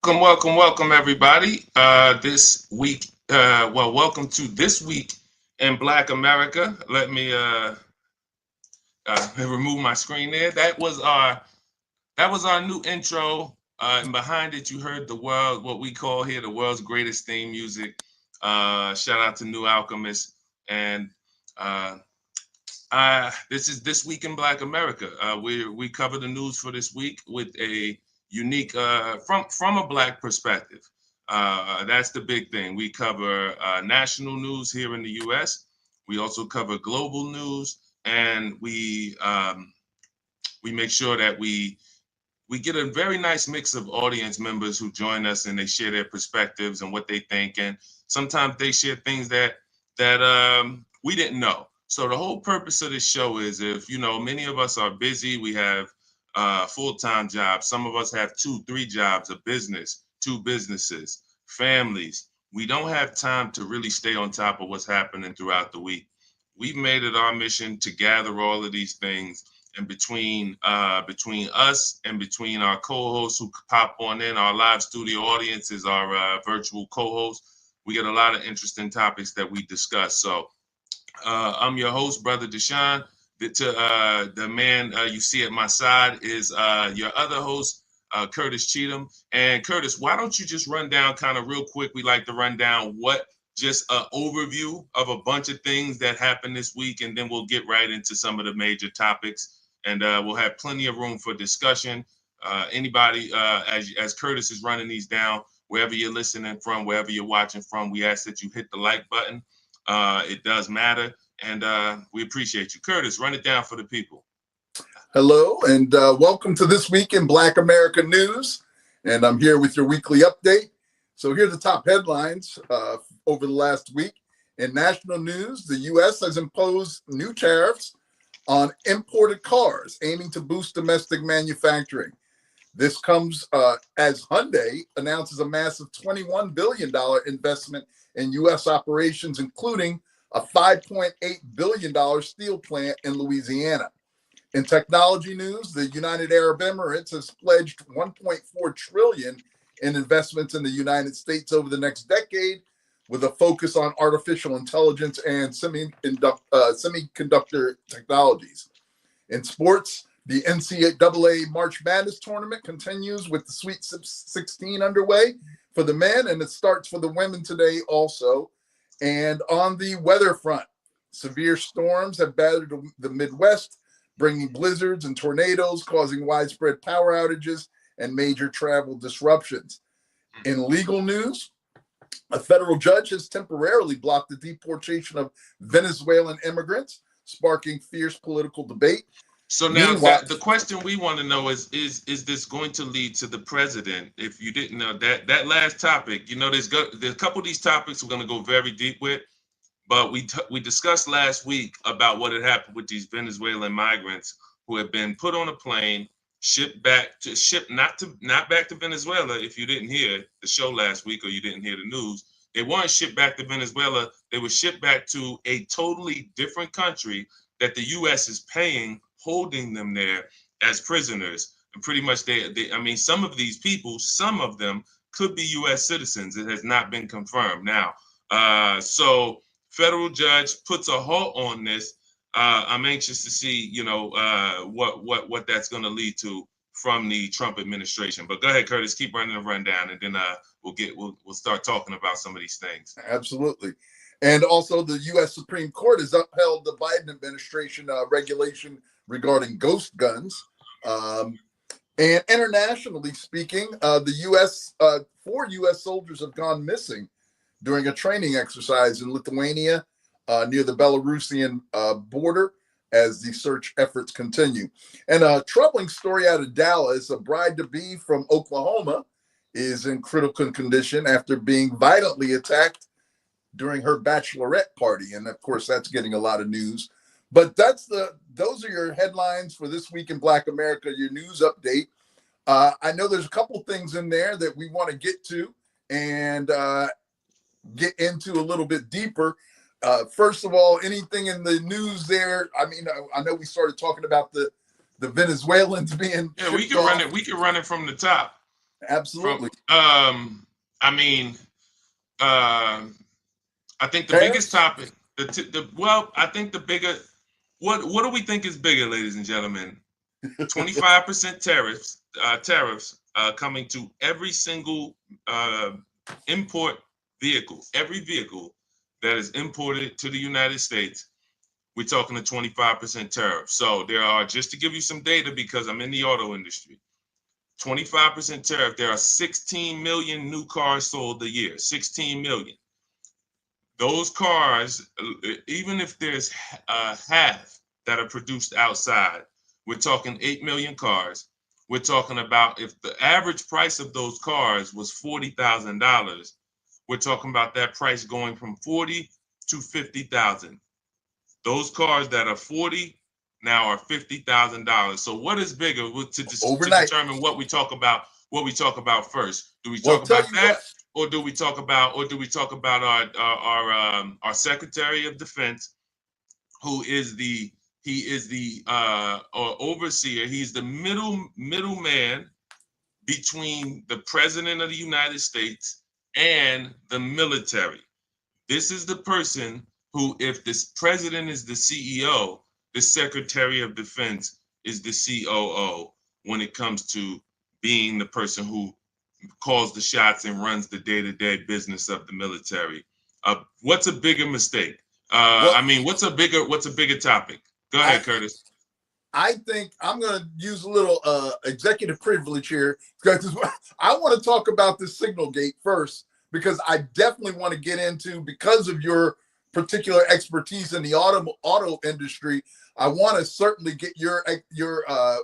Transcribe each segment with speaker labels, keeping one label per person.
Speaker 1: Welcome, everybody. This week, welcome to This Week in Black America. Let me remove my screen there. That was our new intro. And behind it, you heard what we call here the world's greatest theme music. Shout out to New Alchemist. And uh, this is This Week in Black America. We cover the news for this week with a unique from a Black perspective. That's the big thing. We cover national news here in the U.S. We also cover global news, and we make sure that we get a very nice mix of audience members who join us, and they share their perspectives and what they think, and sometimes they share things that we didn't know. So the whole purpose of this show is, if many of us are busy, we have full-time jobs. Some of us have 2, 3 jobs, a business, 2 businesses, families. We don't have time to really stay on top of what's happening throughout the week. We've made it our mission to gather all of these things, and between us and between our co-hosts who pop on in, our live studio audience is our virtual co-hosts. We get a lot of interesting topics that we discuss. So I'm your host, Brother Deshone. The man you see at my side is your other host, Curtis Cheatham. And Curtis, why don't you just run down kind of real quick? We like to run down just an overview of a bunch of things that happened this week, and then we'll get right into some of the major topics. And we'll have plenty of room for discussion. Anybody, as Curtis is running these down, wherever you're listening from, wherever you're watching from, we ask that you hit the like button. It does matter, and we appreciate you. Curtis, run it down for the people.
Speaker 2: Hello, and welcome to This Week in Black America News. And I'm here with your weekly update. So here are the top headlines over the last week. In national news, the U.S. has imposed new tariffs on imported cars, aiming to boost domestic manufacturing. This comes as Hyundai announces a massive $21 billion investment in U.S. operations, including a $5.8 billion steel plant in Louisiana. In technology news, the United Arab Emirates has pledged $1.4 trillion in investments in the United States over the next decade, with a focus on artificial intelligence and semiconductor technologies. In sports, the NCAA March Madness tournament continues with the Sweet 16 underway for the men, and it starts for the women today also. And on the weather front, severe storms have battered the Midwest, bringing blizzards and tornadoes, causing widespread power outages and major travel disruptions. In legal news, a federal judge has temporarily blocked the deportation of Venezuelan immigrants, sparking fierce political debate.
Speaker 1: So now the question we want to know is this going to lead to the president? If you didn't know that last topic, there's a couple of these topics we're going to go very deep with, but we discussed last week about what had happened with these Venezuelan migrants who had been put on a plane, not back to Venezuela. If you didn't hear the show last week or you didn't hear the news, they weren't shipped back to Venezuela. They were shipped back to a totally different country that the U.S. is paying, holding them there as prisoners. And pretty much some of these people, some of them could be U.S. citizens. It has not been confirmed. Now, so federal judge puts a halt on this. I'm anxious to see, what that's going to lead to from the Trump administration. But go ahead, Curtis, keep running the rundown, and then we'll start talking about some of these things.
Speaker 2: Absolutely. And also, the U.S. Supreme Court has upheld the Biden administration regulation regarding ghost guns. And internationally speaking, the U.S. 4 U.S. soldiers have gone missing during a training exercise in Lithuania near the Belarusian border as the search efforts continue. And a troubling story out of Dallas: a bride-to-be from Oklahoma is in critical condition after being violently attacked during her bachelorette party. And of course, that's getting a lot of news. But those are your headlines for This Week in Black America, your news update. I know there's a couple things in there that we want to get to and get into a little bit deeper. First of all, anything in the news there? I mean, I know we started talking about the the Venezuelans being
Speaker 1: Yeah, we
Speaker 2: shipped
Speaker 1: can run
Speaker 2: off.
Speaker 1: it. We can run it from the top.
Speaker 2: Absolutely.
Speaker 1: I mean, uh, I think the biggest
Speaker 2: Tariffs?
Speaker 1: topic, I think the bigger, what do we think is bigger, ladies and gentlemen? 25% tariffs coming to every single import vehicle, every vehicle that is imported to the United States. We're talking a 25% tariff. So there are, just to give you some data, because I'm in the auto industry, 25% tariff. There are 16 million new cars sold a year. 16 million. Those cars, even if there's half that are produced outside, we're talking 8 million cars. We're talking about, if the average price of those cars was $40,000, we're talking about that price going from 40 to 50,000. Those cars that are 40 now are $50,000. So what is bigger to
Speaker 2: Overnight.
Speaker 1: determine what we talk about? What we talk about first? Do we
Speaker 2: Well,
Speaker 1: talk
Speaker 2: tell
Speaker 1: about
Speaker 2: you
Speaker 1: that,
Speaker 2: what.
Speaker 1: or do we talk about our Secretary of Defense, who is the or overseer? He's the middleman between the President of the United States and the military. This is the person who, if this president is the CEO, the Secretary of Defense is the COO when it comes to being the person who calls the shots and runs the day-to-day business of the military. What's a bigger mistake?
Speaker 2: Well,
Speaker 1: What's a bigger topic? Go ahead, Curtis.
Speaker 2: I think I'm going to use a little executive privilege here, because I want to talk about this signal gate first, because I definitely want to get into, because of your particular expertise in the auto industry, I want to certainly get your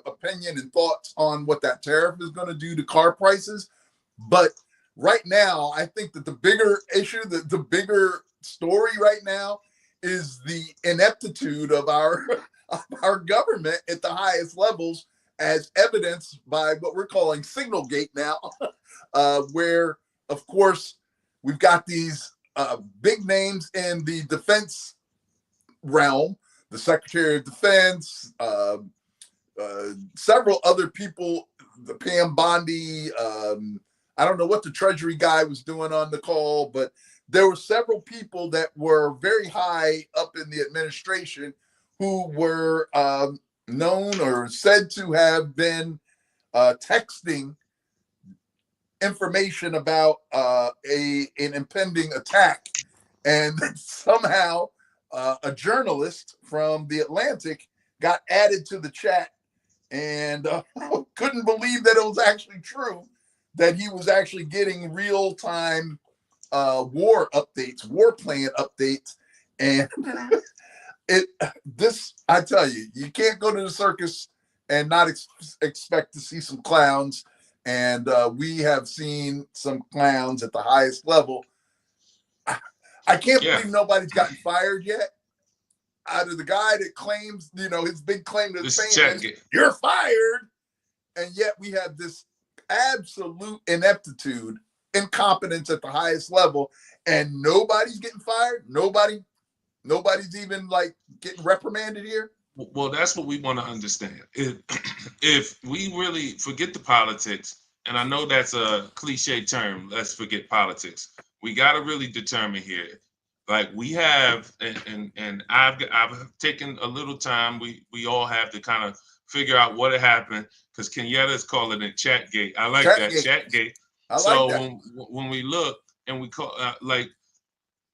Speaker 2: opinion and thoughts on what that tariff is going to do to car prices. But right now, I think that the bigger issue, the bigger story right now, is the ineptitude of our government at the highest levels, as evidenced by what we're calling signal gate now, where, of course, we've got these big names in the defense realm, the Secretary of Defense, several other people, the Pam Bondi, I don't know what the Treasury guy was doing on the call, but there were several people that were very high up in the administration who were known or said to have been texting information about an impending attack. And somehow a journalist from the Atlantic got added to the chat, and couldn't believe that it was actually true, that he was actually getting real-time war updates, war plan updates. And I tell you, you can't go to the circus and not expect to see some clowns. And we have seen some clowns at the highest level. I can't believe nobody's gotten fired yet. Out of the guy that claims, his big claim to fame is, you're fired. And yet we have this absolute ineptitude, incompetence at the highest level, and nobody's getting fired. Nobody's even like getting reprimanded here.
Speaker 1: Well, that's what we want to understand. If we really forget the politics, and I know that's a cliche term, let's forget politics. We got to really determine here. Like we have, and I've taken a little time. We all have to kind of figure out what had happened, because Kenyatta's calling it chat gate. I like that, chat gate. So when we look and we call like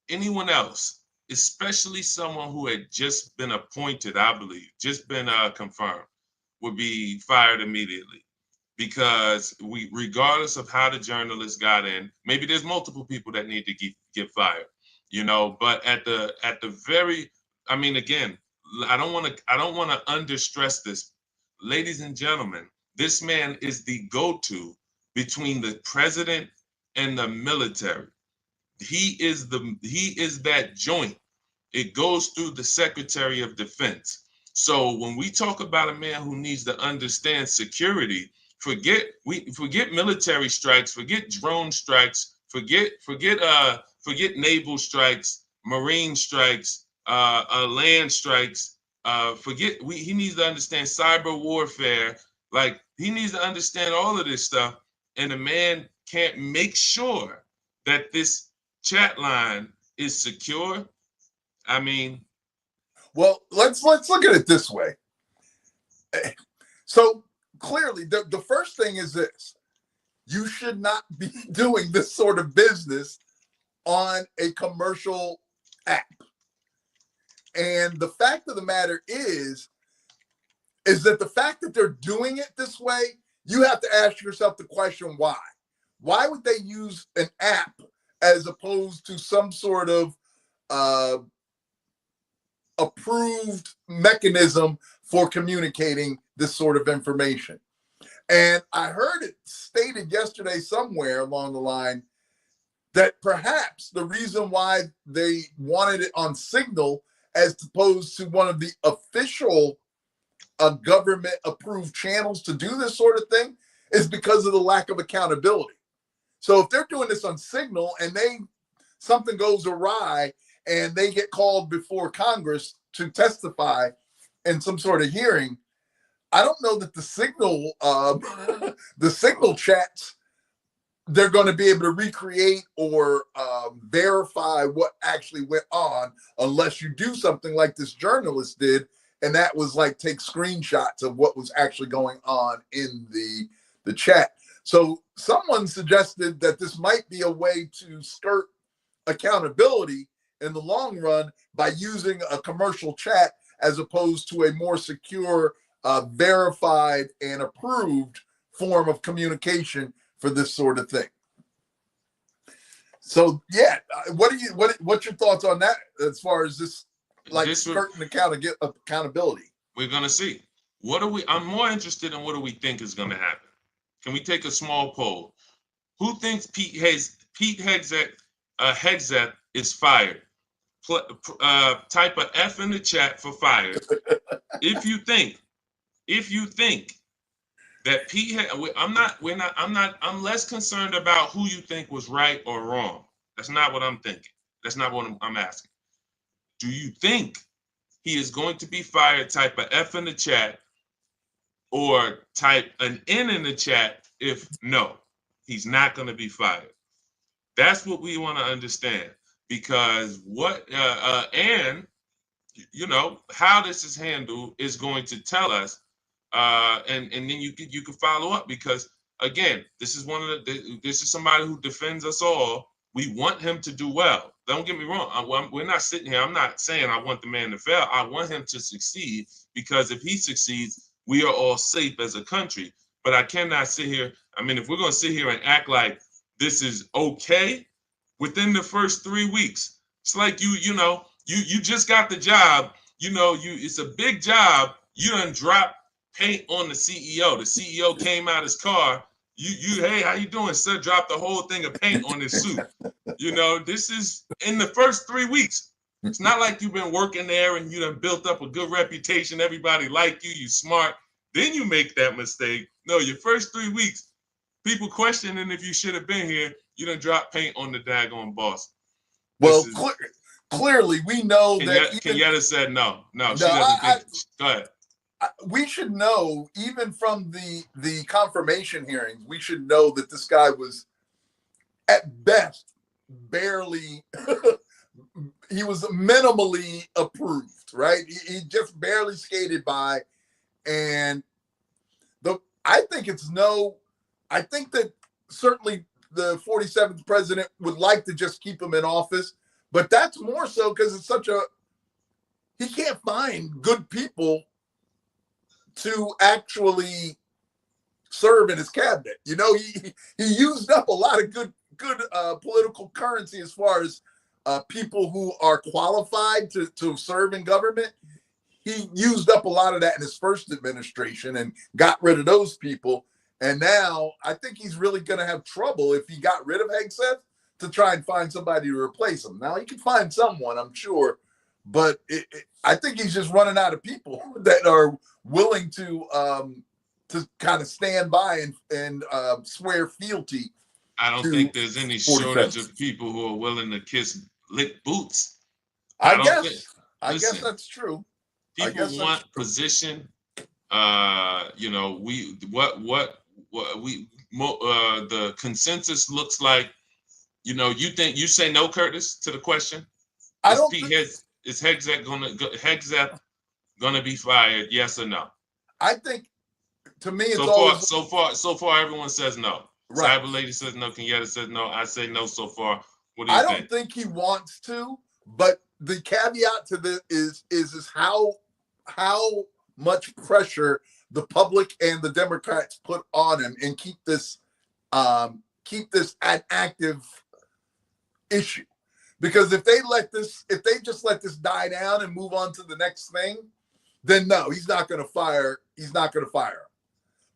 Speaker 1: anyone else, especially someone who had just been appointed, I believe, just been confirmed, would be fired immediately, because regardless of how the journalist got in, maybe there's multiple people that need to get fired, but at the very, again, I don't want to under stress this, ladies and gentlemen. This man is the go-to between the president and the military. He is that joint. It goes through the Secretary of Defense. So when we talk about a man who needs to understand security, forget military strikes, forget drone strikes, forget naval strikes, marine strikes, land strikes. he needs to understand cyber warfare. Like, he needs to understand all of this stuff. And the man can't make sure that this chat line is secure. I mean,
Speaker 2: well, let's look at it this way. So clearly, the first thing is this: you should not be doing this sort of business on a commercial app. And the fact of the matter is that the fact that they're doing it this way, you have to ask yourself the question, why? Why would they use an app as opposed to some sort of approved mechanism for communicating this sort of information? And I heard it stated yesterday somewhere along the line that perhaps the reason why they wanted it on Signal as opposed to one of the official government approved channels to do this sort of thing is because of the lack of accountability. So if they're doing this on Signal and something goes awry and they get called before Congress to testify in some sort of hearing, I don't know that the Signal chats, they're going to be able to recreate or verify what actually went on unless you do something like this journalist did. And that was like take screenshots of what was actually going on in the chat. So someone suggested that this might be a way to skirt accountability in the long run by using a commercial chat as opposed to a more secure, verified and approved form of communication for this sort of thing. So yeah, what's your thoughts on that as far as this, like, skirting accountability?
Speaker 1: We're gonna see. I'm more interested in what do we think is gonna happen. Can we take a small poll? Who thinks Pete Hegseth is fired? Type a F in the chat for fired. If you think that I'm less concerned about who you think was right or wrong. That's not what I'm thinking. That's not what I'm asking. Do you think he is going to be fired? Type a F in the chat or type an N in the chat if no, he's not going to be fired. That's what we want to understand, because and how this is handled is going to tell us, and then you can follow up, because again, this is this is somebody who defends us all. We want him to do well. Don't get me wrong. We're not sitting here. I'm not saying I want the man to fail. I want him to succeed, because if he succeeds, we are all safe as a country. But I cannot sit here. I mean, if we're going to sit here and act like this is okay, within the first 3 weeks, it's like you just got the job. It's a big job. You done drop paint on the CEO. The CEO came out his car. Hey, how you doing, sir? Drop the whole thing of paint on his suit. This is in the first 3 weeks. It's not like you've been working there and you done built up a good reputation. Everybody like you. You smart. Then you make that mistake. No, your first 3 weeks, people questioning if you should have been here. You done drop paint on the daggone boss.
Speaker 2: Well, clearly we know that.
Speaker 1: Kenyatta said no. No, she doesn't think. Go ahead.
Speaker 2: We should know, even from the confirmation hearings, we should know that this guy was at best barely he was minimally approved, right? He just barely skated by. And I think that certainly the 47th president would like to just keep him in office, but that's more so because it's he can't find good people to actually serve in his cabinet. He used up a lot of good political currency as far as people who are qualified to serve in government. He used up a lot of that in his first administration and got rid of those people. And now I think he's really going to have trouble if he got rid of Hegseth to try and find somebody to replace him. Now he can find someone, I'm sure, but I think he's just running out of people that are willing to kind of stand by and swear fealty.
Speaker 1: I don't think there's any shortage of people who are willing to lick boots.
Speaker 2: I guess that's true.
Speaker 1: People want position. You know, the consensus looks like. You know, you say no, Curtis, to the question.
Speaker 2: I don't
Speaker 1: is Hegseth gonna be fired? Yes or no?
Speaker 2: I think, to me, it's always
Speaker 1: so far everyone says no.
Speaker 2: Right.
Speaker 1: Cyber Lady says no. Kenyatta says no. I say no so far. What do you think?
Speaker 2: I don't think he wants to, but the caveat to this is how much pressure the public and the Democrats put on him and keep this an active issue. Because if they just let this die down and move on to the next thing, then no, he's not going to fire him.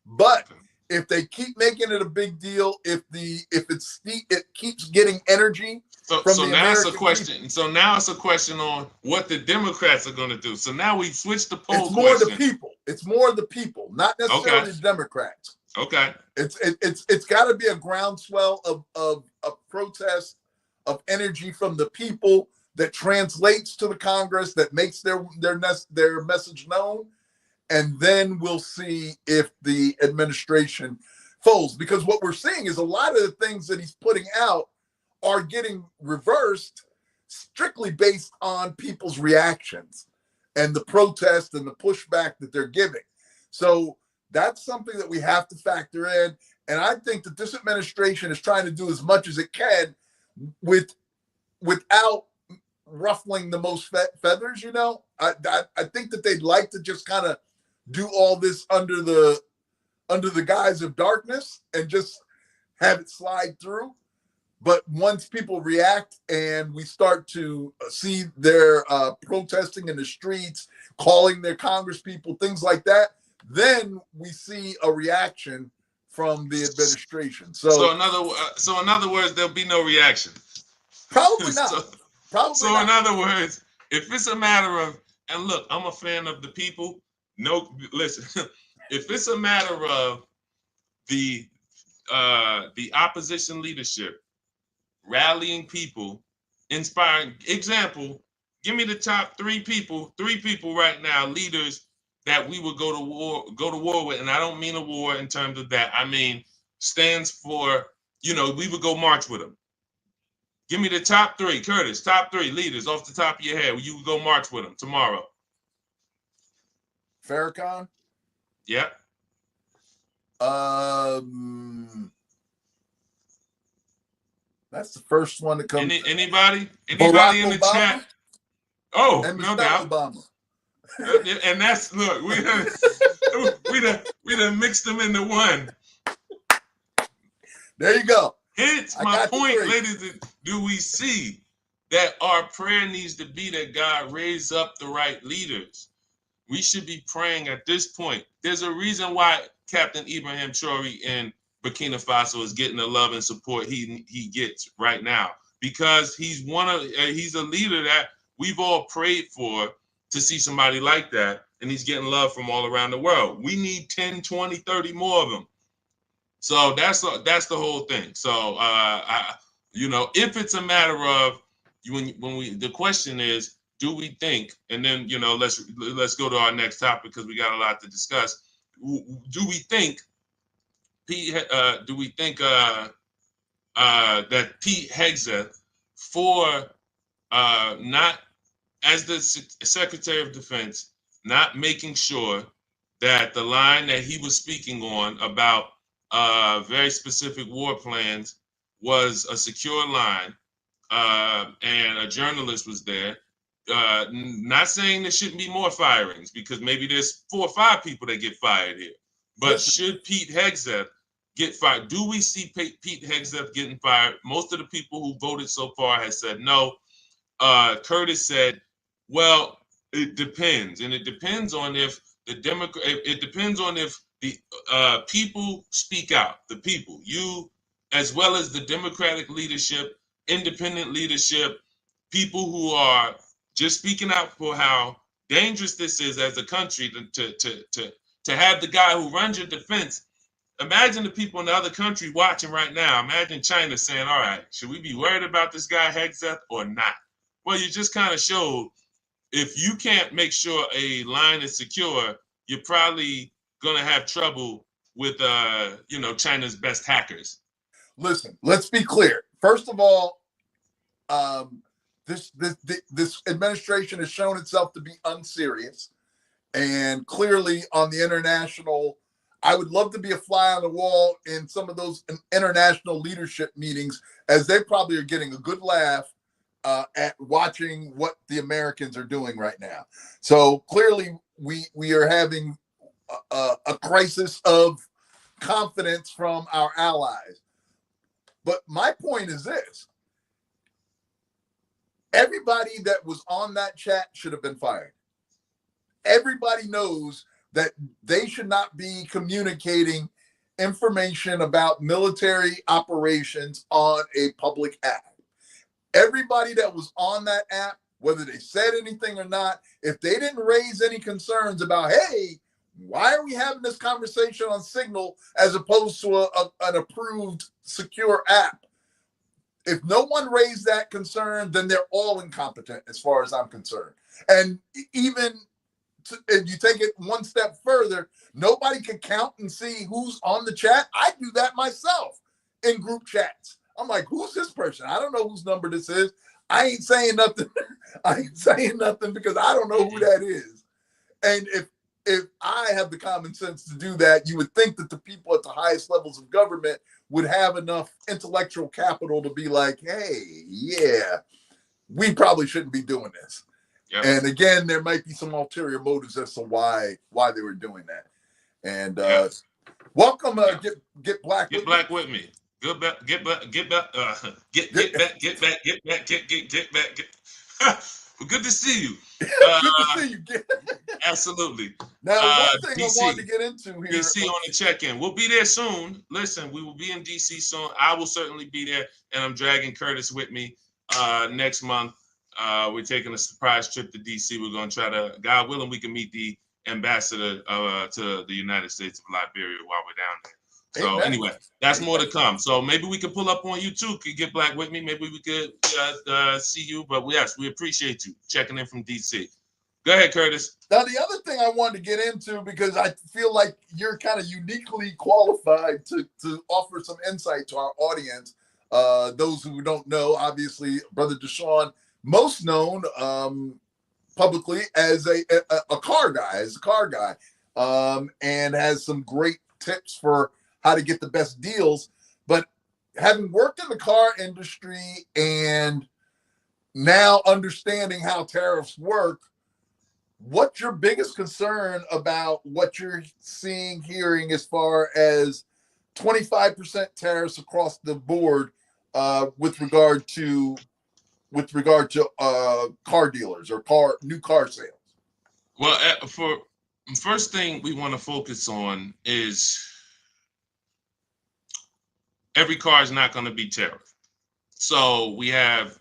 Speaker 2: But if they keep making it a big deal, if it keeps getting energy from the American
Speaker 1: question. So now it's a question on what the Democrats are going to do. So now we've switched the poll.
Speaker 2: It's more the people. It's more the people, not necessarily the Democrats.
Speaker 1: Okay.
Speaker 2: It's got to be a groundswell of protest, of energy from the people that translates to the Congress, that makes their message known. And then we'll see if the administration folds. Because what we're seeing is a lot of the things that he's putting out are getting reversed strictly based on people's reactions and the protest and the pushback that they're giving. So that's something that we have to factor in. And I think that this administration is trying to do as much as it can without ruffling the most feathers. You know, I think that they'd like to just kind of do all this under the guise of darkness and just have it slide through. But once people react and we start to see their protesting in the streets, calling their Congress people, things like that, then we see a reaction from the administration. So
Speaker 1: in other words, there'll be no reaction.
Speaker 2: Probably not.
Speaker 1: In other words, if it's a matter of, and look, I'm a fan of the people. No, listen, if it's a matter of the opposition leadership rallying people, inspiring, example, give me the top three people right now, leaders that we would go to war with. And I don't mean a war in terms of that. I mean, stands for, we would go march with them. Give me the top three, Curtis, top three leaders off the top of your head. You would go march with them tomorrow.
Speaker 2: Farrakhan?
Speaker 1: Yep.
Speaker 2: That's the first one to come.
Speaker 1: Anybody in
Speaker 2: Barack
Speaker 1: the
Speaker 2: Obama?
Speaker 1: Chat? Oh,
Speaker 2: and
Speaker 1: no doubt.
Speaker 2: Obama.
Speaker 1: And that's, look, we done mixed them into one.
Speaker 2: There you go.
Speaker 1: Hence my point, ladies, do we see that our prayer needs to be that God raise up the right leaders? We should be praying at this point. There's a reason why Captain Ibrahim Traore in Burkina Faso is getting the love and support he gets right now, because he's a leader that we've all prayed for, to see somebody like that, and he's getting love from all around the world. We need 10, 20, 30 more of them. So that's the whole thing. So if it's a matter of the question is, do we think, and then let's go to our next topic because we got a lot to discuss. Do we think that Pete Hegseth, for not, as the Secretary of Defense, not making sure that the line that he was speaking on about very specific war plans was a secure line, and a journalist was there, not saying there shouldn't be more firings, because maybe there's 4 or 5 people that get fired here, but should Pete Hegseth get fired? Do we see Pete Hegseth getting fired? Most of the people who voted so far has said no. Curtis said, well, it depends. And it depends on if the people speak out, the people, you, as well as the Democratic leadership, independent leadership, people who are just speaking out for how dangerous this is as a country to have the guy who runs your defense. Imagine the people in the other country watching right now. Imagine China saying, all right, should we be worried about this guy Hegseth or not? Well, you just kind of showed if you can't make sure a line is secure, you're probably gonna have trouble with China's best hackers.
Speaker 2: Listen, let's be clear. First of all, um, this administration has shown itself to be unserious, and clearly on the international. I would love to be a fly on the wall in some of those international leadership meetings, as they probably are getting a good laugh at watching what the Americans are doing right now. So clearly, we are having a crisis of confidence from our allies. But my point is this: everybody that was on that chat should have been fired. Everybody knows that they should not be communicating information about military operations on a public app. Everybody that was on that app, whether they said anything or not, if they didn't raise any concerns about, hey, why are we having this conversation on Signal as opposed to an approved secure app? If no one raised that concern, then they're all incompetent as far as I'm concerned. And even if you take it one step further, nobody can count and see who's on the chat. I do that myself in group chats. I'm like, who's this person? I don't know whose number this is. I ain't saying nothing. I ain't saying nothing because I don't know who that is. And if I have the common sense to do that, you would think that the people at the highest levels of government would have enough intellectual capital to be like, hey, yeah, we probably shouldn't be doing this. Yep. And again, there might be some ulterior motives as to why they were doing that. And welcome, get black.
Speaker 1: Get black with me. Get back. Get back. Get back. Get back. Well, good to see you.
Speaker 2: Good to see you.
Speaker 1: Absolutely.
Speaker 2: Now, one thing DC, I wanted to get into here.
Speaker 1: DC on the check-in. We'll be there soon. Listen, we will be in DC soon. I will certainly be there, and I'm dragging Curtis with me next month. We're taking a surprise trip to DC. We're going to try to, God willing, we can meet the ambassador to the United States of Liberia while we're down there. So anyway, that's more to come. So maybe we could pull up on you too. Could get black with me. Maybe we could see you. But yes, we appreciate you checking in from DC. Go ahead, Curtis.
Speaker 2: Now, the other thing I wanted to get into, because I feel like you're kind of uniquely qualified to offer some insight to our audience. Those who don't know, obviously, Brother Deshone, most known publicly as a car guy, and has some great tips for how to get the best deals. But having worked in the car industry and now understanding how tariffs work, what's your biggest concern about what you're seeing, hearing as far as 25% tariffs across the board with regard to car dealers or new car sales?
Speaker 1: Well, for first thing we want to focus on is every car is not going to be tariffed. So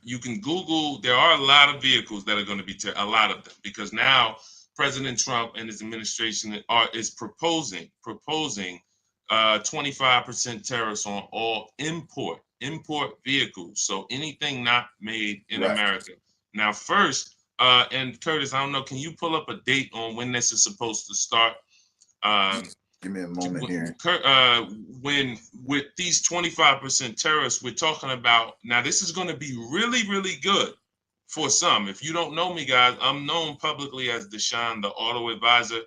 Speaker 1: you can Google, there are a lot of vehicles that are going to be a lot of them, because now President Trump and his administration is proposing 25% tariffs on all import vehicles. So anything not made in America. Now, first, and Curtis, I don't know, can you pull up a date on when this is supposed to start?
Speaker 2: Give me a moment here.
Speaker 1: When with these 25% tariffs, we're talking about, now this is going to be really, really good for some. If you don't know me, guys, I'm known publicly as Deshone, the auto advisor.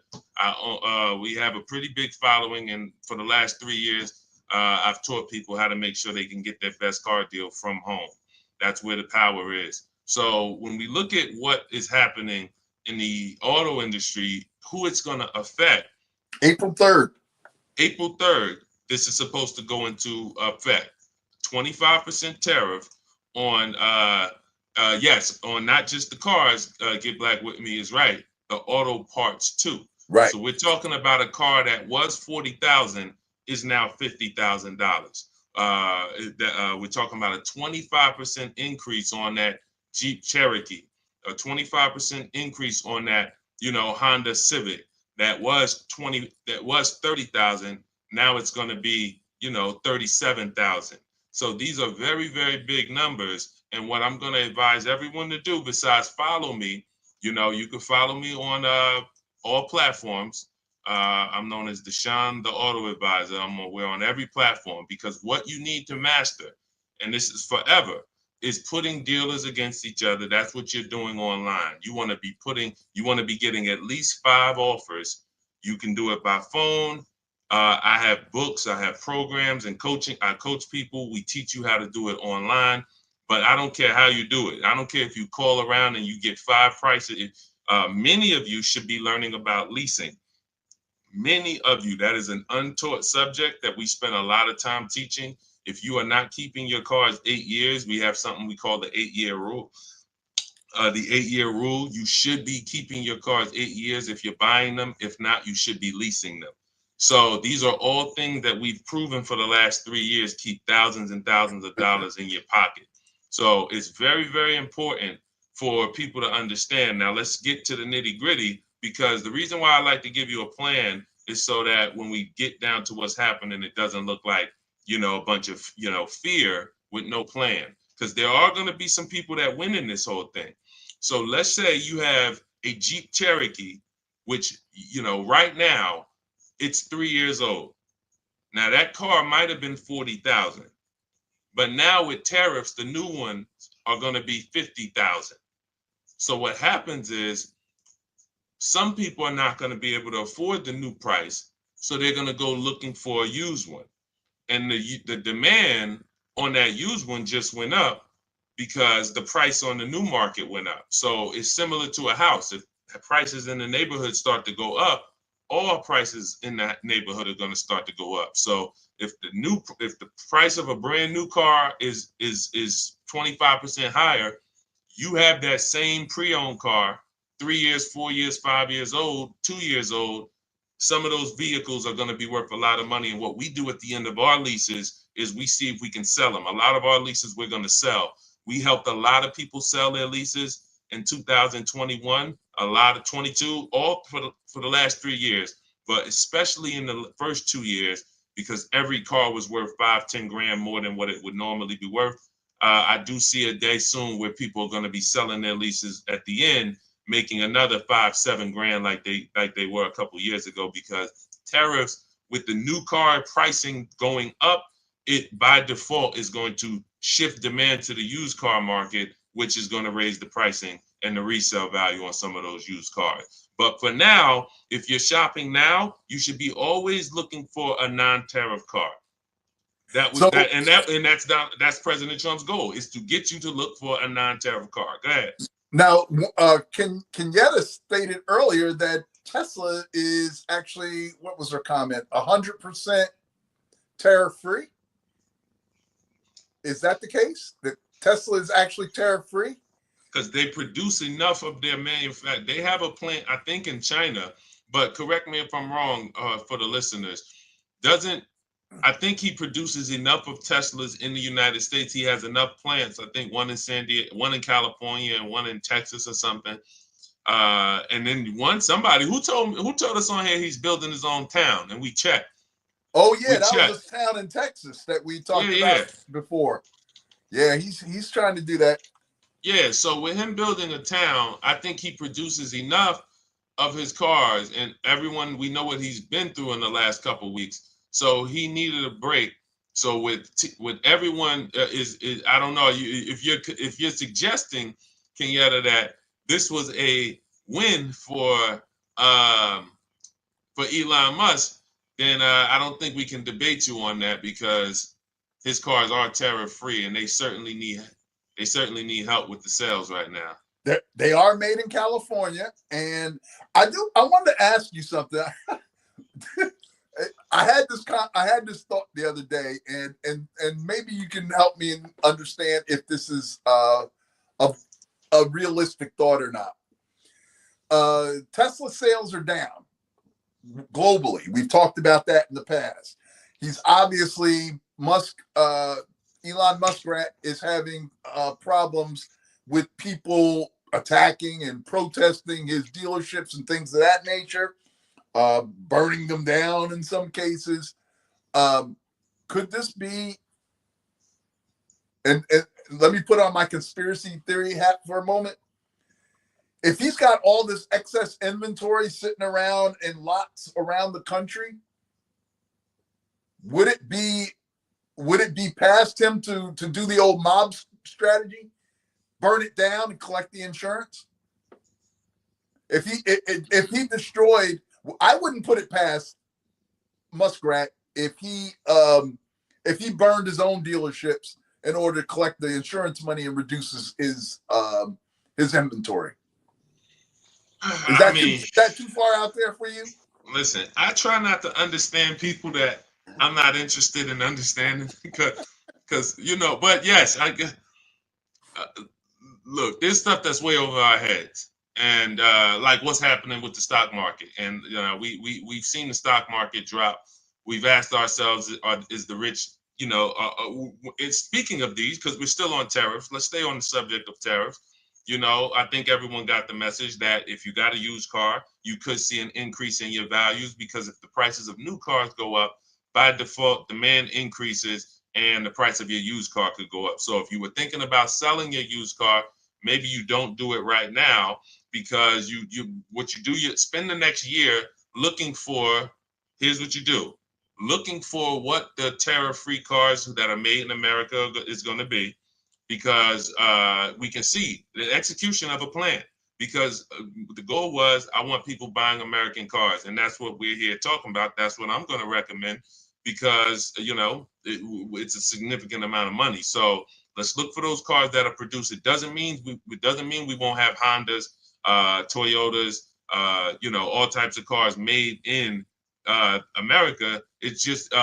Speaker 1: We have a pretty big following, and for the last 3 years, I've taught people how to make sure they can get their best car deal from home. That's where the power is. So when we look at what is happening in the auto industry, who it's going to affect,
Speaker 2: April 3rd,
Speaker 1: this is supposed to go into effect. 25% tariff on, on not just the cars, Get Black With Me is right, the auto parts too.
Speaker 2: Right.
Speaker 1: So we're talking about a car that was $40,000 is now $50,000. We're talking about a 25% increase on that Jeep Cherokee, a 25% increase on that, Honda Civic. That was 30,000. Now it's going to be, 37,000. So these are very, very big numbers. And what I'm going to advise everyone to do, besides follow me, You know, you can follow me on all platforms. I'm known as Deshone, the Auto Advisor. We're on every platform, because what you need to master, and this is forever, is putting dealers against each other. That's what you're doing online. You want to be getting at least 5 offers. You can do it by phone. I have books, I have programs and coaching. I coach people. We teach you how to do it online. But I don't care how you do it. I don't care if you call around and you get 5 prices. Many of you should be learning about leasing. Many of you, that is an untaught subject that we spend a lot of time teaching. If you are not keeping your cars 8 years, we have something we call the 8-year rule. The 8-year rule, you should be keeping your cars 8 years if you're buying them. If not, you should be leasing them. So these are all things that we've proven for the last 3 years keep thousands and thousands of dollars in your pocket. So it's very, very important for people to understand. Now let's get to the nitty gritty, because the reason why I like to give you a plan is so that when we get down to what's happening, it doesn't look like, a bunch of, fear with no plan. Because there are going to be some people that win in this whole thing. So let's say you have a Jeep Cherokee, which, right now it's 3 years old. Now that car might have been 40,000. But now with tariffs, the new ones are going to be 50,000. So what happens is some people are not going to be able to afford the new price, so they're going to go looking for a used one. And the demand on that used one just went up because the price on the new market went up. So it's similar to a house. If prices in the neighborhood start to go up, all prices in that neighborhood are going to start to go up. So if the price of a brand new car is 25% higher, you have that same pre-owned car, 3 years, 4 years, 5 years old, 2 years old. Some of those vehicles are going to be worth a lot of money. And what we do at the end of our leases is we see if we can sell them. A lot of our leases we're going to sell. We helped a lot of people sell their leases in 2021, a lot of 22, all for the last 3 years, but especially in the first 2 years, because every car was worth 5-10 grand more than what it would normally be worth. I do see a day soon where people are going to be selling their leases at the end, making another 5-7 grand like they were a couple years ago, because tariffs with the new car pricing going up, it by default is going to shift demand to the used car market, which is going to raise the pricing and the resale value on some of those used cars. But for now, if you're shopping now, you should be always looking for a non-tariff car. That's President Trump's goal, is to get you to look for a non-tariff car. Go ahead.
Speaker 2: Now, Kenyatta stated earlier that Tesla is actually, what was her comment, 100% tariff-free? Is that the case? That Tesla is actually tariff-free?
Speaker 1: Because they produce enough of their manufacturing. They have a plant, I think, in China, but correct me if I'm wrong, for the listeners. I think he produces enough of Teslas in the United States. He has enough plants. I think one in San Diego, one in California, and one in Texas or something. And then somebody who told us on here he's building his own town, and we checked.
Speaker 2: Oh yeah, that was a town in Texas that we talked about before. Yeah, he's trying to do that.
Speaker 1: Yeah, so with him building a town, I think he produces enough of his cars, and everyone, we know what he's been through in the last couple of weeks. So he needed a break. So with everyone is I don't know, if you're suggesting, Kenyatta, that this was a win for Elon Musk, then I don't think we can debate you on that, because his cars are tariff free, and they certainly need help with the sales right now.
Speaker 2: They are made in California, and I wanted to ask you something. I had this thought the other day, and maybe you can help me understand if this is a realistic thought or not. Tesla sales are down globally. We've talked about that in the past. He's obviously Elon Musk is having problems with people attacking and protesting his dealerships and things of that nature, burning them down in some cases. Could this be, and let me put on my conspiracy theory hat for a moment, if he's got all this excess inventory sitting around in lots around the country, would it be past him to do the old mob strategy, burn it down and collect the insurance? If he destroyed, I wouldn't put it past Muskrat if he burned his own dealerships in order to collect the insurance money and reduces his inventory. Is that too far out there for you?
Speaker 1: Listen, I try not to understand people that I'm not interested in understanding because But yes, look, there's stuff that's way over our heads, and like what's happening with the stock market, and we've seen the stock market drop. We've asked ourselves, is the rich, speaking of these, because we're still on tariffs. Let's stay on the subject of tariffs. I think everyone got the message that if you got a used car, you could see an increase in your values, because if the prices of new cars go up, by default, demand increases and the price of your used car could go up. So if you were thinking about selling your used car, maybe you don't do it right now, because you spend the next year looking for, here's what you do, looking for what the tariff-free cars that are made in America is going to be, because we can see the execution of a plan. Because the goal was, I want people buying American cars, and that's what we're here talking about. That's what I'm going to recommend, because it's a significant amount of money. So let's look for those cars that are produced. It doesn't mean we won't have Hondas, Toyotas, all types of cars made in America. It's just,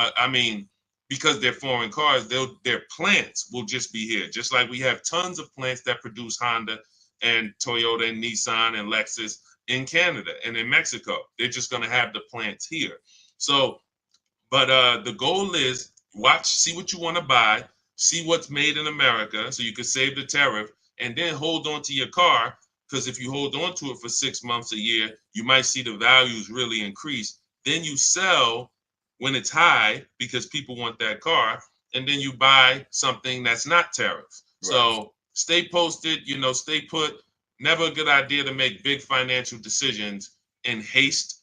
Speaker 1: because they're foreign cars, their plants will just be here. Just like we have tons of plants that produce Honda and Toyota and Nissan and Lexus in Canada and in Mexico. They're just going to have the plants here. So, but the goal is see what you want to buy, see what's made in America, so you can save the tariff, and then hold on to your car, because if you hold on to it for 6 months, a year, you might see the values really increase. Then you sell when it's high, because people want that car, and then you buy something that's not tariffs. Right. So stay posted, stay put. Never a good idea to make big financial decisions in haste,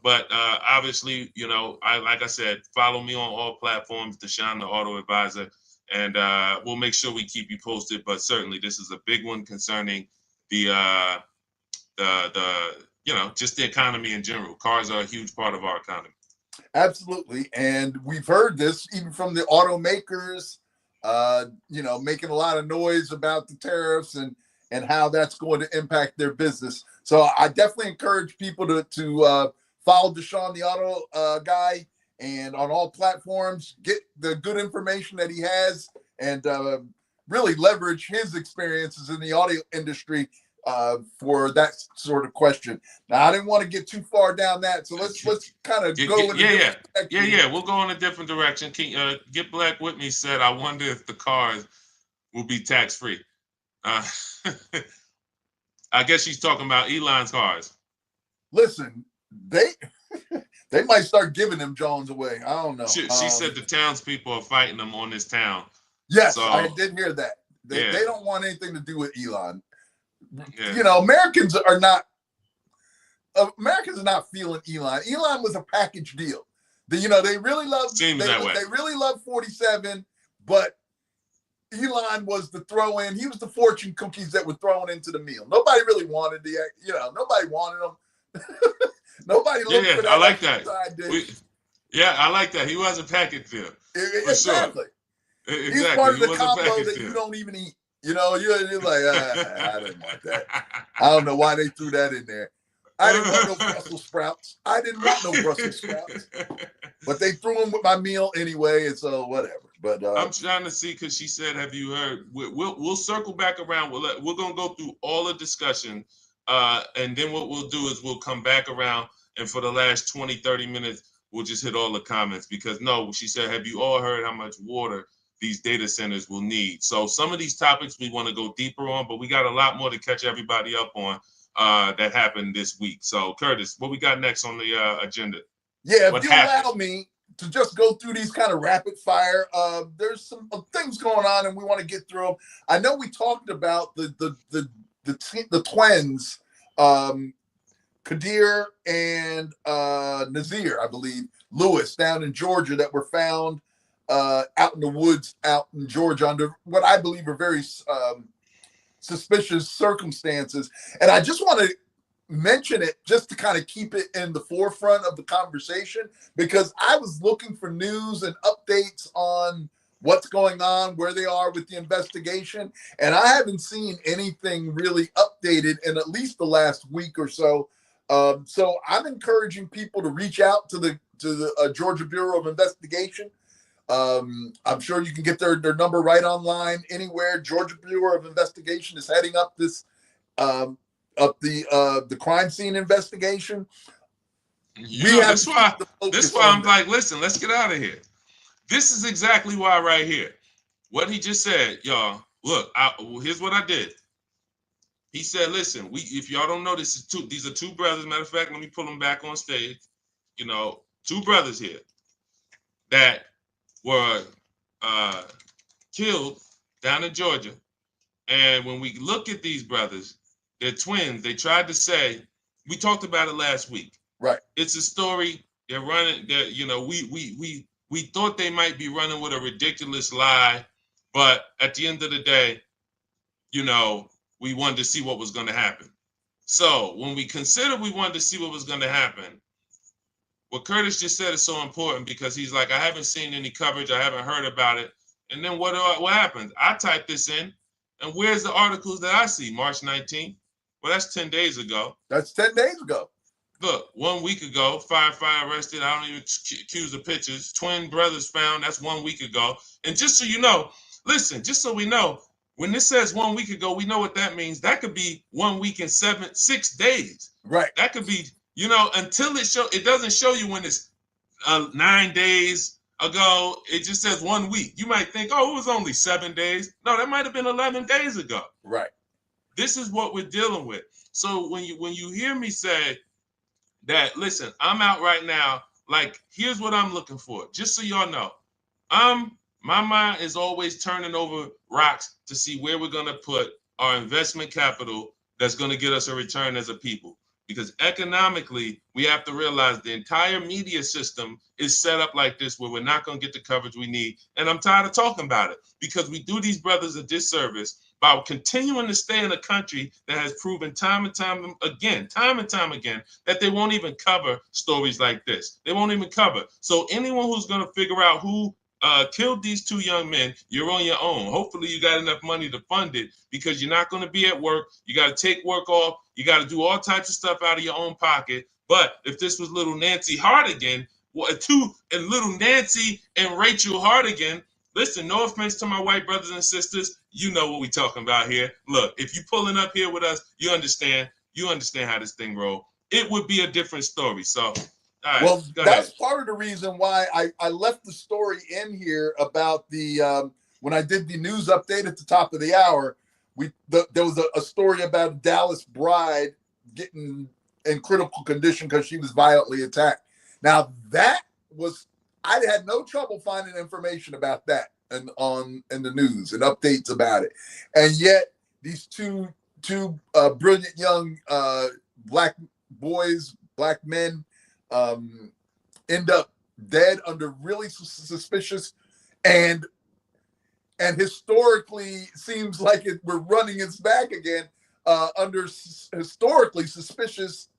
Speaker 1: but obviously, like I said, follow me on all platforms, Deshone, the Auto Advisor, and we'll make sure we keep you posted. But certainly this is a big one concerning just the economy in general. Cars are a huge part of our economy.
Speaker 2: Absolutely. And we've heard this even from the automakers, making a lot of noise about the tariffs and how that's going to impact their business. So I definitely encourage people to follow Deshone, the auto guy, and on all platforms, get the good information that he has, and really leverage his experiences in the audio industry for that sort of question. Now, I didn't want to get too far down that, so let's kind of go in a different direction.
Speaker 1: We'll go in a different direction. Get Black with Me said, I wonder if the cars will be tax-free. I guess she's talking about Elon's cars.
Speaker 2: Listen, they might start giving them Jones away. I don't know.
Speaker 1: She said the townspeople are fighting them on this town.
Speaker 2: Yes, so, I did hear that. They don't want anything to do with Elon.
Speaker 1: Yeah.
Speaker 2: Americans are not feeling Elon. Elon was a package deal. They really love.
Speaker 1: Seems that way.
Speaker 2: They really love 47, but Elon was the throw in. He was the fortune cookies that were thrown into the meal. Nobody really wanted nobody wanted them. Nobody looked for that.
Speaker 1: I like that. I like that. He was a package deal.
Speaker 2: Exactly.
Speaker 1: Sure.
Speaker 2: He's part of the combo that you don't even eat. You're like, I didn't want that. I don't know why they threw that in there. I didn't want no Brussels sprouts. But they threw them with my meal anyway, and so whatever. But
Speaker 1: I'm trying to see, because she said, "Have you heard?" We'll circle back around. We're gonna go through all the discussion, and then what we'll do is we'll come back around, and for the last 20-30 minutes, we'll just hit all the comments, because she said, "Have you all heard how much water these data centers will need?" So some of these topics we want to go deeper on, but we got a lot more to catch everybody up on that happened this week. So Curtis, what we got next on the agenda?
Speaker 2: Yeah, if you allow me to just go through these kind of rapid fire, there's some things going on and we want to get through them. I know we talked about the the twins, Qaadir and Naazir, I believe, Lewis, down in Georgia, that were found out in the woods out in Georgia under what I believe are very suspicious circumstances. And I just want to mention it just to kind of keep it in the forefront of the conversation, because I was looking for news and updates on what's going on, where they are with the investigation, and I haven't seen anything really updated in at least the last week or so. So I'm encouraging people to reach out to the Georgia Bureau of Investigation. I'm sure you can get their number right online anywhere. Georgia Bureau of Investigation is heading up this up the crime scene investigation.
Speaker 1: That's why I'm like, listen, let's get out of here. This is exactly why right here. What he just said, y'all. Look, here's what I did. He said, listen, if y'all don't know, these are two brothers. Matter of fact, let me pull them back on stage. You know, two brothers here that were killed down in Georgia. And when we look at these brothers, they're twins. They tried to say, we talked about it last week.
Speaker 2: Right.
Speaker 1: It's a story. They're running. We thought they might be running with a ridiculous lie, but at the end of the day, we wanted to see what was going to happen. So when we considered we wanted to see what was going to happen, what Curtis just said is so important, because he's like, I haven't seen any coverage. I haven't heard about it. And then what happens? I type this in, and where's the articles that I see? March 19th. Well, that's 10 days ago.
Speaker 2: That's 10 days ago.
Speaker 1: Look, 1 week ago, firefighter arrested. I don't even accuse the pictures. Twin brothers found. That's 1 week ago. And just so you know, listen, just so we know, when this says 1 week ago, we know what that means. That could be 1 week and 6 days.
Speaker 2: Right.
Speaker 1: That could be, until it doesn't show you when it's 9 days ago. It just says 1 week. You might think, oh, it was only 7 days. No, that might have been 11 days ago.
Speaker 2: Right.
Speaker 1: This is what we're dealing with. So when you hear me say that, listen, I'm out right now, like, here's what I'm looking for. Just so y'all know, my mind is always turning over rocks to see where we're going to put our investment capital that's going to get us a return as a people. Because economically, we have to realize the entire media system is set up like this, where we're not going to get the coverage we need. And I'm tired of talking about it, because we do these brothers a disservice by continuing to stay in a country that has proven time and time again, that they won't even cover stories like this. They won't even cover. So anyone who's going to figure out who killed these two young men, you're on your own. Hopefully you got enough money to fund it, because you're not going to be at work. You got to take work off. You got to do all types of stuff out of your own pocket. But if this was little Nancy Hardigan, and little Nancy and Rachel Hardigan, listen, no offense to my white brothers and sisters, you know what we talking about here. Look, if you pulling up here with us, you understand how this thing roll. It would be a different story. So, all right,
Speaker 2: well, that's part of the reason why I left the story in here about the when I did the news update at the top of the hour. There was a story about a Dallas bride getting in critical condition because she was violently attacked. Now I had no trouble finding information about that in the news and updates about it, and yet these two brilliant young black men end up dead under really suspicious and historically seems like we're running its back again under historically suspicious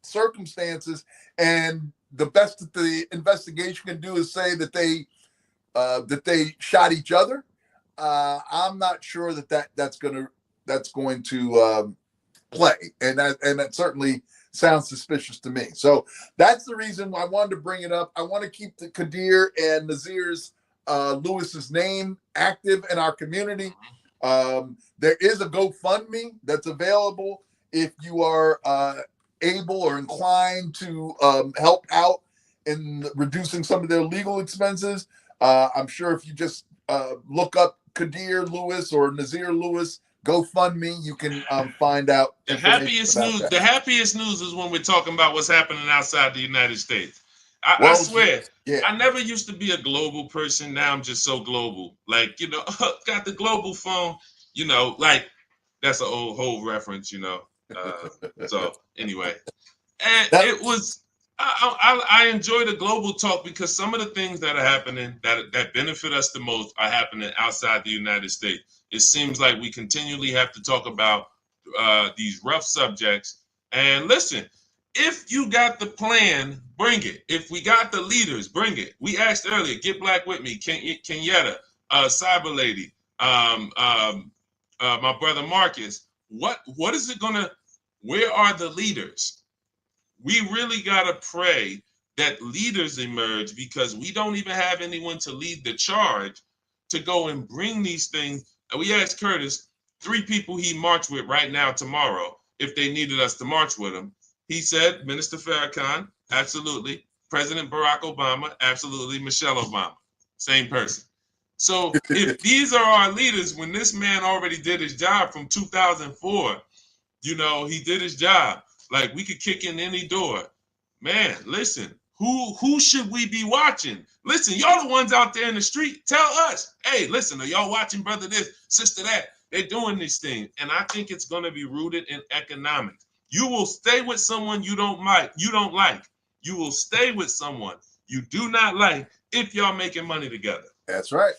Speaker 2: circumstances. And the best that the investigation can do is say that they shot each other. I'm not sure that's going to play, and that certainly sounds suspicious to me. So that's the reason I wanted to bring it up. I want to keep the Qaadir and Naazir's Lewis's name active in our community. There is a GoFundMe that's available if you are able or inclined to help out in reducing some of their legal expenses. I'm sure if you just look up Qaadir Lewis or Naazir Lewis GoFundMe, you can find out.
Speaker 1: The happiest news is when we're talking about what's happening outside the United States. I swear, yeah. I never used to be a global person. Now I'm just so global. Like, got the global phone, like That's an old whole reference, you know. So anyway, and
Speaker 2: That,
Speaker 1: it was. I enjoy the global talk because some of the things that are happening that benefit us the most are happening outside the United States. It seems like we continually have to talk about these rough subjects. And listen, if you got the plan, bring it. If we got the leaders, bring it. We asked earlier, get black with me, Kenyetta, Cyber Lady, my brother Marcus. What is it gonna? Where are the leaders? We really gotta pray that leaders emerge because we don't even have anyone to lead the charge to go and bring these things. And we asked Curtis, 3 people he marched with right now tomorrow, if they needed us to march with him. He said, Minister Farrakhan, absolutely. President Barack Obama, absolutely. Michelle Obama, same person. So if these are our leaders, when this man already did his job from 2004, you know, he did his job. Like we could kick in any door. Man, listen, who should we be watching? Listen, y'all the ones out there in the street. Tell us, hey, listen, are y'all watching brother this, sister that? They're doing these things. And I think it's gonna be rooted in economics. You will stay with someone you don't like. You will stay with someone you do not like if y'all making money together.
Speaker 2: that's right.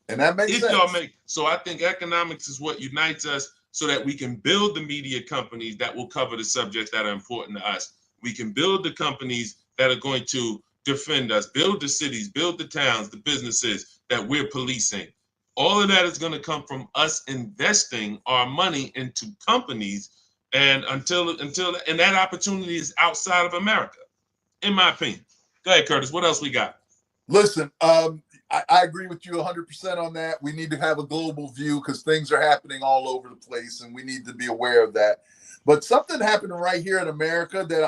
Speaker 2: And that makes sense.
Speaker 1: So I think economics is what unites us so that we can build the media companies that will cover the subjects that are important to us. We can build the companies that are going to defend us, build the cities, build the towns, the businesses that we're policing. All of that is going to come from us investing our money into companies, and until that opportunity is outside of America, in my opinion. Go ahead, Curtis. What else we got?
Speaker 2: Listen, I agree with you 100% on that. We need to have a global view because things are happening all over the place, and we need to be aware of that. But something happened right here in America that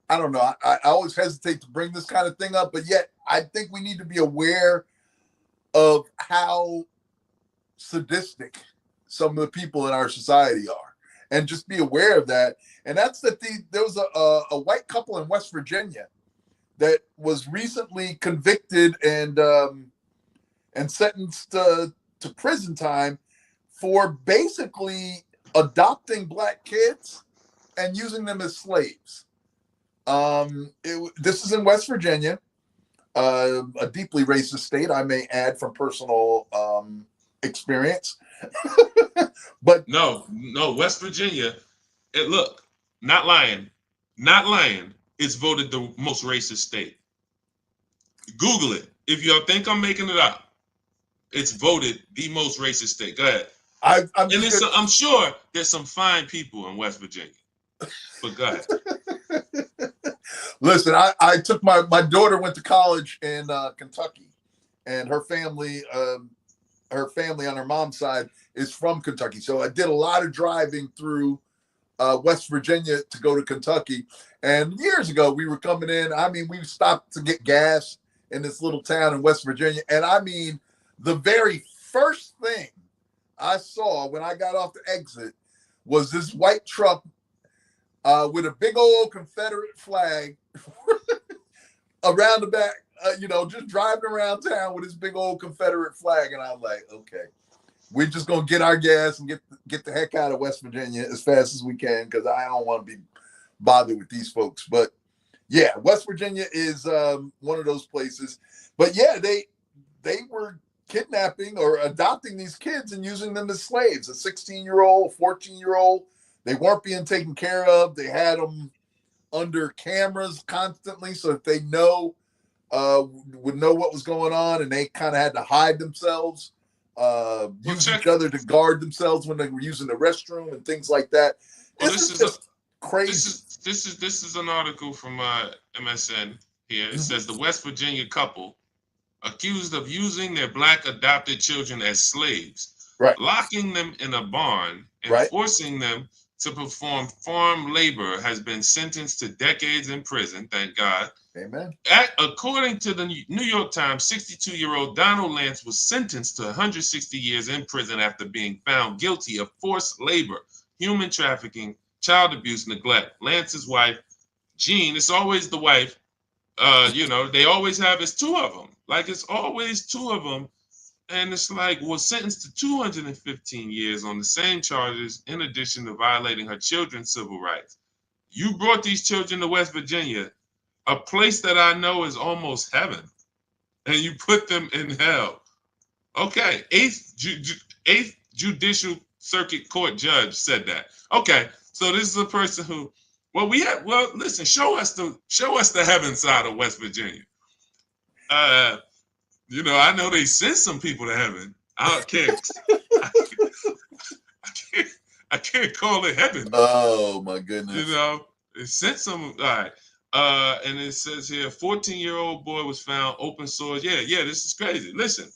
Speaker 2: I don't know. I always hesitate to bring this kind of thing up, but yet I think we need to be aware of how sadistic some of the people in our society are, and just be aware of that. And that's that there was a white couple in West Virginia that was recently convicted and sentenced to prison time for basically adopting black kids and using them as slaves. This is in West Virginia, a deeply racist state, I may add, from personal experience. But
Speaker 1: no, West Virginia. Look, not lying. It's voted the most racist state. Google it. If y'all think I'm making it up, it's voted the most racist state. Go ahead. I'm sure there's some fine people in West Virginia. But go ahead.
Speaker 2: Listen, I took my daughter went to college in Kentucky, and her family on her mom's side is from Kentucky. So I did a lot of driving through West Virginia to go to Kentucky. And years ago, we were coming in. I mean, we stopped to get gas in this little town in West Virginia. And I mean, the very first thing I saw when I got off the exit was this white truck with a big old Confederate flag around the back, just driving around town with this big old Confederate flag. And I'm like, okay, we're just going to get our gas and get the heck out of West Virginia as fast as we can, because I don't want to be bothered with these folks. But yeah, West Virginia is one of those places. But yeah, they were kidnapping or adopting these kids and using them as slaves. A 16-year-old, 14-year-old. They weren't being taken care of. They had them under cameras constantly, so that they would know what was going on, and they kind of had to hide themselves, use each other to guard themselves when they were using the restroom and things like that. This is just crazy.
Speaker 1: This is an article from MSN here. It says the West Virginia couple accused of using their black adopted children as slaves,
Speaker 2: right,
Speaker 1: locking them in a barn and
Speaker 2: right,
Speaker 1: forcing them to perform farm labor has been sentenced to decades in prison. Thank God.
Speaker 2: Amen.
Speaker 1: According to the New York Times, 62-year-old Donald Lance was sentenced to 160 years in prison after being found guilty of forced labor, human trafficking, child abuse, neglect. Lance's wife, Jean, it's always the wife, they always have, it's two of them. Like, it's always two of them And it's like, was sentenced to 215 years on the same charges, in addition to violating her children's civil rights. You brought these children to West Virginia, a place that I know is almost heaven, and you put them in hell. Okay, eighth judicial circuit court judge said that. Okay, so this is a person who, well, listen, show us the heaven side of West Virginia. I know they sent some people to heaven. I can't, I can't, I can't call it heaven.
Speaker 2: Oh my goodness!
Speaker 1: They sent some. All right. And it says here, 14-year-old boy was found open source. Yeah, this is crazy. Listen,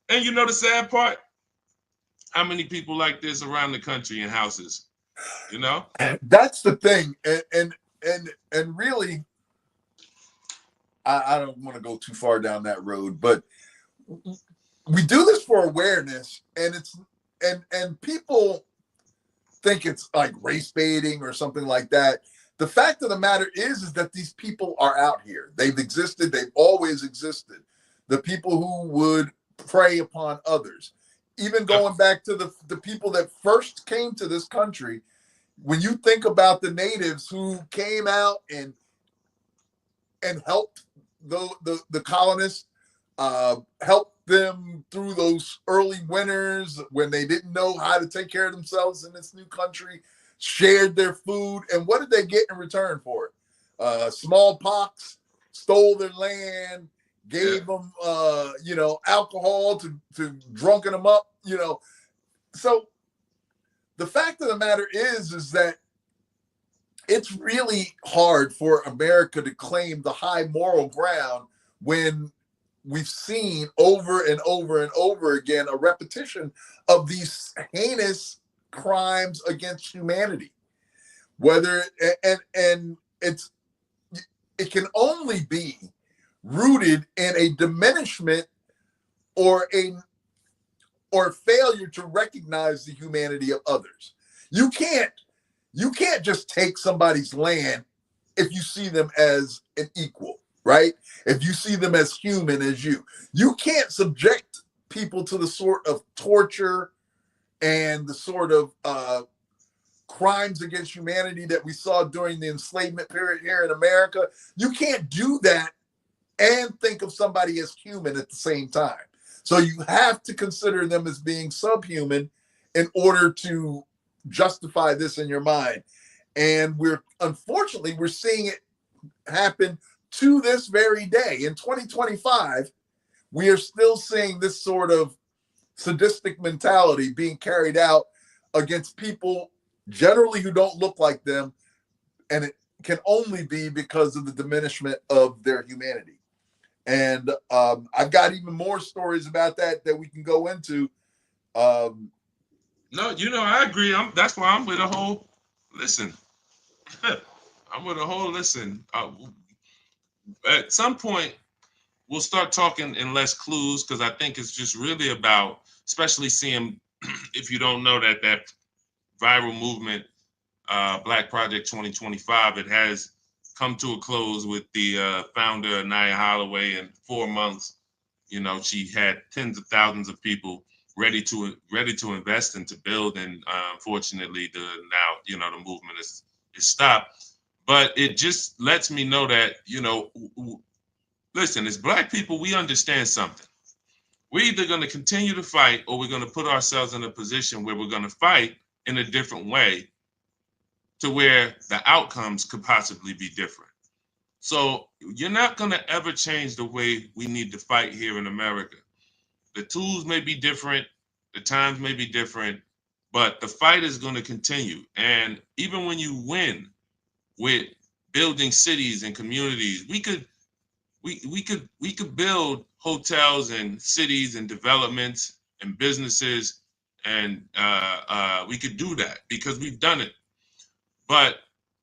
Speaker 1: and you know the sad part? How many people like this around the country in houses?
Speaker 2: That's the thing, and really, I don't want to go too far down that road, but we do this for awareness, and and people think it's like race baiting or something like that. The fact of the matter is that these people are out here. They've existed. They've always existed. The people who would prey upon others, even going back to the people that first came to this country. When you think about the natives who came out and helped the colonists, helped them through those early winters when they didn't know how to take care of themselves in this new country, shared their food, and what did they get in return for it? Smallpox, stole their land, gave them alcohol to drunken them up. So the fact of the matter is that it's really hard for America to claim the high moral ground when we've seen over and over and over again a repetition of these heinous crimes against humanity. Whether and it can only be rooted in a diminishment or failure to recognize the humanity of others. You can't just take somebody's land if you see them as an equal, right? If you see them as human as you. You can't subject people to the sort of torture and the sort of crimes against humanity that we saw during the enslavement period here in America. You can't do that and think of somebody as human at the same time. So you have to consider them as being subhuman in order to justify this in your mind. And unfortunately, we're seeing it happen to this very day. In 2025, we are still seeing this sort of sadistic mentality being carried out against people generally who don't look like them. And it can only be because of the diminishment of their humanity. And I've got even more stories about that we can go into.
Speaker 1: No, I agree. That's why I'm with a whole listen. I'm with a whole listen. At some point, we'll start talking in less clues, because I think it's just really about, especially seeing, if you don't know, that viral movement, Black Project 2025, it has come to a close with the founder, Naya Holloway. In 4 months, she had tens of thousands of people ready to invest and to build. And unfortunately, the movement is stopped. But it just lets me know that, listen, as Black people, we understand something. We're either going to continue to fight, or we're going to put ourselves in a position where we're going to fight in a different way, to where the outcomes could possibly be different. So you're not going to ever change the way we need to fight here in America. The tools may be different, the times may be different, but the fight is going to continue. And even when you win with building cities and communities, we could build hotels and cities and developments and businesses, and we could do that because we've done it. But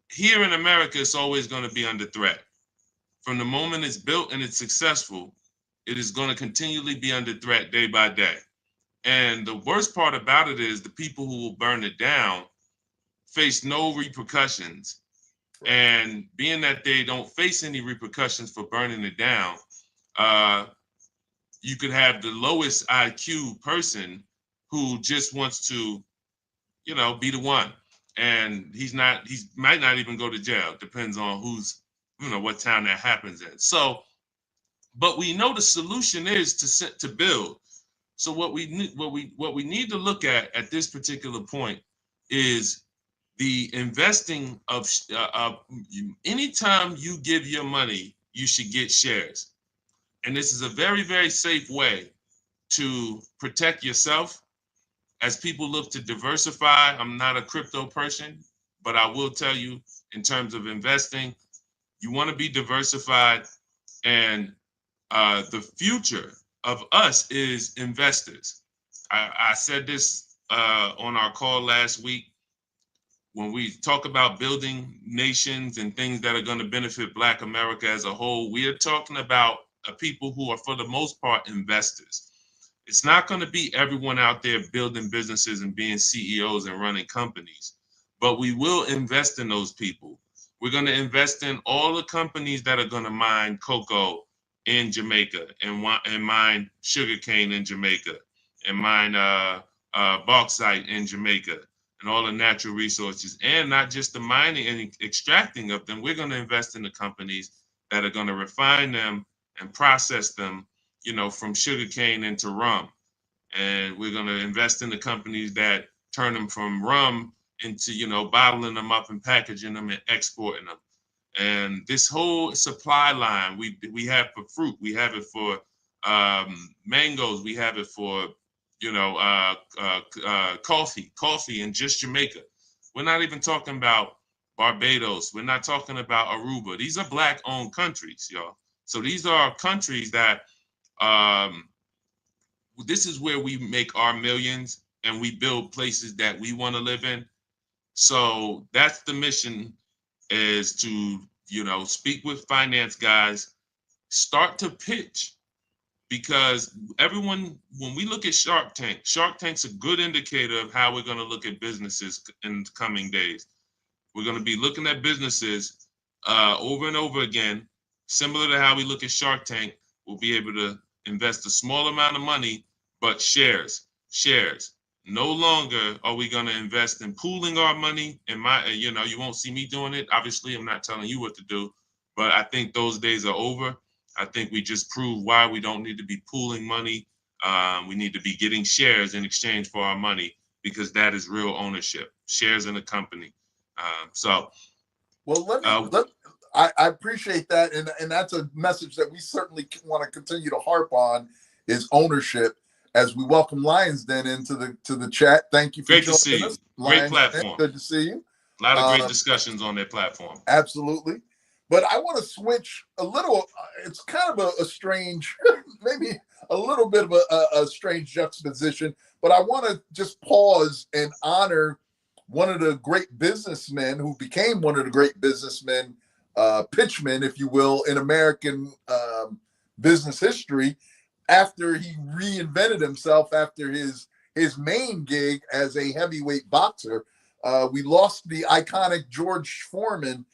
Speaker 1: here in America, it's always going to be under threat. From the moment it's built and it's successful, it is going to continually be under threat day by day. And the worst part about it is the people who will burn it down face no repercussions. And being that they don't face any repercussions for burning it down, you could have the lowest IQ person who just wants to, be the one. And he might not even go to jail. Depends on what town that happens in. So, but we know the solution is to build. So what we need to look at this particular point is the investing of anytime you give your money, you should get shares. And this is a very, very safe way to protect yourself as people look to diversify. I'm not a crypto person, but I will tell you, in terms of investing, you want to be diversified. And the future of us is investors. I said this on our call last week. When we talk about building nations and things that are going to benefit Black America as a whole, we are talking about people who are, for the most part, investors. It's not going to be everyone out there building businesses and being CEOs and running companies, but we will invest in those people. We're going to invest in all the companies that are going to mine cocoa in Jamaica and mine sugarcane in Jamaica and mine bauxite in Jamaica and all the natural resources, and not just the mining and extracting of them. We're going to invest in the companies that are going to refine them and process them, from sugarcane into rum. And we're going to invest in the companies that turn them from rum into, bottling them up and packaging them and exporting them. And this whole supply line, we have for fruit, we have it for mangoes, we have it for, coffee in just Jamaica. We're not even talking about Barbados. We're not talking about Aruba. These are Black-owned countries, y'all. So these are countries that this is where we make our millions and we build places that we want to live in. So that's the mission, is to, speak with finance guys, start to pitch, because everyone, when we look at Shark Tank's a good indicator of how we're going to look at businesses in the coming days. We're going to be looking at businesses over and over again, similar to how we look at Shark Tank. We'll be able to invest a small amount of money, but shares. No longer are we going to invest in pooling our money. You won't see me doing it. Obviously, I'm not telling you what to do, but I think those days are over. I think we just proved why we don't need to be pooling money. We need to be getting shares in exchange for our money, because that is real ownership, shares in a company.
Speaker 2: Well, I appreciate that, and that's a message that we certainly want to continue to harp on, is ownership. As we welcome Lions Den into the chat. Thank you for joining us.
Speaker 1: Great platform.
Speaker 2: Good to see you.
Speaker 1: A lot of great discussions on their platform.
Speaker 2: Absolutely. But I want to switch a little. It's kind of a strange, maybe a little bit of a strange juxtaposition, but I want to just pause and honor one of the great businessmen who became one of the great businessmen, pitchmen, if you will, in American business history, after he reinvented himself after his main gig as a heavyweight boxer. We lost the iconic George Foreman,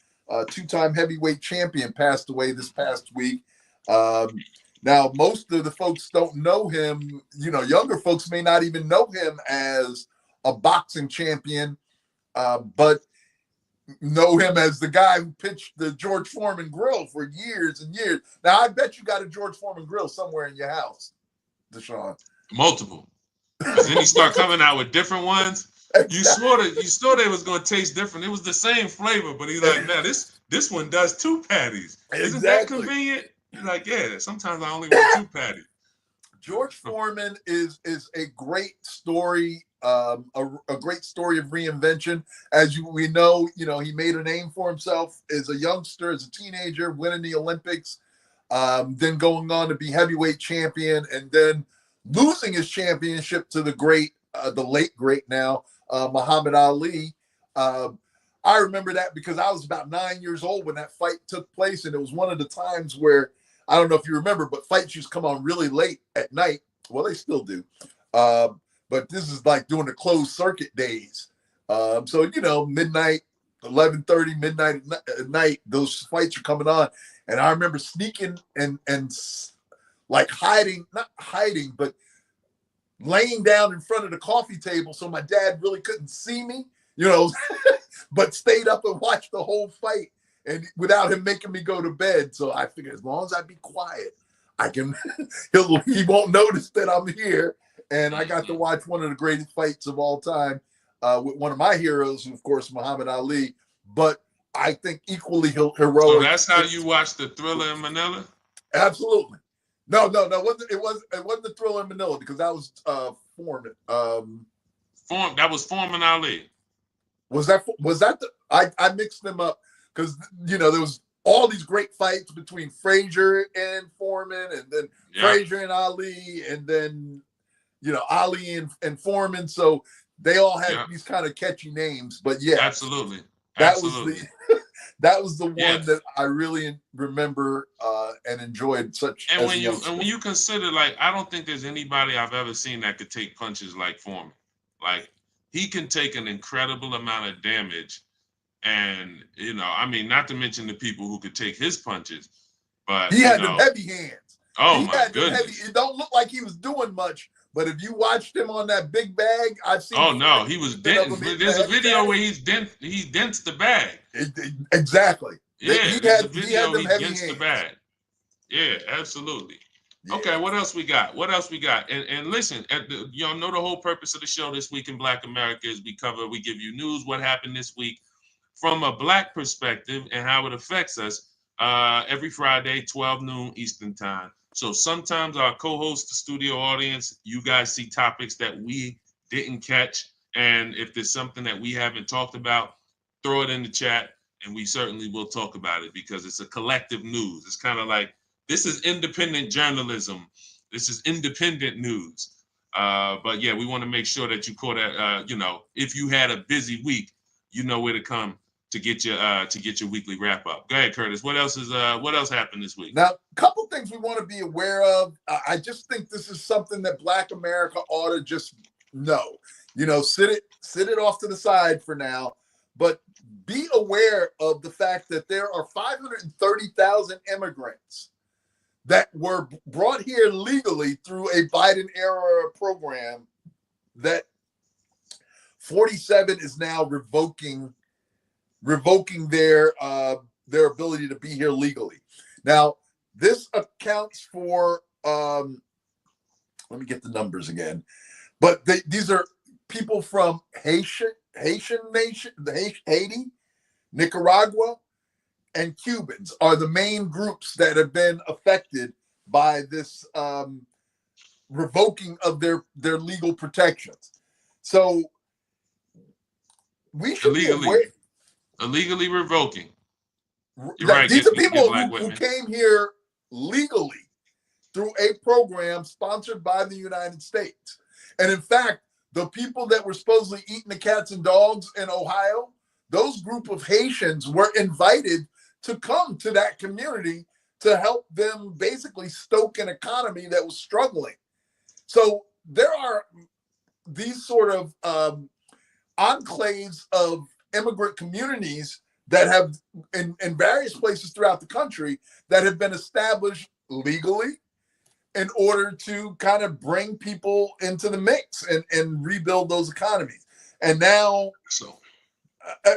Speaker 2: two-time heavyweight champion, passed away this past week. Now, most of the folks don't know him. Younger folks may not even know him as a boxing champion, but know him as the guy who pitched the George Foreman grill for years and years. Now, I bet you got a George Foreman grill somewhere in your house, Deshone.
Speaker 1: Multiple. Because then he start coming out with different ones. Exactly. You swore they was going to taste different. It was the same flavor, but he's like, "Now this one does 2 patties. Isn't that convenient?" You're like, "Yeah, sometimes I only want 2 patties."
Speaker 2: George Foreman is a great story, a great story of reinvention. As we know, he made a name for himself as a youngster, as a teenager, winning the Olympics, then going on to be heavyweight champion, and then losing his championship to the late great now, Muhammad Ali. I remember that because I was about 9 years old when that fight took place, and it was one of the times where, I don't know if you remember, but fights used to come on really late at night. Well, they still do. But this is like during the closed circuit days. So, midnight, 11:30, midnight at night, those fights are coming on. And I remember sneaking and like not hiding, but laying down in front of the coffee table so my dad really couldn't see me, but stayed up and watched the whole fight and without him making me go to bed. So I figured as long as I be quiet, I can, he won't notice that I'm here. And I got to watch one of the greatest fights of all time with one of my heroes, of course, Muhammad Ali. But I think equally heroic.
Speaker 1: So that's how you watched the Thriller in Manila?
Speaker 2: Absolutely. No. It wasn't the Thriller in Manila because that was Foreman.
Speaker 1: That was Foreman Ali.
Speaker 2: Was that the? I mixed them up because there was all these great fights between Frazier and Foreman, and then Frazier and Ali, and then Ali and Foreman. So they all had these kind of catchy names. But yeah,
Speaker 1: absolutely.
Speaker 2: That was the one that I really remember and enjoyed.
Speaker 1: And when you consider, like, I don't think there's anybody I've ever seen that could take punches like Foreman. Like, he can take an incredible amount of damage, and I mean, not to mention the people who could take his punches, but
Speaker 2: he had them heavy hands.
Speaker 1: Oh my goodness!
Speaker 2: It don't look like he was doing much. But if you watched him on that big bag, I've seen.
Speaker 1: Oh no, he was denting. There's a video where he dents the bag.
Speaker 2: Exactly.
Speaker 1: Yeah, he dents the bag. Yeah, absolutely. Yeah. Okay, what else we got? And listen, y'all know the whole purpose of the show this week in Black America is we give you news, what happened this week from a Black perspective and how it affects us every Friday, 12 noon Eastern time. So sometimes our co-host, the studio audience, you guys see topics that we didn't catch. And if there's something that we haven't talked about, throw it in the chat and we certainly will talk about it because it's a collective news. It's kind of like, this is independent journalism. This is independent news. But yeah, we want to make sure that you caught that, if you had a busy week, you know where to come to get your weekly wrap up. Go ahead, Curtis. What else happened this week?
Speaker 2: Now, a couple things we want to be aware of. I just think this is something that Black America ought to just know. Sit it off to the side for now, but be aware of the fact that there are 530,000 immigrants that were brought here legally through a Biden era program that 47 is now revoking their ability to be here legally. Now, this accounts for let me get the numbers again, but these are people from Haitian nation, Haiti, Nicaragua, and Cubans are the main groups that have been affected by this revoking of their legal protections. So we should be aware.
Speaker 1: Illegally revoking. Right,
Speaker 2: these are people who came here legally through a program sponsored by the United States. And in fact, the people that were supposedly eating the cats and dogs in Ohio, those group of Haitians were invited to come to that community to help them basically stoke an economy that was struggling. So there are these sort of enclaves of immigrant communities that have in various places throughout the country that have been established legally in order to kind of bring people into the mix and rebuild those economies. And now,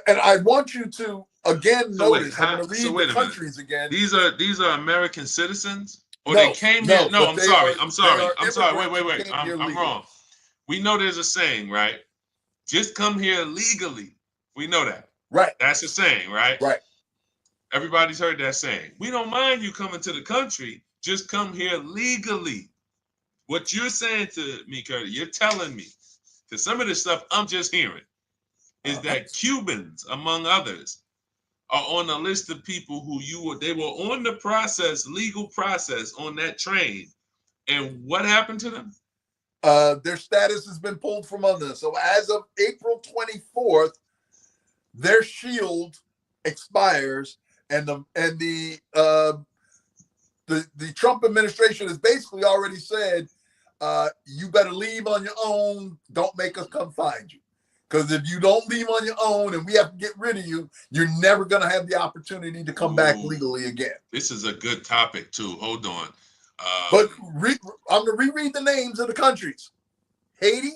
Speaker 2: and I want you to again notice, I'm going to read the countries again.
Speaker 1: These are American citizens, or they came here? No, I'm sorry. Wait. I'm wrong. We know there's a saying, right? Just come here legally. We know that.
Speaker 2: Right.
Speaker 1: That's a saying, right?
Speaker 2: Right.
Speaker 1: Everybody's heard that saying. We don't mind you coming to the country. Just come here legally. What you're saying to me, Curtis, you're telling me, because some of this stuff I'm just hearing, is that Cubans, among others, are on a list of people who they were on the legal process on that train. And what happened to them?
Speaker 2: Their status has been pulled from under them. So as of April 24th, their shield expires, and the Trump administration has basically already said, you better leave on your own. Don't make us come find you. Because if you don't leave on your own and we have to get rid of you, you're never going to have the opportunity to come back legally again.
Speaker 1: This is a good topic, too. Hold on.
Speaker 2: But I'm going to reread the names of the countries: Haiti,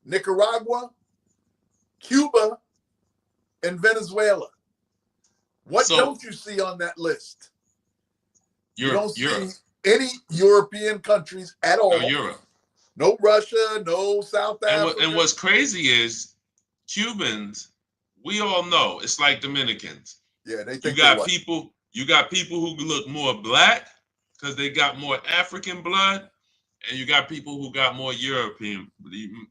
Speaker 2: Nicaragua, Cuba, and Venezuela. What don't you see on that list? You don't see any European countries at all.
Speaker 1: No Europe.
Speaker 2: No Russia, no South Africa.
Speaker 1: And what's crazy is Cubans, we all know it's like Dominicans.
Speaker 2: Yeah, they think
Speaker 1: you got people who look more black because they got more African blood, and you got people who got more European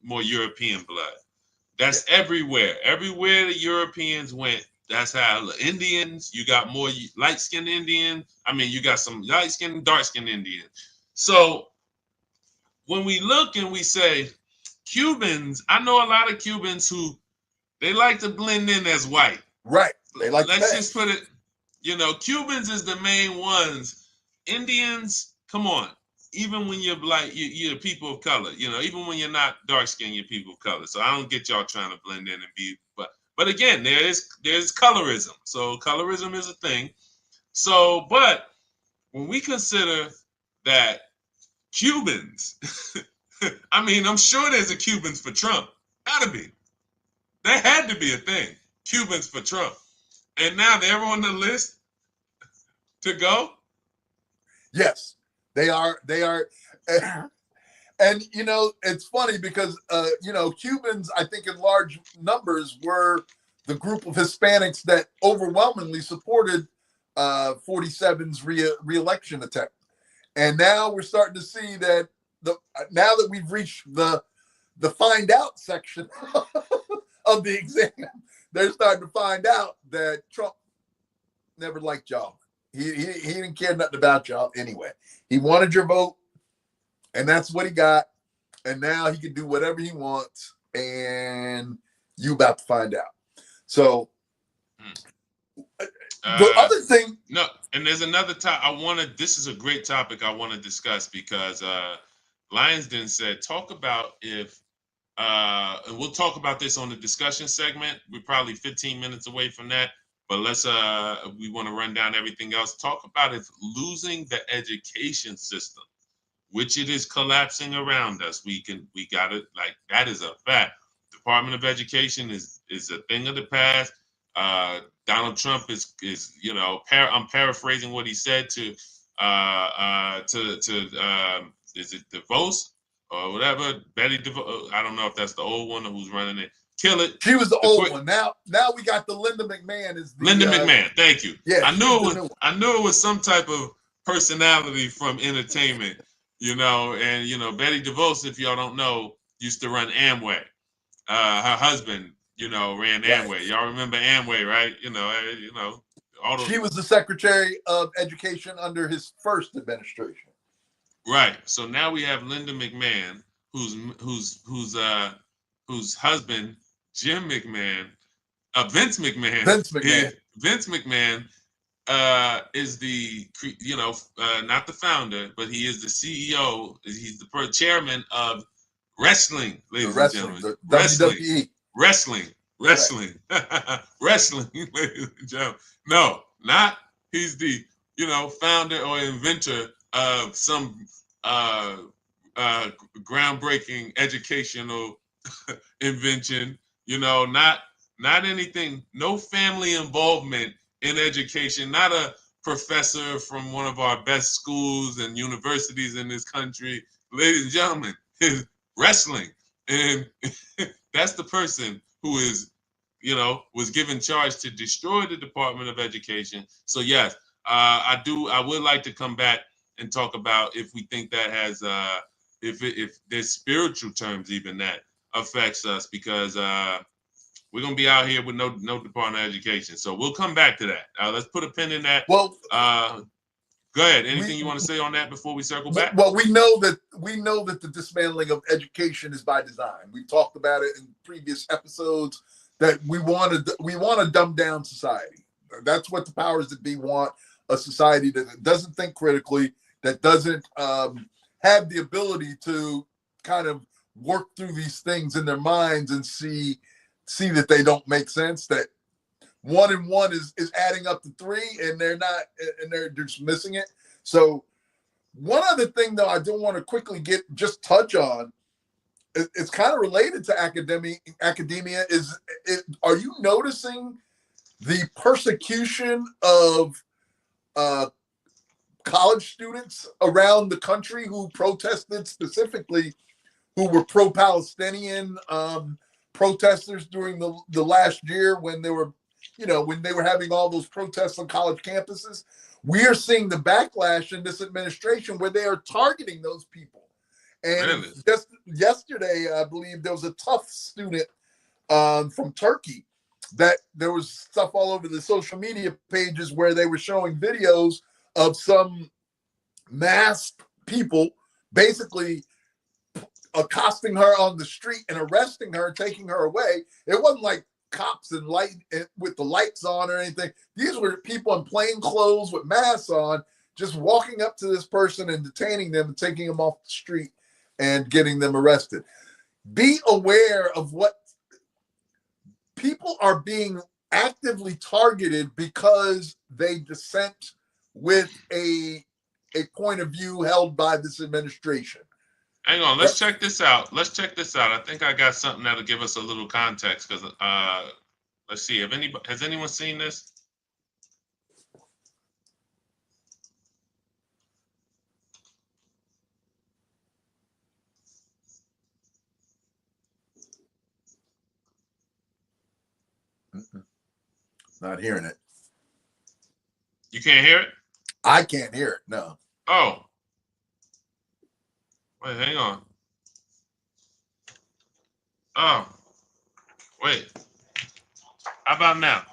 Speaker 1: blood. That's everywhere. Everywhere the Europeans went, that's how the Indians, you got more light-skinned Indians. I mean, you got some light-skinned, dark-skinned Indians. So when we look and we say Cubans, I know a lot of Cubans who they like to blend in as white.
Speaker 2: Right. They like
Speaker 1: Let's just put it, Cubans is the main ones. Indians, come on. Even when you're black, you're people of color. Even when you're not dark skinned, you're people of color. So I don't get y'all trying to blend in and be. But again, there's colorism. So colorism is a thing. So, but when we consider that Cubans, I mean, I'm sure there's a Cubans for Trump. Gotta be. There had to be a thing. Cubans for Trump. And now they're on the list to go?
Speaker 2: Yes, they are. And, it's funny because, Cubans, I think in large numbers were the group of Hispanics that overwhelmingly supported 47's re-election attempt. And now we're starting to see that now that we've reached the find out section of the exam, they're starting to find out that Trump never liked y'all. He didn't care nothing about y'all anyway. He wanted your vote, and that's what he got. And now he can do whatever he wants, and you about to find out. So the other thing,
Speaker 1: no, and there's another topic this is a great topic I want to discuss because Lionsden said talk about if and we'll talk about this on the discussion segment. We're probably 15 minutes away from that, but let's we want to run down everything else. Talk about if losing the education system, which it is collapsing around us. We got it, like that is a fact. Department of Education is a thing of the past. Donald Trump is I'm paraphrasing what he said to is it DeVos or whatever, Betty DeVos? I don't know if that's the old one or who's running it. Kill it.
Speaker 2: She was the old one. Now we got the Linda McMahon.
Speaker 1: Linda McMahon. Thank you.
Speaker 2: Yeah,
Speaker 1: I knew it was some type of personality from entertainment, and Betty DeVos, if y'all don't know, used to run Amway. Her husband, ran Amway. Right. Y'all remember Amway, right?
Speaker 2: She was the Secretary of Education under his first administration.
Speaker 1: Right. So now we have Linda McMahon, whose husband, Jim McMahon, Vince McMahon. Vince McMahon is the not the founder, but he is the CEO. He's the chairman of wrestling, ladies and gentlemen.
Speaker 2: WWE.
Speaker 1: Wrestling, right. Wrestling, ladies and gentlemen. No, not he's the founder or inventor of some groundbreaking educational invention. Not anything. No family involvement in education. Not a professor from one of our best schools and universities in this country. Ladies and gentlemen, is wrestling, and that's the person who is, was given charge to destroy the Department of Education. So yes, I would like to come back and talk about if we think that has, if there's spiritual terms even that affects us, because we're gonna be out here with no Department of Education. So we'll come back to that. Let's put a pin in that.
Speaker 2: Well,
Speaker 1: go ahead. Anything you want to say on that before we circle back?
Speaker 2: Well, we know that the dismantling of education is by design. We talked about it in previous episodes that we want to dumb down society. That's what the powers that be want, a society that doesn't think critically, that doesn't have the ability to kind of work through these things in their minds and see that they don't make sense, that 1 and 1 is adding up to 3, and they're not, and they're just missing it. So One other thing, though, I do want to quickly touch on. It's kind of related to academia. Are you noticing the persecution of college students around the country who protested, specifically who were pro-Palestinian protesters during the last year when they were having all those protests on college campuses? We are seeing the backlash in this administration where they are targeting those people. And
Speaker 1: Really?
Speaker 2: just yesterday, I believe there was a tough student from Turkey that there was stuff all over the social media pages where they were showing videos of some masked people basically accosting her on the street and arresting her, taking her away. It wasn't like cops and light with the lights on or anything. These were people in plain clothes with masks on, just walking up to this person and detaining them and taking them off the street and getting them arrested. Be aware of what people are being actively targeted because they dissent with a point of view held by this administration.
Speaker 1: Hang on, let's check this out. I think I got something that'll give us a little context because let's see. Has anyone seen this?
Speaker 2: Not hearing it.
Speaker 1: You can't hear it?
Speaker 2: I can't hear it, no.
Speaker 1: Oh. Wait, hang on. Oh. Wait. How about now?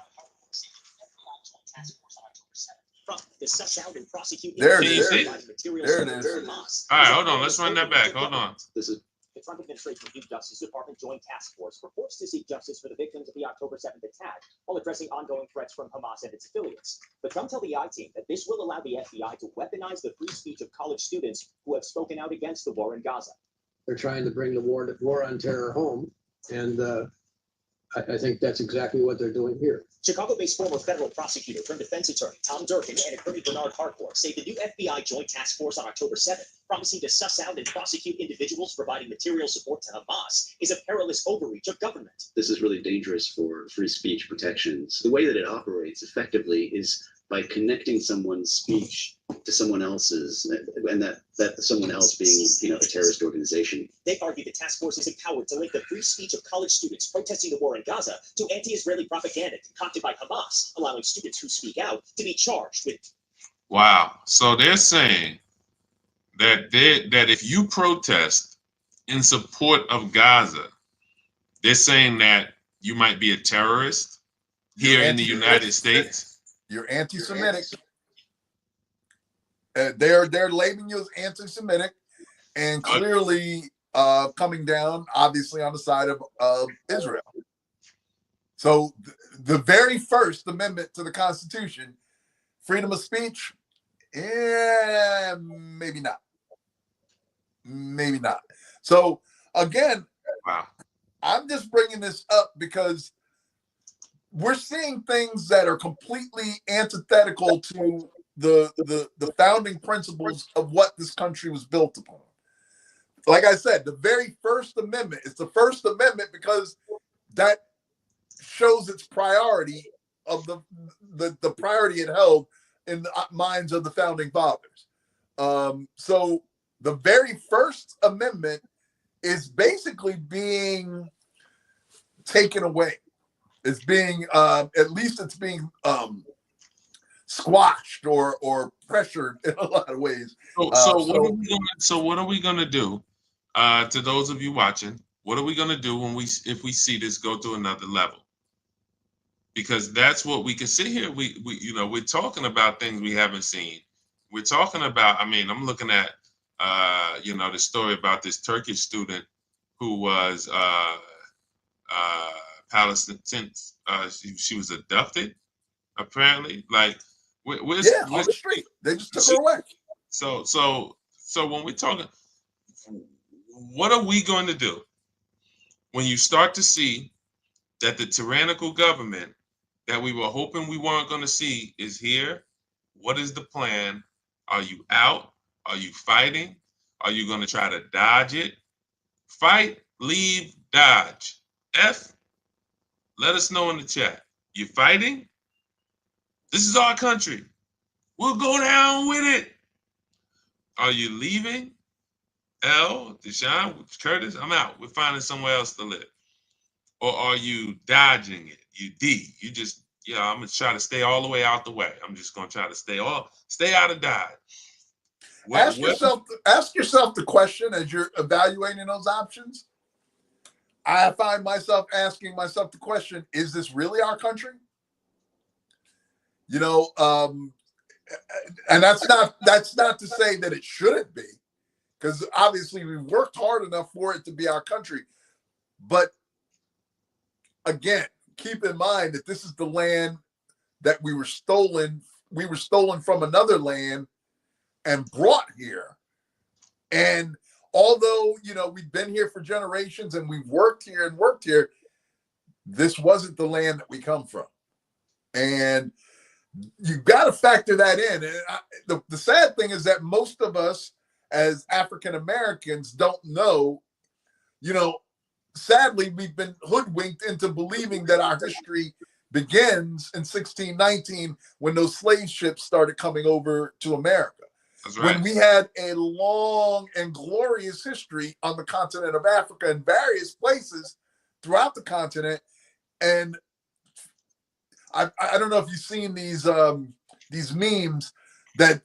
Speaker 2: There it
Speaker 1: is.
Speaker 2: There it is.
Speaker 1: All right, hold on. Let's run that back. Hold on.
Speaker 3: The Trump administration's Youth Justice Department Joint Task Force reports to seek justice for the victims of the October 7th attack while addressing ongoing threats from Hamas and its affiliates. But Trump told the I-Team that this will allow the FBI to weaponize the free speech of college students who have spoken out against the war in Gaza.
Speaker 4: They're trying to bring the war on terror home, and I think that's exactly what they're doing here.
Speaker 3: Chicago-based former federal prosecutor turned defense attorney Tom Durkin and attorney Bernard Harcourt say the new FBI Joint Task Force on October 7th, promising to suss out and prosecute individuals providing material support to Hamas, is a perilous overreach of government.
Speaker 5: This is really dangerous for free speech protections. The way that it operates effectively is by connecting someone's speech to someone else's, and that someone else being, a terrorist organization.
Speaker 3: They argue the task force is empowered to link the free speech of college students protesting the war in Gaza to anti-Israeli propaganda concocted by Hamas, allowing students who speak out to be charged with.
Speaker 1: Wow. So they're saying that if you protest in support of Gaza, they're saying that you might be a terrorist here in the United States.
Speaker 2: You're anti-Semitic. They're labeling you as anti-Semitic, and clearly coming down, obviously, on the side of Israel. So the very first amendment to the Constitution, freedom of speech, maybe not. Maybe not. So again,
Speaker 1: wow.
Speaker 2: I'm just bringing this up because we're seeing things that are completely antithetical to the founding principles of what this country was built upon. Like I said, the very First Amendment, it's the First Amendment because that shows its priority of the priority it held in the minds of the founding fathers. So the very First Amendment is basically being taken away. It's being at least it's being squashed or pressured in a lot of ways.
Speaker 1: So what are we gonna do? To those of you watching, what are we gonna do if we see this go to another level? Because that's what we can sit here. We're talking about things we haven't seen. We're talking about. I mean, I'm looking at the story about this Turkish student who was Palestinian. She was abducted, apparently. Like,
Speaker 2: on the street, they just took her away.
Speaker 1: So when we're talking, what are we going to do when you start to see that the tyrannical government that we were hoping we weren't going to see is here? What is the plan? Are you out? Are you fighting? Are you going to try to dodge it? Fight, leave, dodge. F, let us know in the chat. You fighting? This is our country. We'll go down with it. Are you leaving? L, Deshone, Curtis, I'm out. We're finding somewhere else to live. Or are you dodging it? You D, you just, I'm gonna try to stay all the way out the way. I'm just gonna try to stay out of Dodge.
Speaker 2: Ask yourself the question as you're evaluating those options. I find myself asking myself the question: is this really our country? You know, and that's not to say that it shouldn't be, because obviously we've worked hard enough for it to be our country. But again, keep in mind that this is the land that we were stolen. We were stolen from another land and brought here. And although, we've been here for generations and we've worked here, this wasn't the land that we come from. And you've got to factor that in. And the sad thing is that most of us as African Americans don't know, sadly, we've been hoodwinked into believing that our history begins in 1619 when those slave ships started coming over to America.
Speaker 1: That's right.
Speaker 2: When we had a long and glorious history on the continent of Africa in various places throughout the continent. And I don't know if you've seen these memes that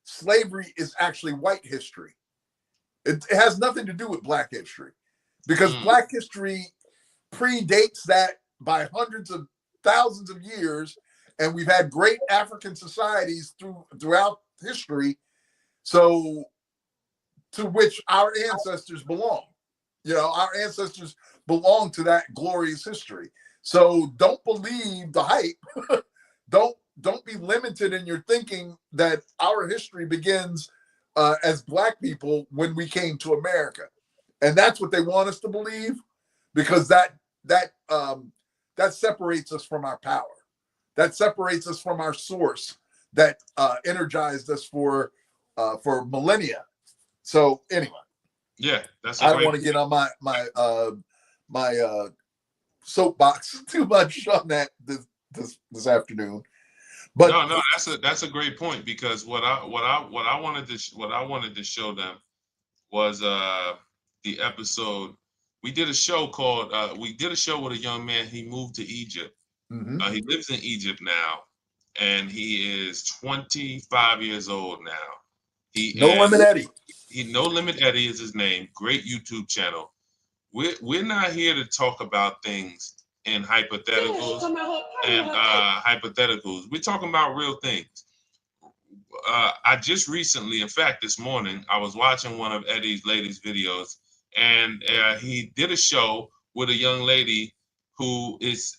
Speaker 2: slavery is actually white history. It has nothing to do with Black history, because Black history predates that by hundreds of thousands of years, and we've had great African societies throughout history, so to which our ancestors belong. Our ancestors belong to that glorious history. So don't believe the hype. Don't be limited in your thinking that our history begins as Black people when we came to America, and that's what they want us to believe, because that separates us from our power. That separates us from our source that energized us for millennia. So anyway, I don't want to get on my soapbox too much on that this afternoon. But
Speaker 1: no, that's a great point, because what I wanted to show them was the episode. We did a show with a young man. He moved to Egypt.
Speaker 2: Mm-hmm.
Speaker 1: He lives in Egypt now, and he is 25 years old now. No Limit Eddie is his name. Great YouTube channel. We're not here to talk about things in hypotheticals and hypotheticals. We're talking about real things. I just recently, in fact, this morning, I was watching one of Eddie's latest videos, and he did a show with a young lady who is,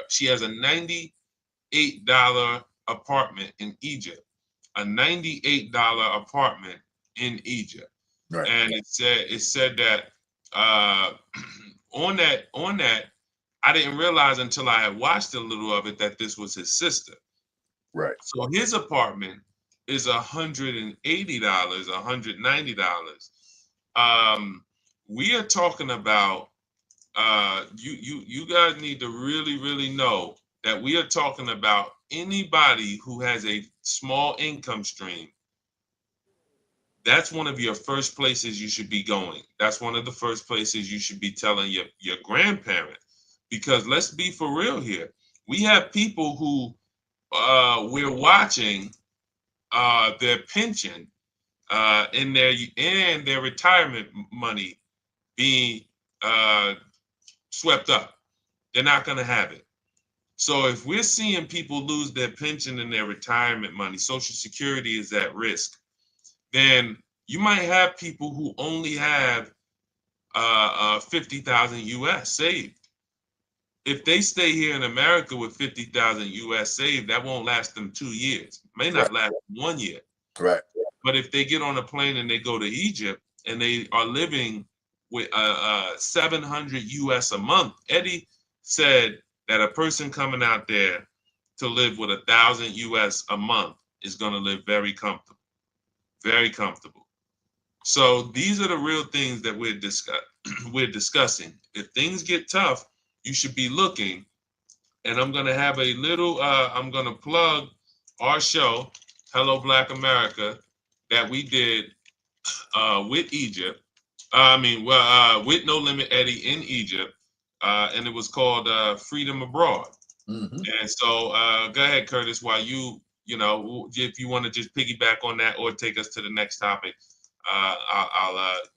Speaker 1: she has a $98 apartment in Egypt, a $98 apartment in Egypt.
Speaker 2: Right.
Speaker 1: And it said that on that, I didn't realize until I had watched a little of it that this was his sister.
Speaker 2: Right.
Speaker 1: So his apartment is $180, $190. We are talking about you guys need to really know that we are talking about anybody who has a small income stream. That's one of your first places you should be going. That's one of the first places you should be telling your grandparent, because let's be for real here. We have people who we're watching their pension and their retirement money being swept up. They're not going to have it. So if we're seeing people lose their pension and their retirement money, Social Security is at risk, then you might have people who only have 50,000 US saved. If they stay here in America with 50,000 US saved, that won't last them 2 years. May not last 1 year.
Speaker 2: Correct.
Speaker 1: But if they get on a plane and they go to Egypt and they are living with 700 US a month, Eddie said that a person coming out there to live with 1,000 US a month is going to live very comfortable, very comfortable. So these are the real things that we're discussing. If things get tough, you should be looking. And I'm going to have a little, I'm going to plug our show, Hello Black America, that we did with Egypt. With No Limit Eddie in Egypt. And it was called Freedom Abroad.
Speaker 2: Mm-hmm.
Speaker 1: And so go ahead, Curtis, while if you want to just piggyback on that or take us to the next topic,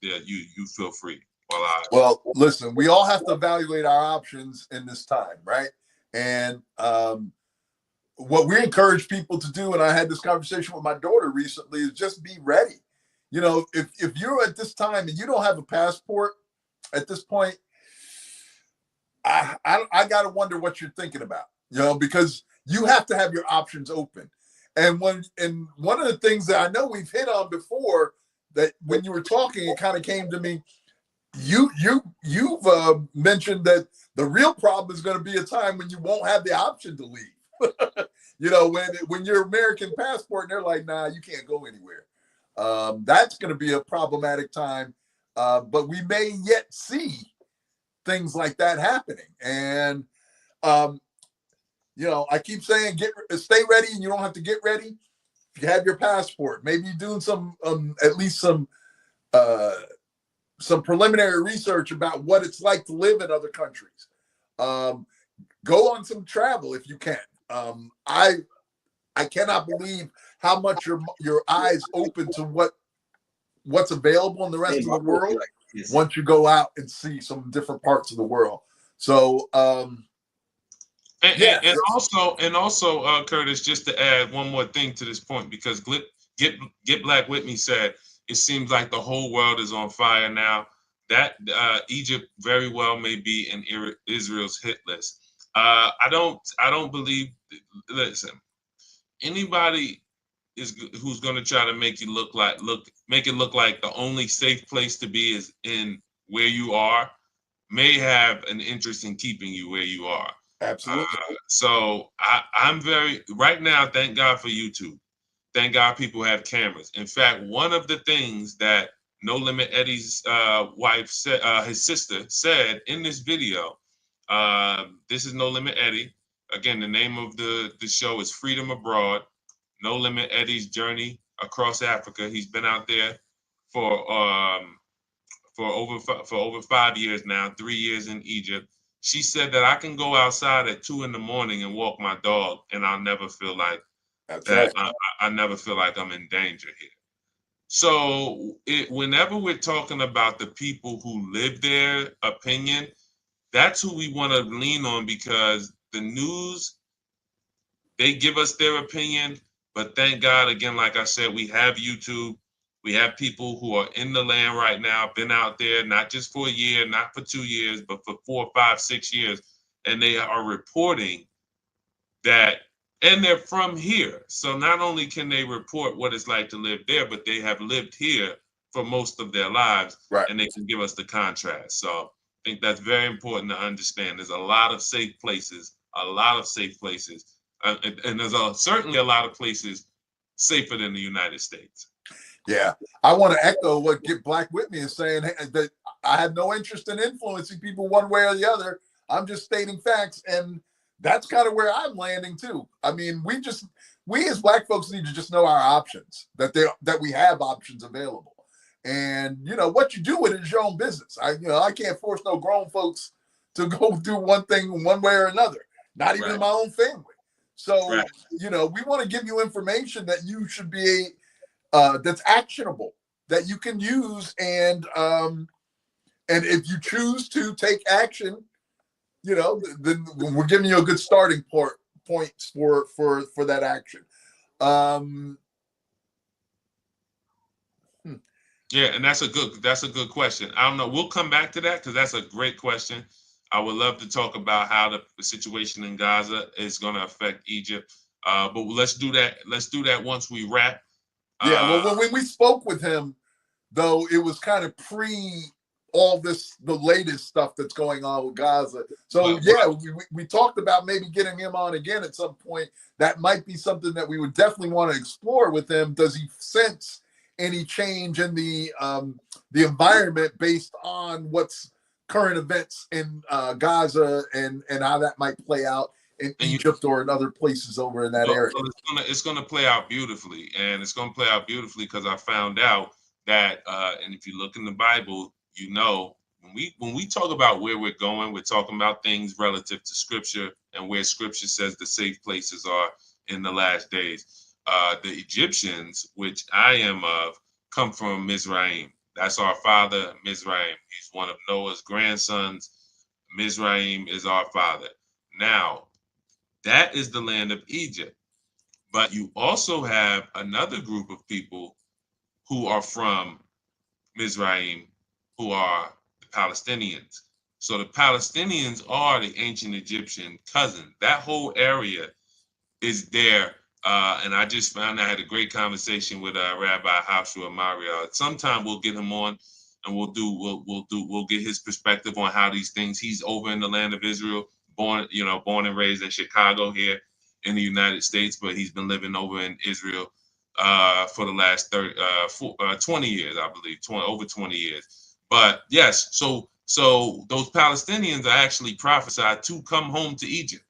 Speaker 1: you feel free.
Speaker 2: Well, listen, we all have to evaluate our options in this time, right? And what we encourage people to do, and I had this conversation with my daughter recently, is just be ready. You know, if you're at this time and you don't have a passport at this point, I got to wonder what you're thinking about, you know, because you have to have your options open. And one of the things that I know we've hit on before, that when you were talking, it kind of came to me. You've mentioned that the real problem is going to be a time when you won't have the option to leave. You know, when your American passport, and they're like, nah, you can't go anywhere. That's going to be a problematic time. But we may yet see things like that happening. And, you know, I keep saying, stay ready, and you don't have to get ready. If you have your passport, maybe doing some, at least some preliminary research about what it's like to live in other countries. Go on some travel if you can. I cannot believe how much your eyes open to what's available in the rest of the world once you go out and see some different parts of the world. So
Speaker 1: and also Curtis, just to add one more thing to this point, because Get Black With Me said it seems like the whole world is on fire now. That Egypt very well may be in Israel's hit list. I don't believe. Listen, anybody who's going to try to make it look like the only safe place to be is in where you are, may have an interest in keeping you where you are.
Speaker 2: Absolutely.
Speaker 1: So I'm right now. Thank God for YouTube. Thank God people have cameras. In fact, one of the things that No Limit Eddie's wife said, his sister said in this video, this is No Limit Eddie. Again, the name of the show is Freedom Abroad. No Limit Eddie's journey across Africa. He's been out there for over 5 years now, 3 years in Egypt. She said that I can go outside at 2 a.m. and walk my dog, and I'll never feel like that. Right. I never feel like I'm in danger here. So whenever we're talking about the people who live their opinion, that's who we want to lean on, because the news, they give us their opinion. But thank God, again, like I said, we have YouTube. We have people who are in the land right now, been out there, not just for a year, not for 2 years, but for 4, 5, 6 years. And they are reporting that, and they're from here. So not only can they report what it's like to live there, but they have lived here for most of their lives, right, and they can give us the contrast. So I think that's very important to understand. There's a lot of safe places, and there's certainly a lot of places safer than the United States.
Speaker 2: Yeah, I want to echo what Get Black With Me is saying, that I have no interest in influencing people one way or the other. I'm just stating facts, and that's kind of where I'm landing too. I mean, we as Black folks need to just know our options, that we have options available, and you know what you do with it is your own business. I can't force no grown folks to go do one thing one way or another, not even my own family. So you know, we want to give you information that you should be that's actionable, that you can use, and if you choose to take action, you know, then we're giving you a good starting points for that action.
Speaker 1: Yeah, and that's a good question. I don't know. We'll come back to that because that's a great question. I would love to talk about how the situation in Gaza is going to affect Egypt. But let's do that. Let's do that once we wrap.
Speaker 2: Yeah. Well, when we spoke with him, though, it was kind of all the latest stuff that's going on with Gaza. So yeah, we talked about maybe getting him on again at some point. That might be something that we would definitely want to explore with him. Does he sense any change in the environment based on what's current events in Gaza and how that might play out in Egypt or in other places over in that area?
Speaker 1: Well, it's gonna play out beautifully, and it's gonna play out beautifully because I found out that, and if you look in the Bible, you know, when we talk about where we're going, we're talking about things relative to Scripture and where Scripture says the safe places are in the last days. The Egyptians, which I am of, come from Mizraim. That's our father, Mizraim. He's one of Noah's grandsons. Mizraim is our father. Now, that is the land of Egypt. But you also have another group of people who are from Mizraim, who are the Palestinians. So the Palestinians are the ancient Egyptian cousin. That whole area is there. And I just found I had a great conversation with Rabbi Hafshua Maria. Sometime we'll get him on, and we'll get his perspective on how these things. He's over in the land of Israel, born and raised in Chicago here in the United States, but he's been living over in Israel for the last 20 years, I believe, over 20 years. But yes, so those Palestinians are actually prophesied to come home to Egypt.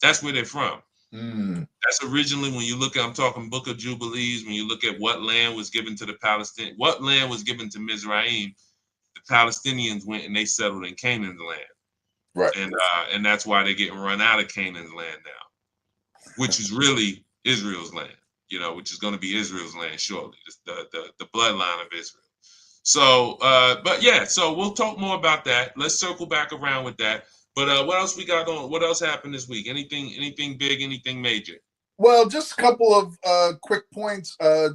Speaker 1: That's where they're from. That's originally, when you look at, I'm talking Book of Jubilees, when you look at what land was given to the Palestinians, what land was given to Mizraim, the Palestinians went and they settled in Canaan's land.
Speaker 2: Right.
Speaker 1: And that's why they're getting run out of Canaan's land now, which is really Israel's land, which is going to be Israel's land shortly, the bloodline of Israel. So, but yeah, so we'll talk more about that. Let's circle back around with that. But what else we got on? What else happened this week? Anything big? Anything major?
Speaker 2: Well, just a couple of quick points. A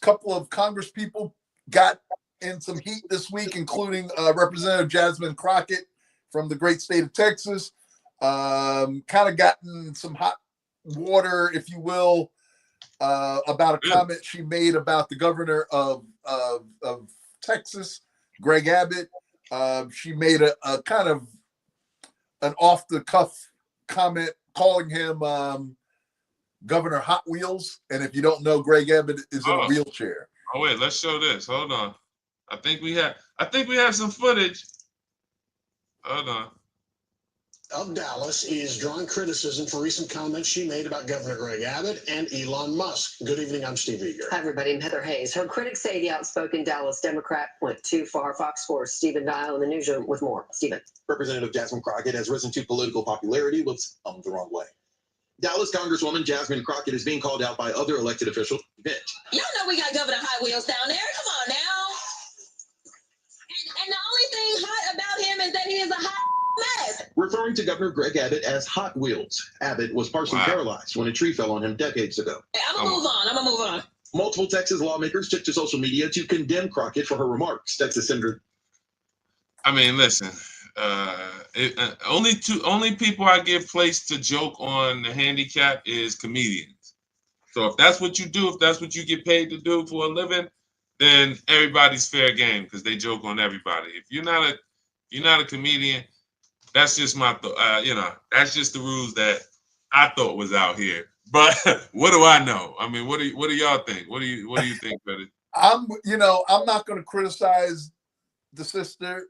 Speaker 2: couple of Congress people got in some heat this week, including Representative Jasmine Crockett from the great state of Texas. Kind of gotten some hot water, if you will, about a comment she made about the governor of Texas, Greg Abbott. She made a kind of an off-the-cuff comment calling him Governor Hot Wheels. And if you don't know, Greg Abbott is in a wheelchair.
Speaker 1: Oh wait, let's show this. Hold on. I think we have some footage. Hold on.
Speaker 6: Of Dallas is drawing criticism for recent comments she made about Governor Greg Abbott and Elon Musk. Good evening, I'm Steve Eager.
Speaker 7: Hi, everybody. I'm Heather Hayes. Her critics say the outspoken Dallas Democrat went too far. Fox 4's Stephen Dial in the newsroom with more. Stephen.
Speaker 8: Representative Jasmine Crockett has risen to political popularity with the wrong way. Dallas Congresswoman Jasmine Crockett is being called out by other elected officials.
Speaker 9: Y'all know we got Governor Hot Wheels down there. Come on now. And the only thing hot about him is that he is a hot mess.
Speaker 8: Referring to Governor Greg Abbott as Hot Wheels. Abbott was partially paralyzed when a tree fell on him decades ago.
Speaker 9: Hey, I'm gonna move on.
Speaker 8: Multiple Texas lawmakers took to social media to condemn Crockett for her remarks. Texas Senator.
Speaker 1: I mean, listen. Only people I give place to joke on the handicap is comedians. So if that's what you do, if that's what you get paid to do for a living, then everybody's fair game because they joke on everybody. If you're not a comedian, that's just my that's just the rules that I thought was out here. But what do I know? I mean, what do y'all think? What do you think, Betty?
Speaker 2: I'm not going to criticize the sister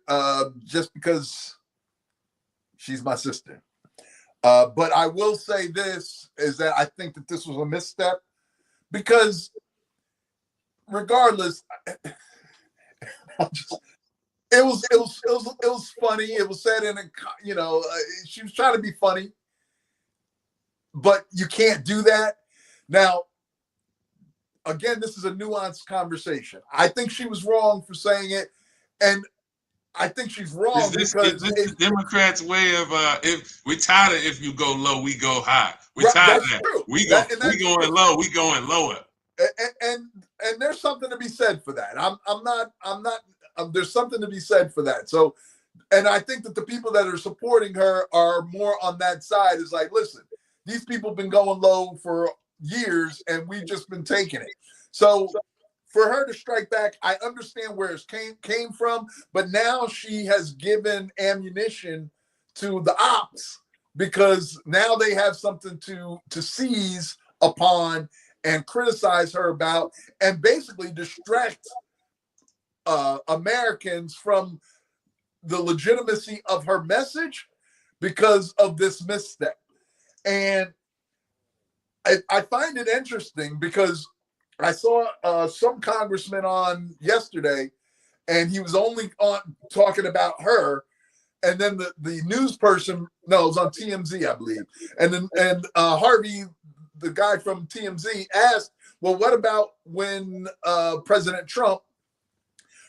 Speaker 2: just because she's my sister. But I will say this is that I think that this was a misstep because regardless, it was funny. It was said in she was trying to be funny, but you can't do that. Now, again, this is a nuanced conversation. I think she was wrong for saying it, and I think she's wrong
Speaker 1: is this
Speaker 2: because
Speaker 1: the Democrats' way of if we're tired of if you go low, we go high. We're tired of that.
Speaker 2: True.
Speaker 1: We going low, we going lower.
Speaker 2: And there's something to be said for that. I'm not. There's something to be said for that. So, and I think that the people that are supporting her are more on that side. Is like, listen, these people have been going low for years, and we've just been taking it. So, for her to strike back, I understand where it came from, but now she has given ammunition to the ops because now they have something to seize upon and criticize her about, and basically distract Americans from the legitimacy of her message because of this misstep. And I find it interesting because I saw some congressman on yesterday, and he was only on talking about her. And then the news person, no, it was on TMZ, I believe. And Harvey, the guy from TMZ, asked, well, what about when President Trump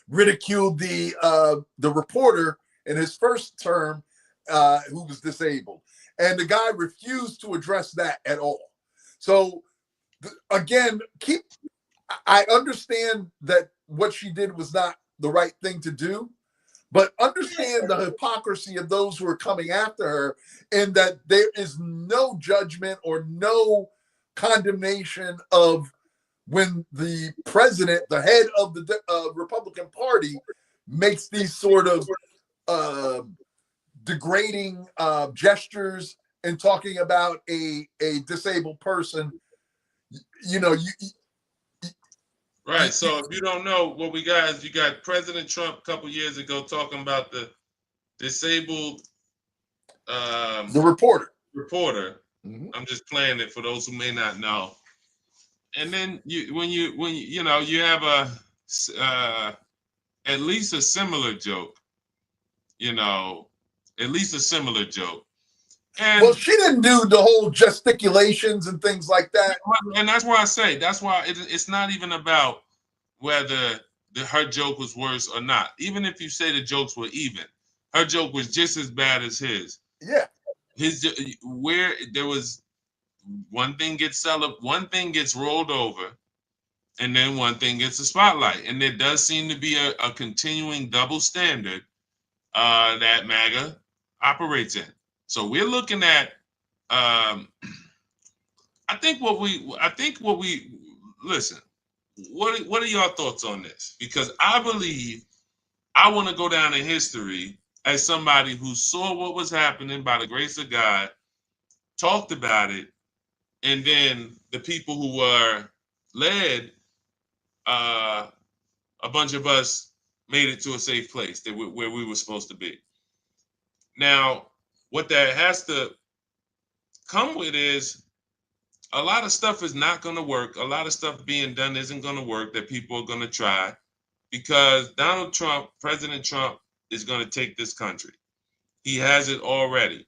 Speaker 2: ridiculed the reporter in his first term who was disabled? And the guy refused to address that at all. So again, I understand that what she did was not the right thing to do, but understand the hypocrisy of those who are coming after her, in that there is no judgment or no condemnation of when the president, the head of the Republican Party, makes these sort of degrading gestures and talking about a disabled person. You know,
Speaker 1: right. So if you don't know what we got, is you got President Trump a couple years ago talking about the disabled
Speaker 2: the reporter.
Speaker 1: Mm-hmm. I'm just playing it for those who may not know. And then when you know, you have a at least a similar joke, you know, at least a similar joke. And
Speaker 2: well, she didn't do the whole gesticulations and things like that.
Speaker 1: And that's why I say, that's why it's not even about whether her joke was worse or not. Even if you say the jokes were even, her joke was just as bad as his.
Speaker 2: Yeah.
Speaker 1: Where there was one thing gets rolled over, and then one thing gets a spotlight. And there does seem to be a continuing double standard that MAGA operates in. So we're looking at, I think what we listen. What are your thoughts on this? Because I believe I want to go down in history as somebody who saw what was happening by the grace of God, talked about it, and then the people who were led, a bunch of us made it to a safe place where we were supposed to be. Now, what that has to come with is a lot of stuff is not going to work. A lot of stuff being done isn't going to work that people are going to try, because Donald Trump, President Trump, is going to take this country. He has it already,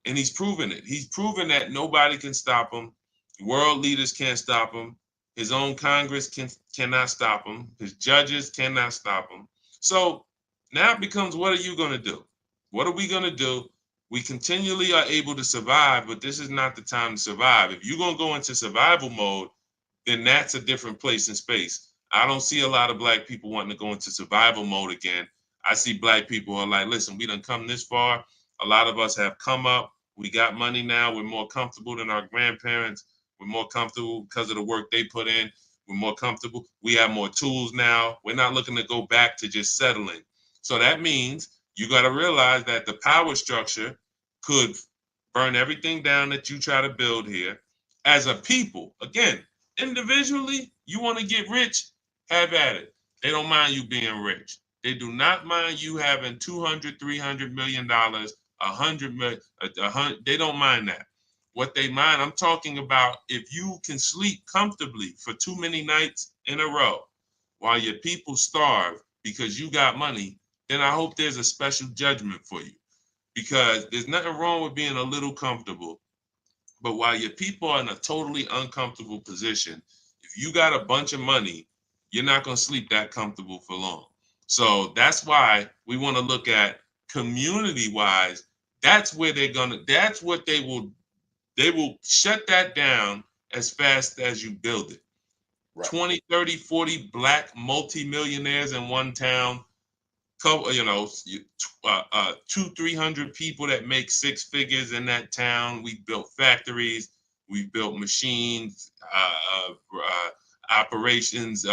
Speaker 1: and he's proven it. He's proven that nobody can stop him. World leaders can't stop him. His own Congress cannot stop him. His judges cannot stop him. So now it becomes, what are you going to do? What are we going to do? We continually are able to survive, but this is not the time to survive. If you're going to go into survival mode, then that's a different place in space. I don't see a lot of Black people wanting to go into survival mode again. I see Black people are like, listen, we done come this far. A lot of us have come up. We got money now. We're more comfortable than our grandparents. We're more comfortable because of the work they put in. We're more comfortable. We have more tools now. We're not looking to go back to just settling. So that means you got to realize that the power structure could burn everything down that you try to build here. As a people, again, individually, you want to get rich, have at it. They don't mind you being rich. They do not mind you having $200, $300 million, $100 million. They don't mind that. What they mind, I'm talking about, if you can sleep comfortably for too many nights in a row while your people starve because you got money, then I hope there's a special judgment for you. Because there's nothing wrong with being a little comfortable. But while your people are in a totally uncomfortable position, if you got a bunch of money, you're not going to sleep that comfortable for long. So that's why we want to look at community-wise. That's where that's what they will shut that down as fast as you build it. Right. 20, 30, 40 Black multimillionaires in one town. You know, 200-300 people that make six figures in that town. We built factories, we built machines. operations,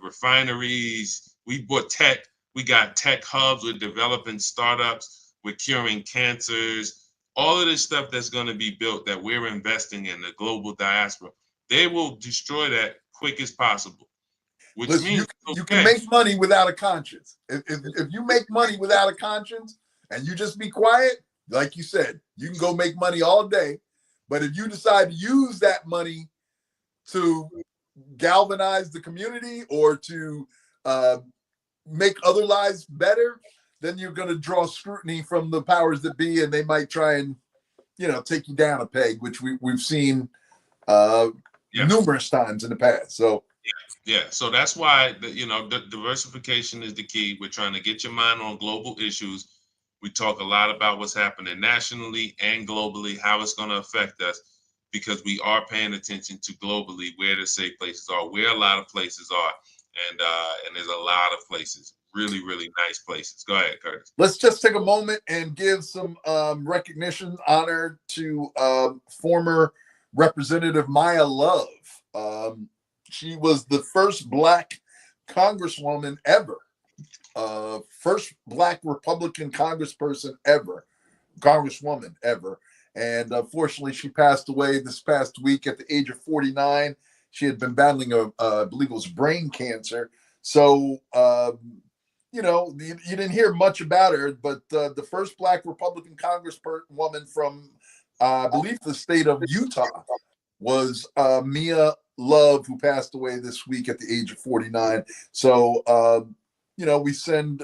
Speaker 1: refineries. We bought tech. We got tech hubs. We're developing startups. We're curing cancers. All of this stuff that's going to be built that we're investing in the global diaspora, they will destroy that quick as possible. Which
Speaker 2: Listen,
Speaker 1: means
Speaker 2: you can make money without a conscience. If you make money without a conscience and you just be quiet, like you said, you can go make money all day. But if you decide to use that money to galvanize the community or to make other lives better, then you're going to draw scrutiny from the powers that be, and they might try and, take you down a peg, which we've seen numerous times in the past. So.
Speaker 1: Yeah, so that's why the diversification is the key. We're trying to get your mind on global issues. We talk a lot about what's happening nationally and globally, how it's going to affect us, because we are paying attention to globally where the safe places are, where a lot of places are, and there's a lot of places, really, really nice places. Go ahead, Curtis.
Speaker 2: Let's just take a moment and give some recognition, honor to former Representative Maya Love. She was the first Black Congresswoman ever, first Black Republican Congresswoman ever. And unfortunately, she passed away this past week at the age of 49. She had been battling I believe it was brain cancer. So, you didn't hear much about her, but the first Black Republican Congresswoman from, I believe, the state of Utah was Mia Love, who passed away this week at the age of 49. So, we send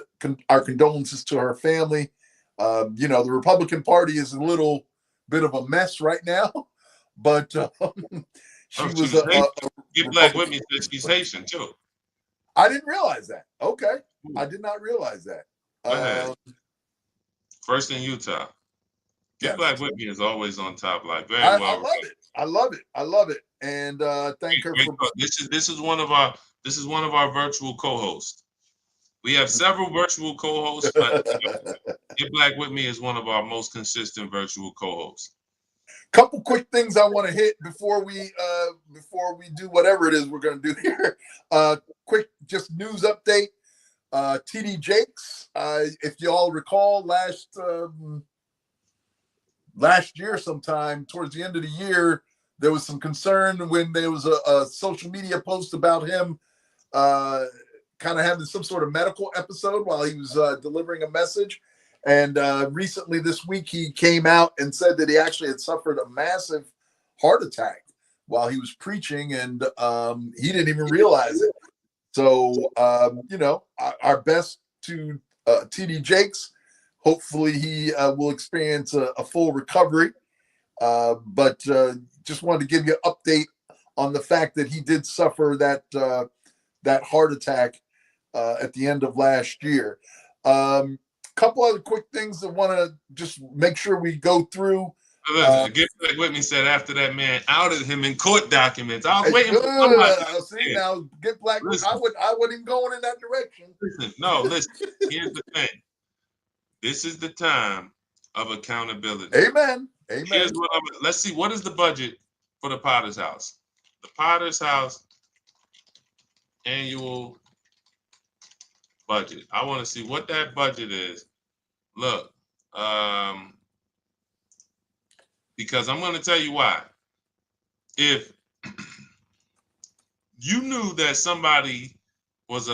Speaker 2: our condolences to her family. The Republican Party is a little bit of a mess right now, but she was
Speaker 1: Get Black with me says she's Haitian too.
Speaker 2: I didn't realize that. Okay, I did not realize that.
Speaker 1: First in Utah. Get Black with me is always on top. Like very
Speaker 2: I
Speaker 1: well.
Speaker 2: I love it. And thank her for
Speaker 1: this is one of our virtual co-hosts. We have several virtual co-hosts, but Get Black with me is one of our most consistent virtual co-hosts.
Speaker 2: Couple quick things I want to hit before we do whatever it is we're going to do here. Quick, just news update. TD Jakes, if you all recall, last year sometime towards the end of the year, there was some concern when there was a social media post about him kind of having some sort of medical episode while he was delivering a message. And recently this week, he came out and said that he actually had suffered a massive heart attack while he was preaching, and he didn't even realize it. So, our best to TD Jakes. Hopefully he will experience a full recovery. But just wanted to give you an update on the fact that he did suffer that heart attack at the end of last year. Couple other quick things I want to just make sure we go through.
Speaker 1: Get Black with me said after that man outed him in court documents. I was waiting for somebody.
Speaker 2: See, now Get Black. I wouldn't even go in that direction.
Speaker 1: Listen. Here's the thing. This is the time of accountability.
Speaker 2: Amen.
Speaker 1: Here's what let's see. What is the budget for the Potter's House? The Potter's House annual budget. I want to see what that budget is. Look, because I'm going to tell you why. If you knew that somebody was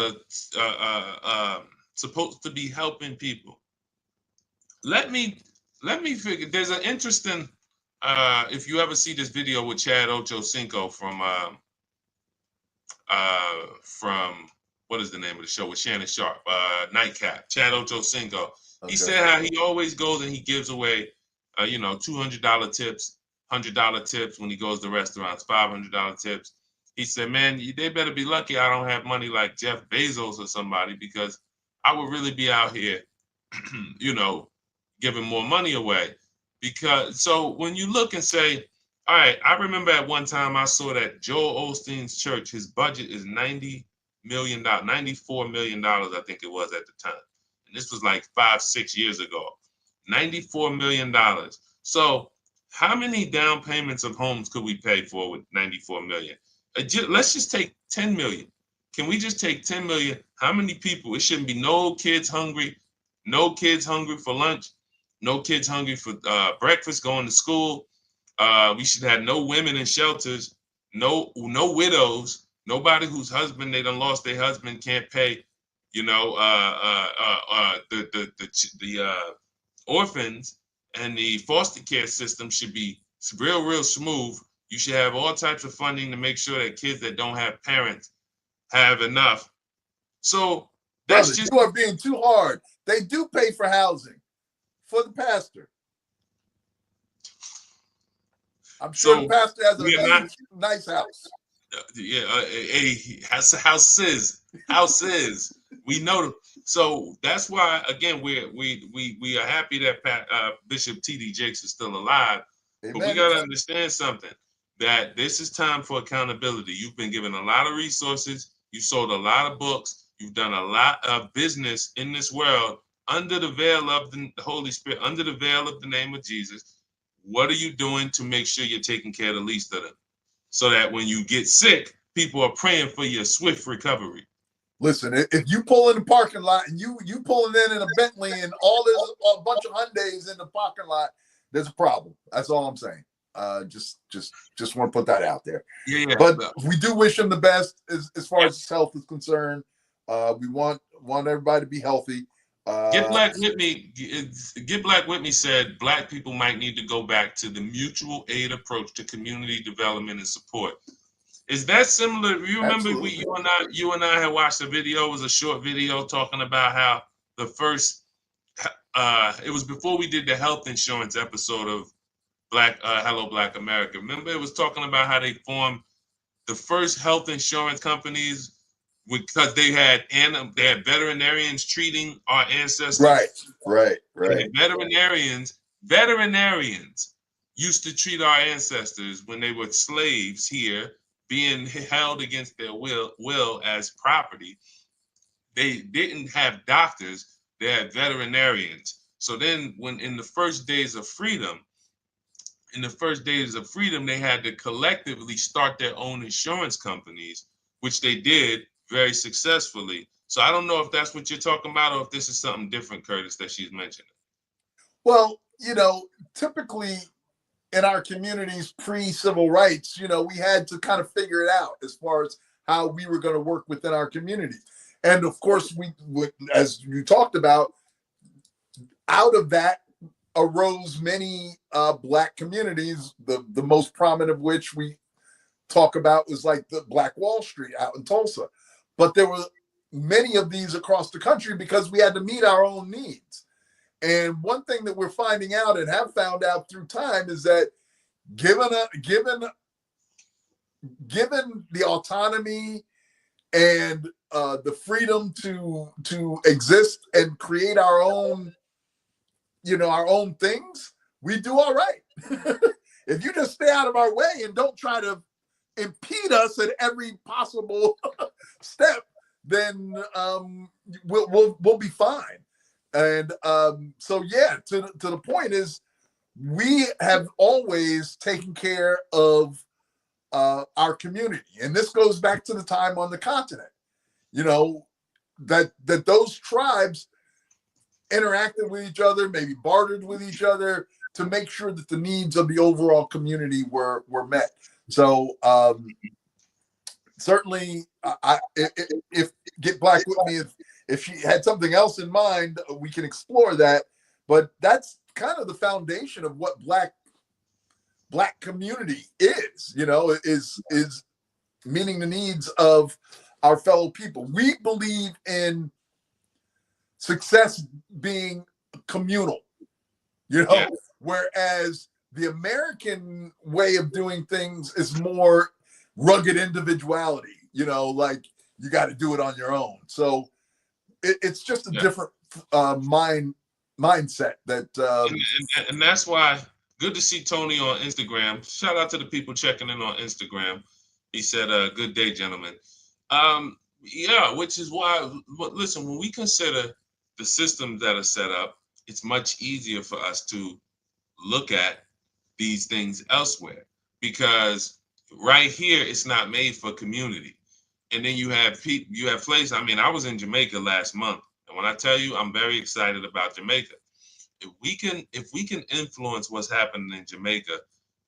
Speaker 1: supposed to be helping people, let me figure. There's an interesting. If you ever see this video with Chad Ochocinco from what is the name of the show with Shannon Sharp, Nightcap, Chad Ochocinco. Okay. He said how he always goes and he gives away, $200 tips, $100 tips when he goes to restaurants, $500 tips. He said, man, they better be lucky I don't have money like Jeff Bezos or somebody, because I would really be out here, giving more money away. So when you look and say, all right, I remember at one time I saw that Joel Osteen's church, his budget is $94 million, I think it was at the time. And this was like 5-6 years ago. $94 million. So how many down payments of homes could we pay for with $94 million? Let's just take 10 million. Can we just take 10 million? How many people? It shouldn't be no kids hungry, no kids hungry for lunch, no kids hungry for breakfast, going to school. We should have no women in shelters, no widows, nobody whose husband they done lost their husband can't pay. You know, the orphans and the foster care system should be real smooth. You should have all types of funding to make sure that kids that don't have parents have enough. So that's
Speaker 2: Brother,
Speaker 1: just,
Speaker 2: you are being too hard. They do pay for housing for the pastor. I'm sure the pastor has a nice house.
Speaker 1: Houses. We know. So that's why, again, we are happy that Bishop T.D. Jakes is still alive. Amen. But we got to understand something, that this is time for accountability. You've been given a lot of resources. You sold a lot of books. You've done a lot of business in this world under the veil of the Holy Spirit, under the veil of the name of Jesus. What are you doing to make sure you're taking care of the least of them, so that when you get sick, people are praying for your swift recovery?
Speaker 2: Listen, if you pull in the parking lot and you pulling in a Bentley and all this a bunch of Hyundais in the parking lot, there's a problem. That's all I'm saying. Just want to put that out there.
Speaker 1: Yeah.
Speaker 2: But we do wish him the best as far as his health is concerned. We want everybody to be healthy.
Speaker 1: Get Black with me. Get Black with me said Black people might need to go back to the mutual aid approach to community development and support. Is that similar? You remember you and I had watched a video. It was a short video talking about how the first it was before we did the health insurance episode of Hello Black America. Remember, it was talking about how they formed the first health insurance companies because they had veterinarians treating our ancestors.
Speaker 2: Right.
Speaker 1: Veterinarians used to treat our ancestors when they were slaves here, being held against their will as property. They didn't have doctors, they had veterinarians. So then when in the first days of freedom, they had to collectively start their own insurance companies, which they did very successfully. So I don't know if that's what you're talking about or if this is something different, Curtis, that she's mentioning.
Speaker 2: Well, typically in our communities pre-civil rights, we had to kind of figure it out as far as how we were going to work within our community. And of course, we as you talked about, out of that arose many Black communities, the most prominent of which we talk about was like the Black Wall Street out in Tulsa. But there were many of these across the country because we had to meet our own needs. And one thing that we're finding out and have found out through time is that given the autonomy and the freedom to exist and create our own, our own things, we do all right. If you just stay out of our way and don't try to impede us at every possible step, then we'll be fine. And so yeah, to the point is, we have always taken care of our community, and this goes back to the time on the continent. That those tribes interacted with each other, maybe bartered with each other to make sure that the needs of the overall community were met. So certainly, if Get Black with me, if she had something else in mind, we can explore that. But that's kind of the foundation of what Black community is. Is meeting the needs of our fellow people. We believe in success being communal. Whereas the American way of doing things is more rugged individuality. Like you got to do it on your own. So it's just a different mindset that.
Speaker 1: And that's why. Good to see Tony on Instagram. Shout out to the people checking in on Instagram. He said, "Good day, gentlemen." Which is why. Listen, when we consider the systems that are set up, it's much easier for us to look at these things elsewhere, because right here, it's not made for community. And then you have people, you have places. I mean, I was in Jamaica last month, and when I tell you, I'm very excited about Jamaica. If we can influence what's happening in Jamaica,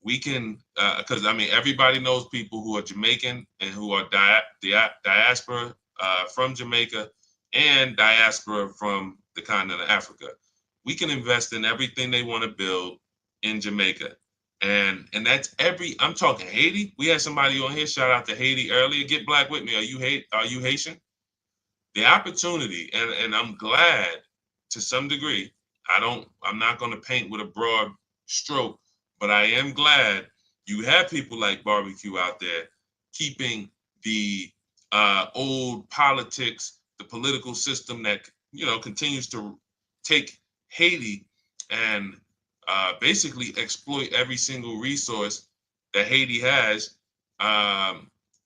Speaker 1: we can, because I mean, everybody knows people who are Jamaican and who are diaspora from Jamaica and diaspora from the continent of Africa. We can invest in everything they want to build in Jamaica. And that's I'm talking Haiti. We had somebody on here, shout out to Haiti earlier. Get black with me. Are you Haitian? The opportunity, and I'm glad to some degree. I'm not going to paint with a broad stroke, but I am glad you have people like Barbecue out there keeping the old politics, the political system that continues to take Haiti and basically exploit every single resource that Haiti has.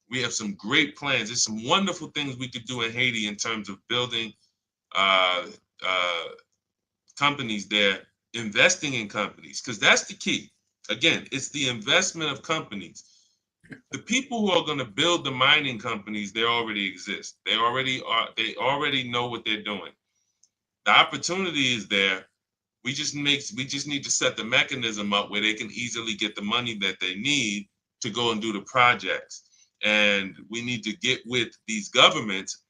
Speaker 1: We have some great plans. There's some wonderful things we could do in Haiti in terms of building companies there, investing in companies, because that's the key. Again, it's the investment of companies. The people who are going to build the mining companies, they already exist. They already know what they're doing. The opportunity is there. We just need to set the mechanism up where they can easily get the money that they need to go and do the projects. And we need to get with these governments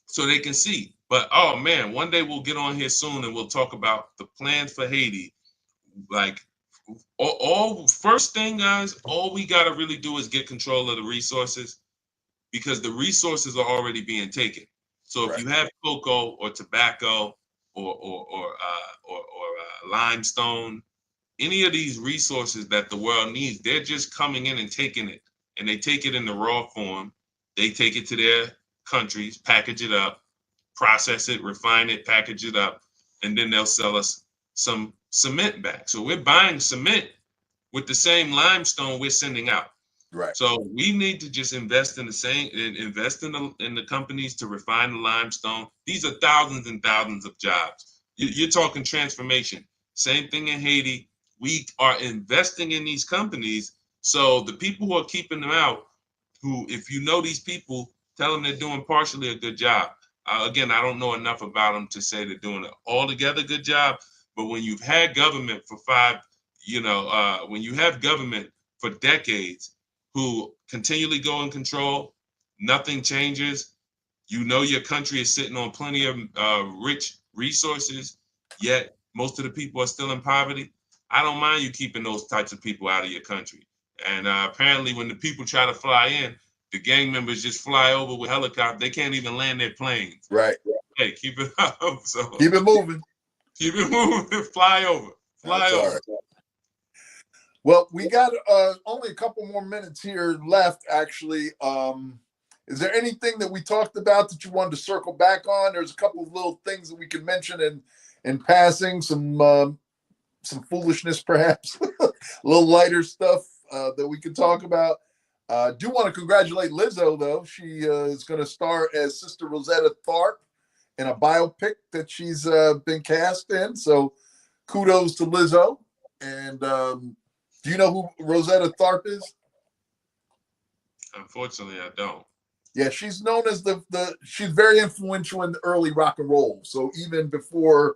Speaker 1: so they can see. But oh man, one day we'll get on here soon and we'll talk about the plans for Haiti. Like all first thing, guys, all we got to really do is get control of the resources, because the resources are already being taken. So if you have cocoa or tobacco or limestone, any of these resources that the world needs, they're just coming in and taking it, and they take it in the raw form. They take it to their countries, package it up, process it, refine it, package it up, and then they'll sell us some cement back. So we're buying cement with the same limestone we're sending out.
Speaker 2: Right.
Speaker 1: So we need to just invest in the companies to refine the limestone. These are thousands and thousands of jobs. You're talking transformation. Same thing in Haiti. We are investing in these companies. So the people who are keeping them out, who, if you know these people, tell them they're doing partially a good job. Again, I don't know enough about them to say they're doing an altogether good job. But when you've had government for when you have government for decades who continually go in control, nothing changes. You know your country is sitting on plenty of rich resources, yet most of the people are still in poverty. I don't mind you keeping those types of people out of your country. And apparently when the people try to fly in, the gang members just fly over with helicopters. They can't even land their planes.
Speaker 2: Right.
Speaker 1: Hey, keep it up. So
Speaker 2: keep it moving.
Speaker 1: Keep it moving. Fly over. Fly over.
Speaker 2: Right. Well, we got only a couple more minutes here left, actually. Is there anything that we talked about that you wanted to circle back on? There's a couple of little things that we can mention in passing, some foolishness, perhaps, a little lighter stuff that we can talk about. Do want to congratulate Lizzo, though. She is going to star as Sister Rosetta Tharpe in a biopic that she's been cast in. So kudos to Lizzo. And do you know who Rosetta Tharpe is?
Speaker 1: Unfortunately, I don't.
Speaker 2: Yeah, she's known as she's very influential in the early rock and roll. So even before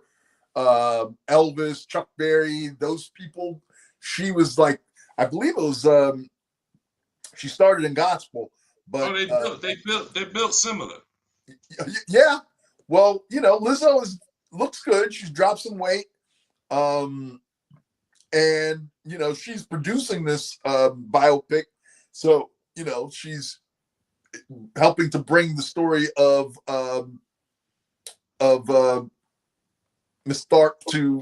Speaker 2: Elvis, Chuck Berry, those people, she was like, I believe it was, she started in gospel. But
Speaker 1: they built similar.
Speaker 2: Yeah. Well, Lizzo looks good. She's dropped some weight. And, she's producing this biopic. So, she's helping to bring the story of Miss Tharpe to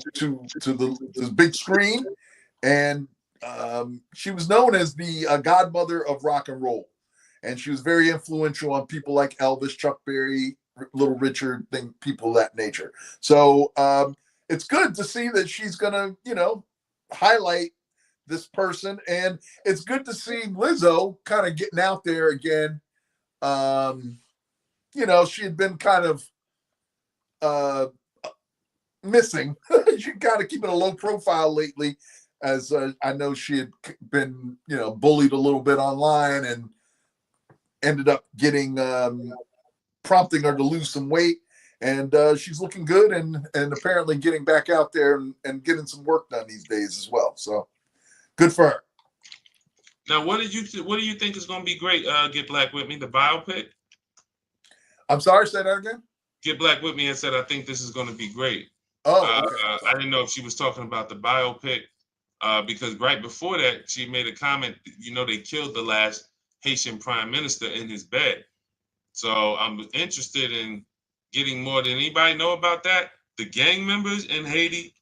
Speaker 2: the big screen. And she was known as the godmother of rock and roll. And she was very influential on people like Elvis, Chuck Berry, Little Richard, people of that nature. So it's good to see that she's going to, highlight this person. And it's good to see Lizzo kind of getting out there again. She had been kind of missing. She kind of keeping a low profile lately. as I know she had been, bullied a little bit online and ended up getting prompting her to lose some weight. And she's looking good and apparently getting back out there and getting some work done these days as well. So good for her.
Speaker 1: Now, what do you think is going to be great? Get Black With Me, the biopic.
Speaker 2: I'm sorry, say that again.
Speaker 1: Get Black With Me and said, I think this is going to be great.
Speaker 2: Oh, okay.
Speaker 1: I didn't know if she was talking about the biopic because right before that, she made a comment, they killed the last Haitian prime minister in his bed. So I'm interested in getting more. Than anybody know about that? The gang members in Haiti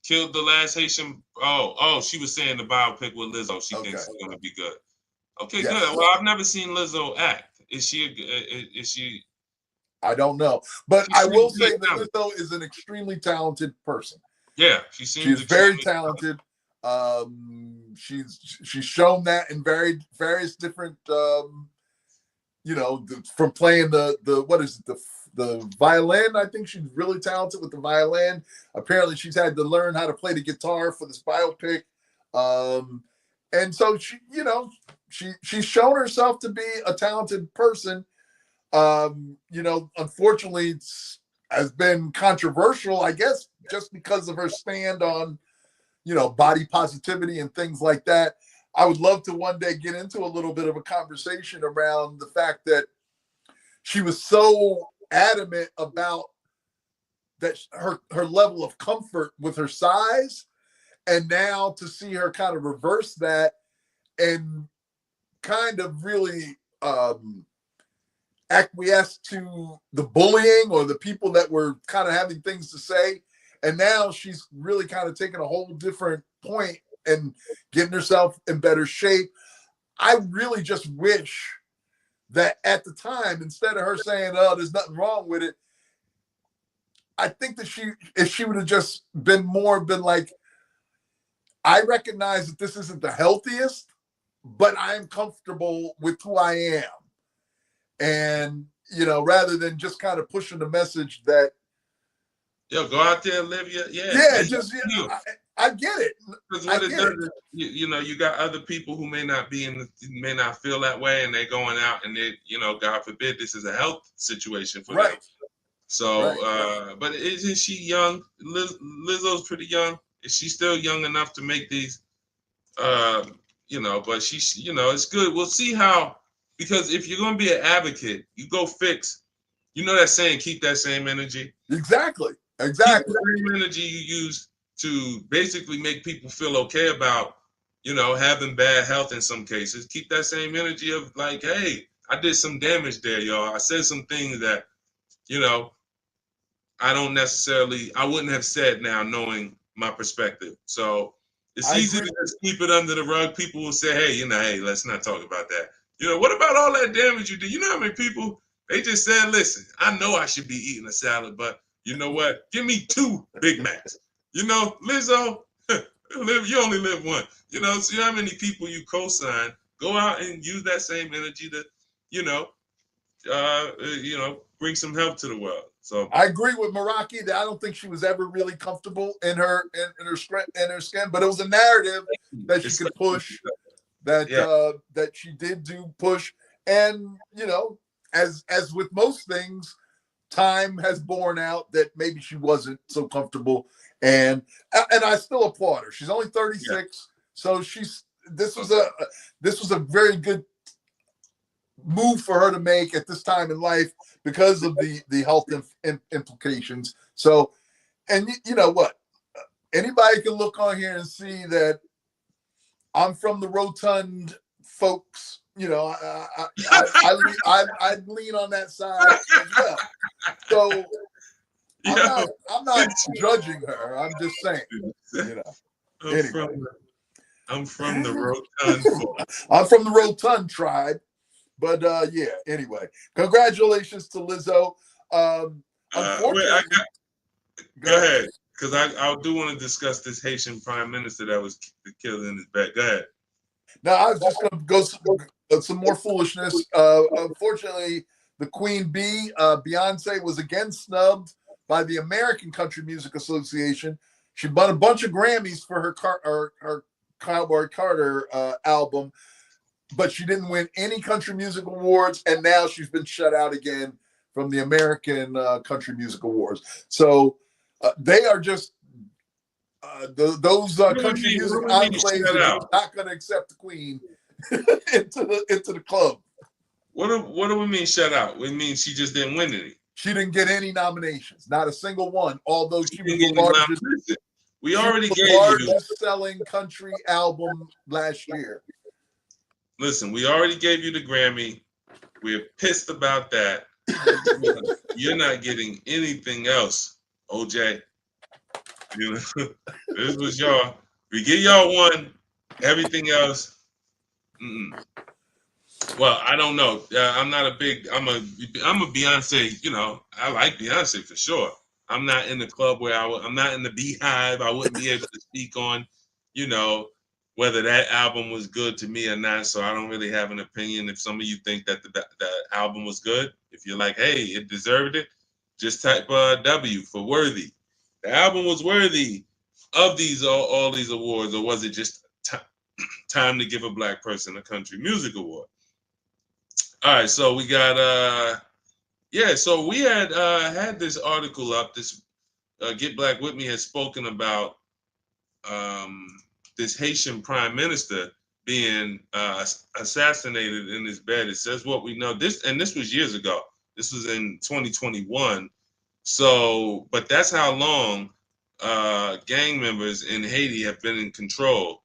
Speaker 1: killed the last Haitian. Oh, she was saying the biopic with Lizzo. She thinks it's going to be good. Okay,
Speaker 2: yes.
Speaker 1: Good. Well, I've never seen Lizzo act. Is she?
Speaker 2: I don't know, but I will say that Lizzo is an extremely talented person.
Speaker 1: Yeah, she's
Speaker 2: very talented. She's shown that in various different, from playing the what is it, the violin. I think she's really talented with the violin. Apparently, she's had to learn how to play the guitar for this biopic, and so she's shown herself to be a talented person. Unfortunately, has been controversial, I guess, just because of her stand on, body positivity and things like that. I would love to one day get into a little bit of a conversation around the fact that she was so adamant about that her level of comfort with her size, and now to see her kind of reverse that and kind of really acquiesce to the bullying or the people that were kind of having things to say. And now she's really kind of taking a whole different point and getting herself in better shape. I really just wish that at the time, instead of her saying, oh, there's nothing wrong with it, I think that if she would have just been like, I recognize that this isn't the healthiest, but I'm comfortable with who I am. And, rather than just kind of pushing the message that,
Speaker 1: go out there and live your,
Speaker 2: I get it.
Speaker 1: Because what it does is, you got other people who may not feel that way, and they're going out and they, God forbid, this is a health situation for them. So, but isn't she young? Lizzo's pretty young. Is she still young enough to make these, but she's, it's good. We'll see how. Because if you're going to be an advocate, you go fix. That saying, keep that same energy.
Speaker 2: Exactly.
Speaker 1: Keep the same energy you use to basically make people feel okay about, having bad health in some cases. Keep that same energy of like, hey, I did some damage there, y'all. I said some things that, I wouldn't have said now knowing my perspective. So it's easy to just keep it under the rug. People will say, hey, hey, let's not talk about that. What about all that damage you did? You know how many people, they just said, listen, I know I should be eating a salad, but you know what? Give me 2 Big Macs. Lizzo, you only live one. So you know how many people you co-sign, go out and use that same energy to, bring some help to the world. So
Speaker 2: I agree with Meraki that I don't think she was ever really comfortable in her skin, but it was a narrative that she could push. That she did do push, and as with most things, time has borne out that maybe she wasn't so comfortable, and I still applaud her. She's only 36, so this was a very good move for her to make at this time in life because of the health implications. So, and you know what, anybody can look on here and see that I'm from the rotund folks. I lean on that side as well. So I'm not judging her. I'm just saying,
Speaker 1: I'm from the rotund folks.
Speaker 2: I'm from the rotund tribe. But anyway, congratulations to Lizzo. Unfortunately,
Speaker 1: go ahead. Because I do want to discuss this Haitian prime minister that was killed in his bed. Go ahead.
Speaker 2: Now, I was just going to go some more foolishness. Unfortunately, the Queen Bee, Beyonce, was again snubbed by the American Country Music Association. She won a bunch of Grammys for her Cowboy Carter album, but she didn't win any country music awards, and now she's been shut out again from the American Country Music Awards. So they are just those country music enclaves are just not going to accept the Queen into the club.
Speaker 1: What do we mean shut out? We mean she just didn't win any.
Speaker 2: She didn't get any nominations, not a single one. Although she was the largest.
Speaker 1: We already gave
Speaker 2: largest selling country album last year.
Speaker 1: Listen, we already gave you the Grammy. We're pissed about that. You're not getting anything else, OJ. You know, this was y'all. We give y'all one. Everything else. Well, I don't know. I'm not a big. I'm a Beyonce. You know, I like Beyonce for sure. I'm not in the club where I'm not in the Beehive. I wouldn't be able to speak on, you know, whether that album was good to me or not. So I don't really have an opinion. If some of you think that the album was good, if you're like, hey, it deserved it, just type W for worthy. The album was worthy of these all these awards, or was it just time to give a black person a country music award? All right, so we got so we had this article up. This Get Black With Me has spoken about this Haitian prime minister being assassinated in his bed. It says what we know. This was years ago. This was in 2021. So, but that's how long gang members in Haiti have been in control.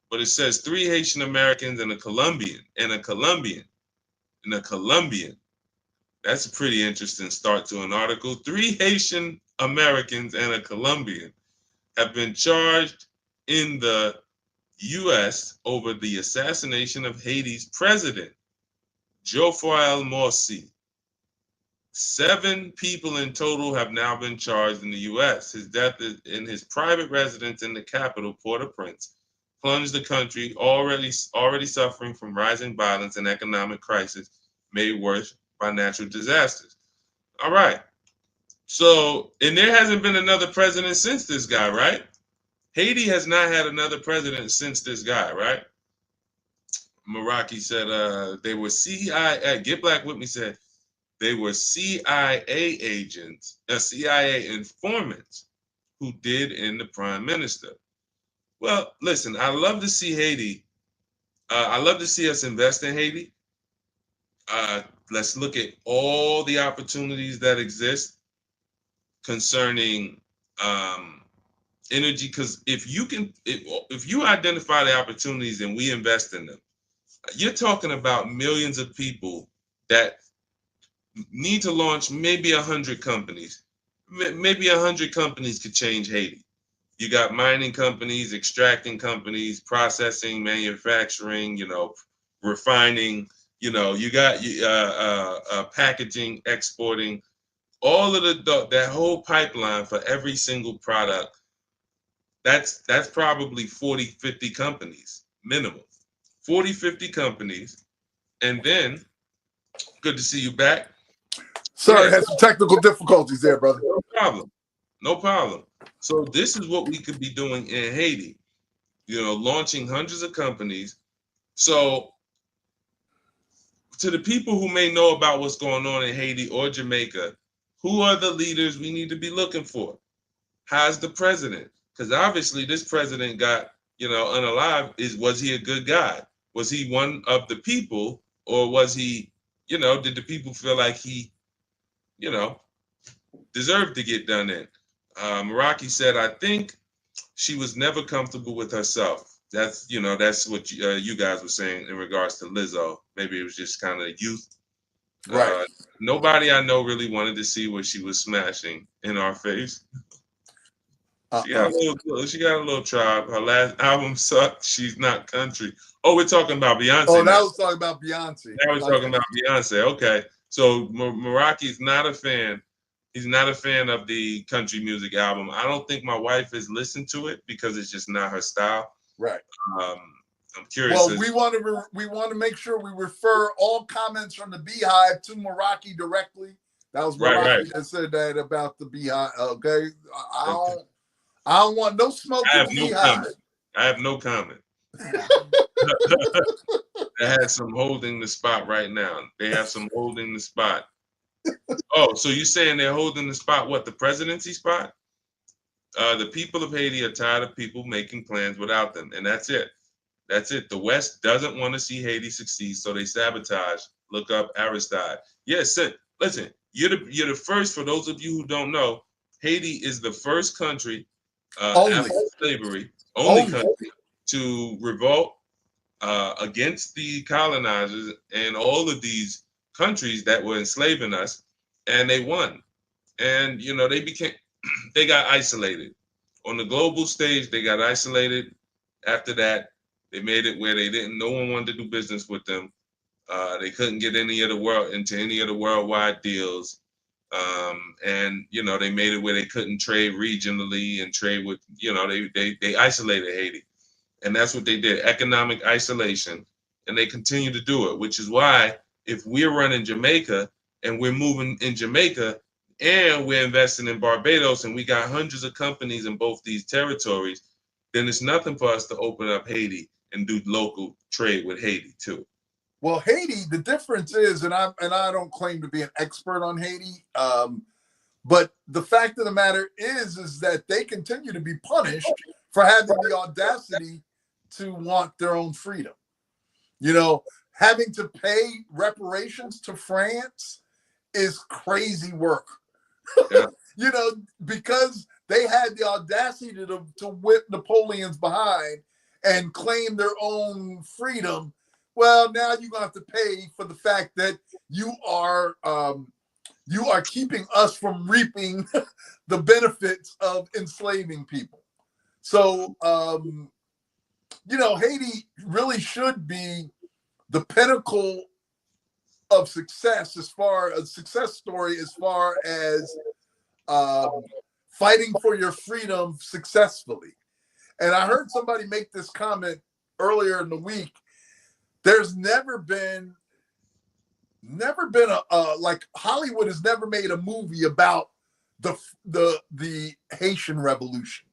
Speaker 1: But it says 3 Haitian Americans and a Colombian. That's a pretty interesting start to an article. 3 Haitian Americans and a Colombian have been charged in the U.S. over the assassination of Haiti's president, Jovenel Moïse. 7 people in total have now been charged in the U.S. His death in his private residence in the capital, Port-au-Prince, plunged the country, already suffering from rising violence and economic crisis, made worse by natural disasters. All right. So, and there hasn't been another president since this guy, right? Haiti has not had another president since this guy, right? Meraki said they were CIA, Get Black With Me said they were CIA agents, CIA informants who did in the prime minister. Well, listen, I love to see Haiti. I love to see us invest in Haiti. Let's look at all the opportunities that exist concerning energy. Because if you identify the opportunities and we invest in them, you're talking about millions of people that need to launch maybe 100 companies. Maybe 100 companies could change Haiti. You got mining companies, extracting companies, processing, manufacturing, you know, refining. You know, you got packaging, exporting, all of that whole pipeline for every single product. That's probably 40, 50 companies minimum. 40, 50 companies. And then, good to see you back.
Speaker 2: Sorry, had some technical difficulties there, brother.
Speaker 1: No problem. So this is what we could be doing in Haiti. You know, launching hundreds of companies. So to the people who may know about what's going on in Haiti or Jamaica, who are the leaders we need to be looking for? How's the president? Because obviously this president got, you know, unalive. Was he a good guy? Was he one of the people, or was he, you know, did the people feel like he, you know, deserved to get done in? Meraki said, I think she was never comfortable with herself. That's, you know, that's what you guys were saying in regards to Lizzo. Maybe it was just kind of youth.
Speaker 2: Right.
Speaker 1: Nobody I know really wanted to see what she was smashing in our face. She got a little tribe. Her last album sucked. She's not country. Oh, we're talking about Beyonce.
Speaker 2: Oh, now we're talking about Beyonce.
Speaker 1: Now we're talking about Beyonce. Okay. So Meraki's not a fan. He's not a fan of the country music album. I don't think my wife has listened to it because it's just not her style.
Speaker 2: Right.
Speaker 1: I'm curious.
Speaker 2: Well, we want to make sure we refer all comments from the Beehive to Meraki directly. That was Meraki that said that about the Beehive. Okay. I I don't want no smoke.
Speaker 1: I have no comment. I have no comment. They had some holding the spot right now. They have some holding the spot. Oh, so you're saying they're holding the spot? What, the presidency spot? The people of Haiti are tired of people making plans without them, and that's it. That's it. The West doesn't want to see Haiti succeed, so they sabotage. Look up Aristide. Yes, listen. You're the first. For those of you who don't know, Haiti is the first country after slavery, only country to revolt against the colonizers and all of these countries that were enslaving us, and they won. And they got isolated on the global stage. They got isolated. After that, they made it where no one wanted to do business with them. They couldn't get into any of the worldwide deals. And they made it where they couldn't trade regionally and trade with, they isolated Haiti. And that's what they did, economic isolation. And they continue to do it, which is why if we're running Jamaica and we're moving in Jamaica and we're investing in Barbados and we got hundreds of companies in both these territories, then it's nothing for us to open up Haiti and do local trade with Haiti too.
Speaker 2: Well, Haiti, the difference is, and I don't claim to be an expert on Haiti, but the fact of the matter is that they continue to be punished for having the audacity to want their own freedom. Having to pay reparations to France is crazy work. Yeah. Because they had the audacity to whip Napoleon's behind and claim their own freedom. Well, now you're gonna have to pay for the fact that you are keeping us from reaping the benefits of enslaving people. So, Haiti really should be the pinnacle of success as far as success story, as far as fighting for your freedom successfully. And I heard somebody make this comment earlier in the week. There's never been a like Hollywood has never made a movie about the Haitian Revolution.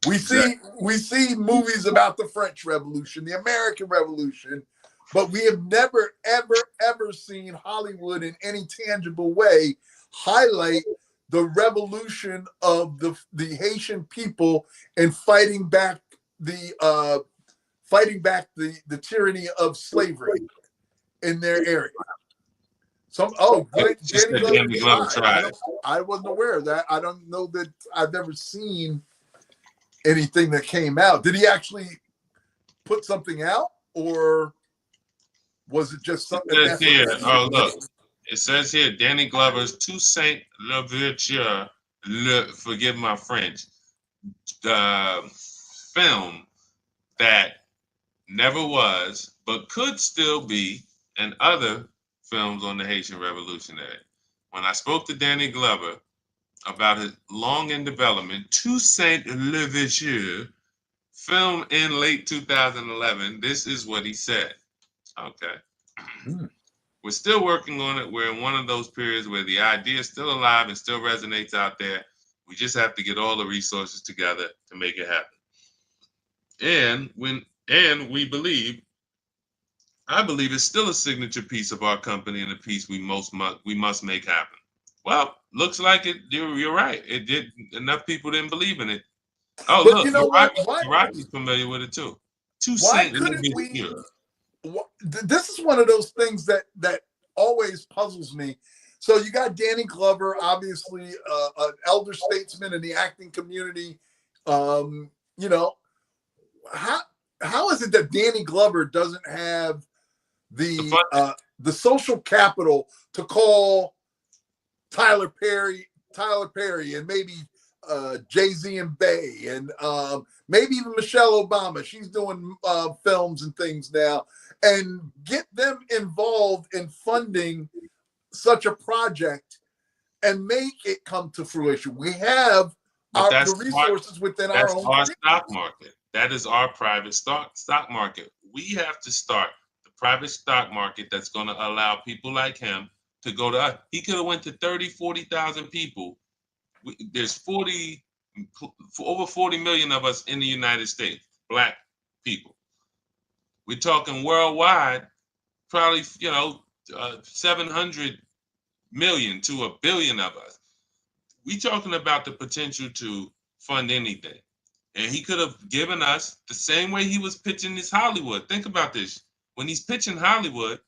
Speaker 2: We see movies about the French Revolution, the American Revolution, but we have never, ever seen Hollywood in any tangible way highlight the revolution of the Haitian people and fighting back the tyranny of slavery in their area. Danny Glover tried. I wasn't aware of that. I don't know that I've never seen anything that came out. Did he actually put something out, or was it just something?
Speaker 1: It says here, look. It says here, Danny Glover's Toussaint Louverture, forgive my French, film that never was, but could still be, and other films on the Haitian Revolutionary. When I spoke to Danny Glover about his long in development, Toussaint Louverture, film in late 2011, this is what he said. Okay. We're still working on it. We're in one of those periods where the idea is still alive and still resonates out there. We just have to get all the resources together to make it happen. I believe it's still a signature piece of our company and a piece we must make happen. Well, looks like it. You're right. It did. Enough people didn't believe in it. Oh, but look, Rocky's familiar with it too.
Speaker 2: Why couldn't we? This is one of those things that always puzzles me. So you got Danny Glover, obviously an elder statesman in the acting community. How is it that Danny Glover doesn't have the social capital to call Tyler Perry, and maybe Jay-Z and Bey, and maybe even Michelle Obama? She's doing films and things now, and get them involved in funding such a project and make it come to fruition. We have the resources within our own.
Speaker 1: That's our stock market. That is our private stock market. We have to start the private stock market that's going to allow people like him to go to us. He could have went to 30, 40,000 people. There's 40 For over 40 million of us in the United States, Black people. We're talking worldwide, probably 700 million to 1 billion of us. We talking about the potential to fund anything. And he could have given us the same way he was pitching this Hollywood. Think about this. When he's pitching Hollywood,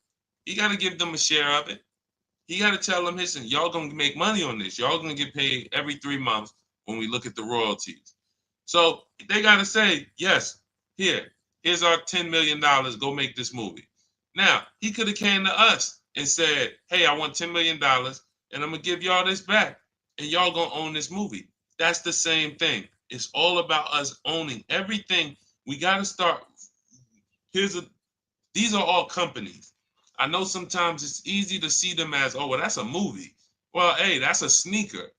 Speaker 1: he got to give them a share of it. He got to tell them, listen, y'all going to make money on this. Y'all going to get paid every 3 months when we look at the royalties. So they got to say, yes, here's our $10 million. Go make this movie. Now, he could have came to us and said, hey, I want $10 million and I'm going to give y'all this back and y'all going to own this movie. That's the same thing. It's all about us owning everything. We got to start. These are all companies. I know sometimes it's easy to see them as, oh, well, that's a movie. Well, hey, that's a sneaker.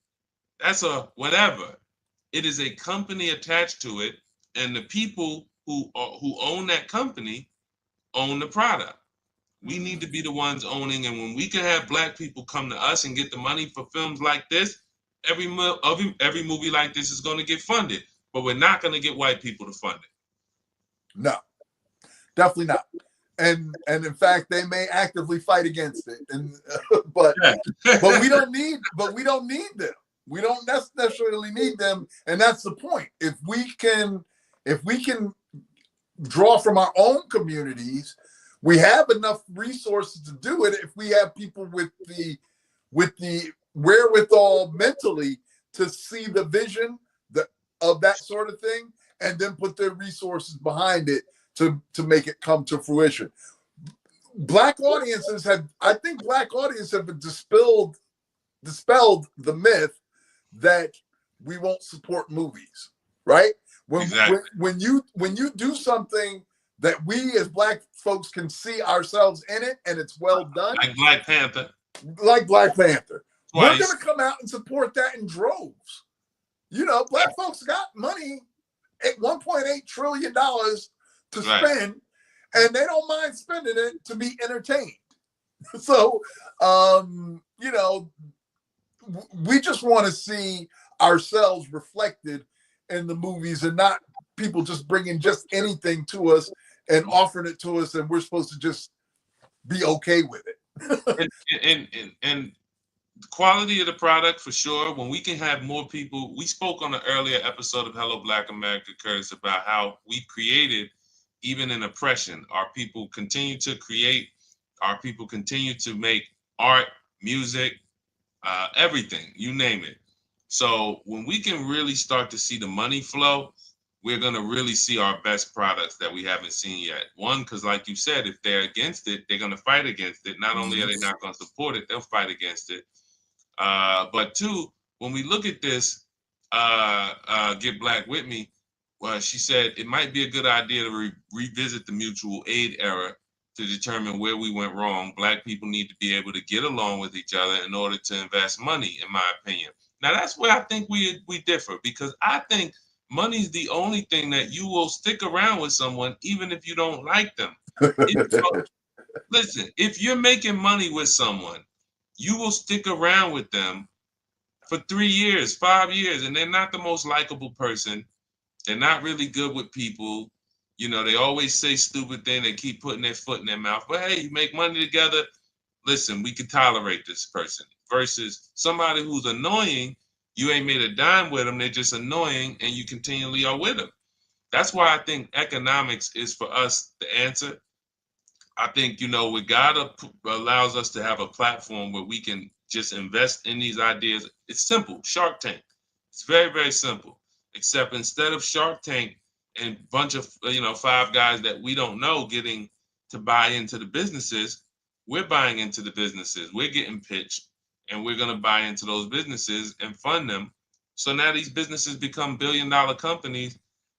Speaker 1: That's a whatever. It is a company attached to it, and the people who own that company own the product. We need to be the ones owning, and when we can have Black people come to us and get the money for films like this, every movie like this is going to get funded, but we're not going to get white people to fund it.
Speaker 2: No, definitely not. And in fact, they may actively fight against it. And but we don't need them. We don't necessarily need them, and that's the point. If we can draw from our own communities, we have enough resources to do it. If we have people with the wherewithal mentally to see the vision of that sort of thing, and then put their resources behind it to make it come to fruition. Black audiences have dispelled the myth that we won't support movies, right?
Speaker 1: Exactly.
Speaker 2: When you do something that we as Black folks can see ourselves in it and it's well done,
Speaker 1: like Black Panther,
Speaker 2: we're
Speaker 1: Twice.
Speaker 2: gonna come out and support that in droves. Black folks got money at $1.8 trillion to spend, and they don't mind spending it to be entertained. So, we just want to see ourselves reflected in the movies and not people just bringing just anything to us and offering it to us, and we're supposed to just be okay with it.
Speaker 1: and the quality of the product for sure. When we can have more people, we spoke on an earlier episode of Hello Black America, Curtis, about how we've created, even in oppression, our people continue to create, our people continue to make art, music, everything, you name it. So when we can really start to see the money flow, we're going to really see our best products that we haven't seen yet. One, because like you said, if they're against it, they're going to fight against it. Not only are they not going to support it, they'll fight against it. But two, when we look at this, Get Black With Me, well, she said it might be a good idea to revisit the mutual aid era to determine where we went wrong. Black people need to be able to get along with each other in order to invest money, in my opinion. Now, that's where I think we differ, because I think money's the only thing that you will stick around with someone even if you don't like them. Listen, if you're making money with someone, you will stick around with them for 3 years, 5 years, and they're not the most likable person. They're not really good with people. They always say stupid things. They keep putting their foot in their mouth. But hey, you make money together. Listen, we can tolerate this person. Versus somebody who's annoying, you ain't made a dime with them. They're just annoying, and you continually are with them. That's why I think economics is for us the answer. I think, what God allows us to have a platform where we can just invest in these ideas. It's simple. Shark Tank. It's very, very simple. Except instead of Shark Tank and a bunch of, 5 guys that we don't know getting to buy into the businesses, we're buying into the businesses. We're getting pitched, and we're going to buy into those businesses and fund them. So now these businesses become billion-dollar companies,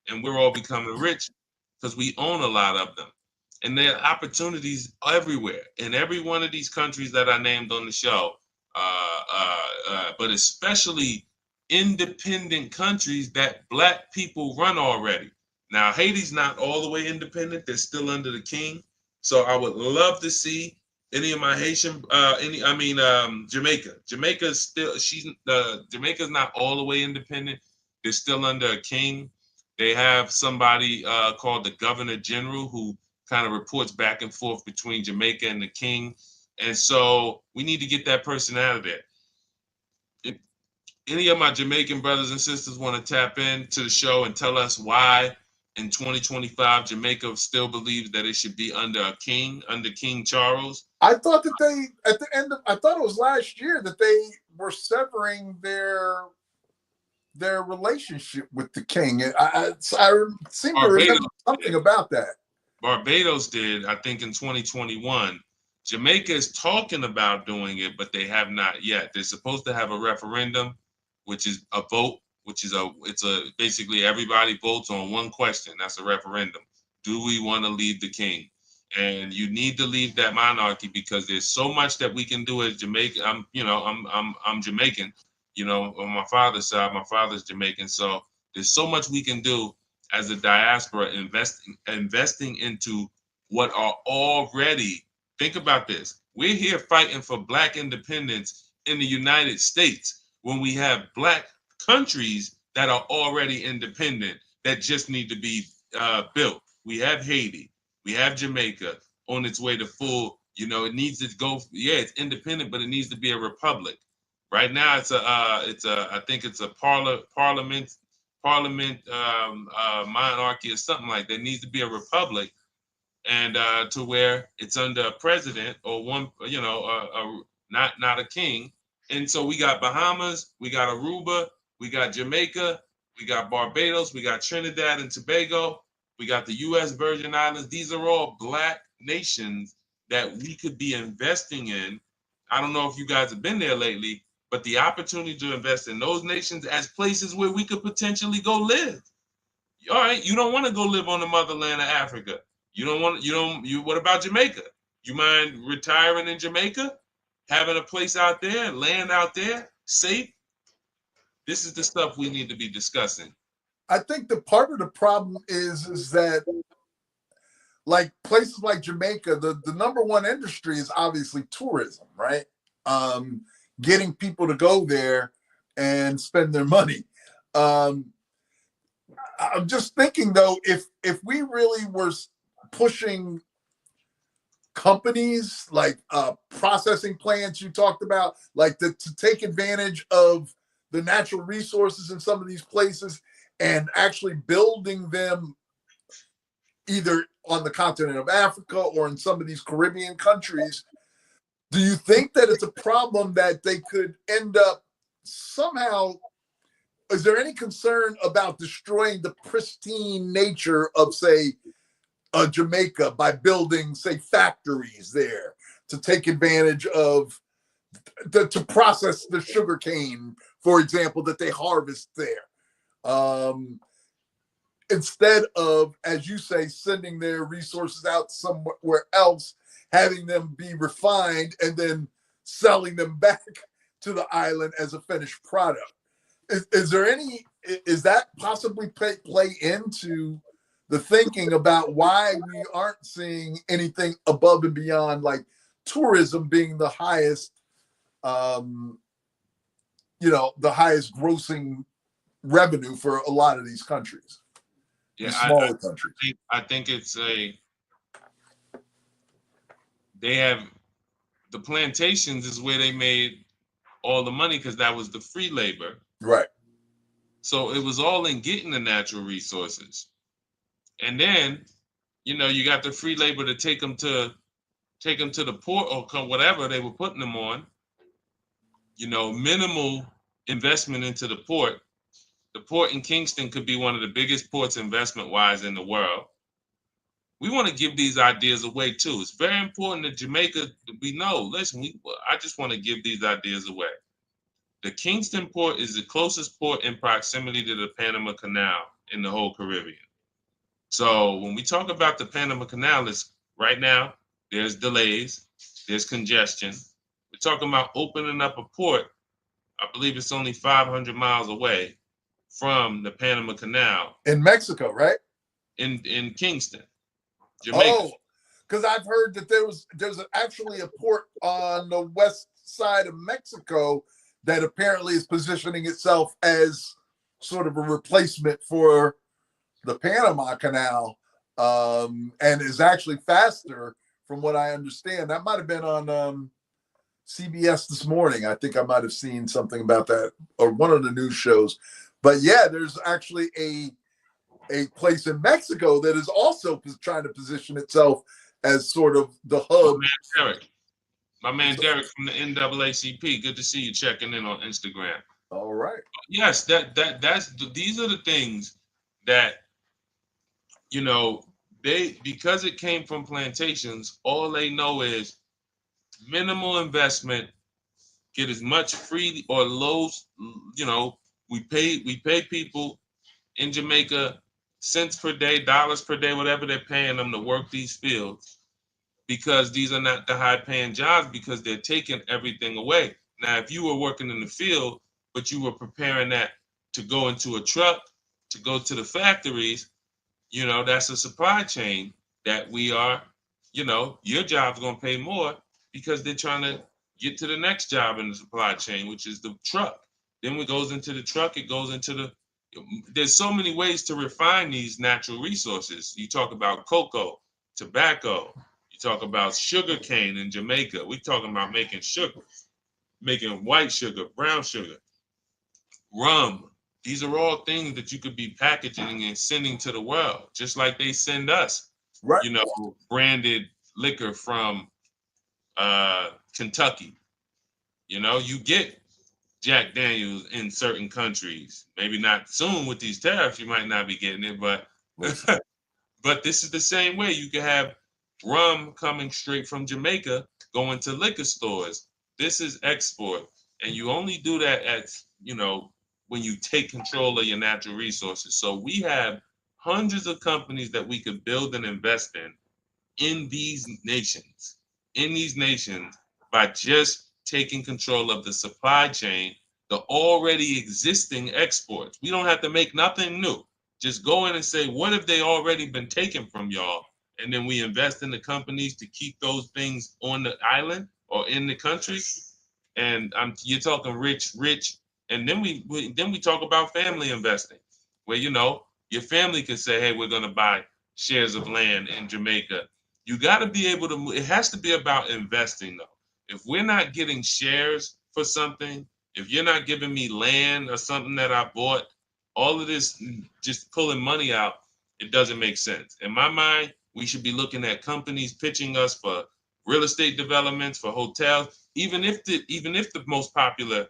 Speaker 1: and we're all becoming rich because we own a lot of them. And there are opportunities everywhere in every one of these countries that I named on the show, but especially independent countries that Black people run already. Now, Haiti's not all the way independent. They're still under the king. So I would love to see any of my Haitian, Jamaica. Jamaica's still, Jamaica's not all the way independent. They're still under a king. They have somebody called the Governor General who kind of reports back and forth between Jamaica and the king. And so we need to get that person out of there. If any of my Jamaican brothers and sisters want to tap into the show and tell us why in 2025 Jamaica still believes that it should be under a king, under King Charles.
Speaker 2: I thought that they, at the end of, I thought it was last year that they were severing their relationship with the king. I seem to remember something about that.
Speaker 1: Barbados did, I think, in 2021. Jamaica is talking about doing it, but they have not yet. They're supposed to have a referendum, which is a vote, which is basically everybody votes on one question. That's a referendum. Do we want to leave the king? And you need to leave that monarchy because there's so much that we can do as Jamaican. I'm Jamaican, on my father's side. My father's Jamaican, so there's so much we can do as a diaspora, investing into what are already. Think about this. We're here fighting for Black independence in the United States when we have Black countries that are already independent that just need to be built. We have Haiti. We have Jamaica on its way to full. It needs to go. Yeah, it's independent, but it needs to be a republic. Right now, I think it's a parliament monarchy or something like that. It needs to be a republic. And to where it's under a president or one, not a king. And so we got Bahamas, we got Aruba, we got Jamaica, we got Barbados, we got Trinidad and Tobago, we got the U.S. Virgin Islands. These are all Black nations that we could be investing in. I don't know if you guys have been there lately, but the opportunity to invest in those nations as places where we could potentially go live. All right, you don't want to go live on the motherland of Africa. What about Jamaica? You mind retiring in Jamaica? Having a place out there, land out there, safe? This is the stuff we need to be discussing.
Speaker 2: I think the part of the problem is that, like places like Jamaica, the number one industry is obviously tourism, right? Getting people to go there and spend their money. I'm just thinking though, if we really were pushing companies like processing plants you talked about, like to take advantage of the natural resources in some of these places and actually building them either on the continent of Africa or in some of these Caribbean countries, do you think that it's a problem that they could end up somehow? Is there any concern about destroying the pristine nature of, say, Jamaica by building, say, factories there to take advantage of, to process the sugar cane, for example, that they harvest there? Instead of, as you say, sending their resources out somewhere else, having them be refined and then selling them back to the island as a finished product. Is that possibly play into the thinking about why we aren't seeing anything above and beyond, like tourism being the highest, the highest grossing revenue for a lot of these countries?
Speaker 1: Yeah,
Speaker 2: smaller countries.
Speaker 1: I think they have the plantations is where they made all the money because that was the free labor.
Speaker 2: Right.
Speaker 1: So it was all in getting the natural resources. And then, you got the free labor to take them to the port or whatever they were putting them on. Minimal investment into the port. The port in Kingston could be one of the biggest ports investment-wise in the world. We want to give these ideas away too. It's very important that Jamaica, I just want to give these ideas away. The Kingston port is the closest port in proximity to the Panama Canal in the whole Caribbean. So when we talk about the Panama Canal, right now, there's delays, there's congestion. We're talking about opening up a port. I believe it's only 500 miles away from the Panama Canal.
Speaker 2: In Mexico, right?
Speaker 1: In Kingston, Jamaica.
Speaker 2: Oh, because I've heard that there's actually a port on the west side of Mexico that apparently is positioning itself as sort of a replacement for the Panama Canal, and is actually faster from what I understand. That might have been on CBS this morning. I think I might have seen something about that, or one of the news shows. But yeah, there's actually a place in Mexico that is also trying to position itself as sort of the hub.
Speaker 1: My man Derek from the NAACP. Good to see you checking in on Instagram.
Speaker 2: All right.
Speaker 1: Yes, these are the things that, you know, because it came from plantations, all they know is minimal investment, get as much free or low, you know, we pay people in Jamaica cents per day, dollars per day, whatever they're paying them to work these fields, because these are not the high paying jobs, because they're taking everything away. Now, if you were working in the field, but you were preparing that to go into a truck, to go to the factories, you know, that's a supply chain that we are, you know, your job's going to pay more because they're trying to get to the next job in the supply chain, which is the truck. Then when it goes into the truck, it goes into the, there's so many ways to refine these natural resources. You talk about cocoa, tobacco, you talk about sugar cane in Jamaica. We're talking about making sugar, making white sugar, brown sugar, rum. These are all things that you could be packaging and sending to the world, just like they send us,
Speaker 2: right,
Speaker 1: you know, branded liquor from Kentucky. You know, you get Jack Daniels in certain countries. Maybe not soon with these tariffs, you might not be getting it, but but this is the same way. You can have rum coming straight from Jamaica going to liquor stores. This is export, and you only do that at, you know, when you take control of your natural resources. So we have hundreds of companies that we could build and invest in these nations, by just taking control of the supply chain, the already existing exports. We don't have to make nothing new. Just go in and say, what have they already been taken from y'all? And then we invest in the companies to keep those things on the island or in the country. And you're talking rich. And then we talk about family investing, where, you know, your family can say, hey, we're going to buy shares of land in Jamaica. You got to be able to, it has to be about investing, though. If we're not getting shares for something, if you're not giving me land or something that I bought, all of this just pulling money out, it doesn't make sense. In my mind, we should be looking at companies pitching us for real estate developments, for hotels, even if the most popular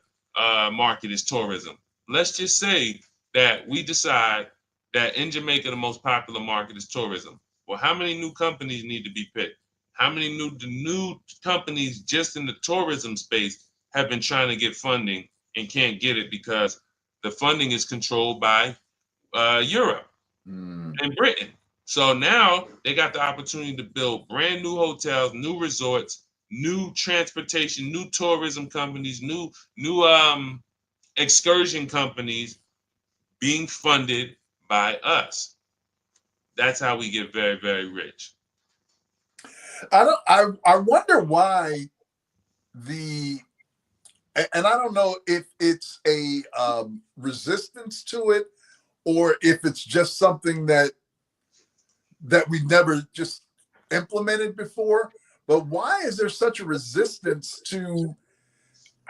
Speaker 1: market is tourism. Let's just say that we decide that in Jamaica, the most popular market is tourism. Well, how many new companies need to be picked? How many new companies just in the tourism space have been trying to get funding and can't get it because the funding is controlled by Europe and Britain? So now they got the opportunity to build brand new hotels, new resorts, new transportation, new tourism companies, new excursion companies being funded by us. That's how we get very, very rich.
Speaker 2: I wonder why and I don't know if it's a resistance to it, or if it's just something that we never just implemented before. But why is there such a resistance to?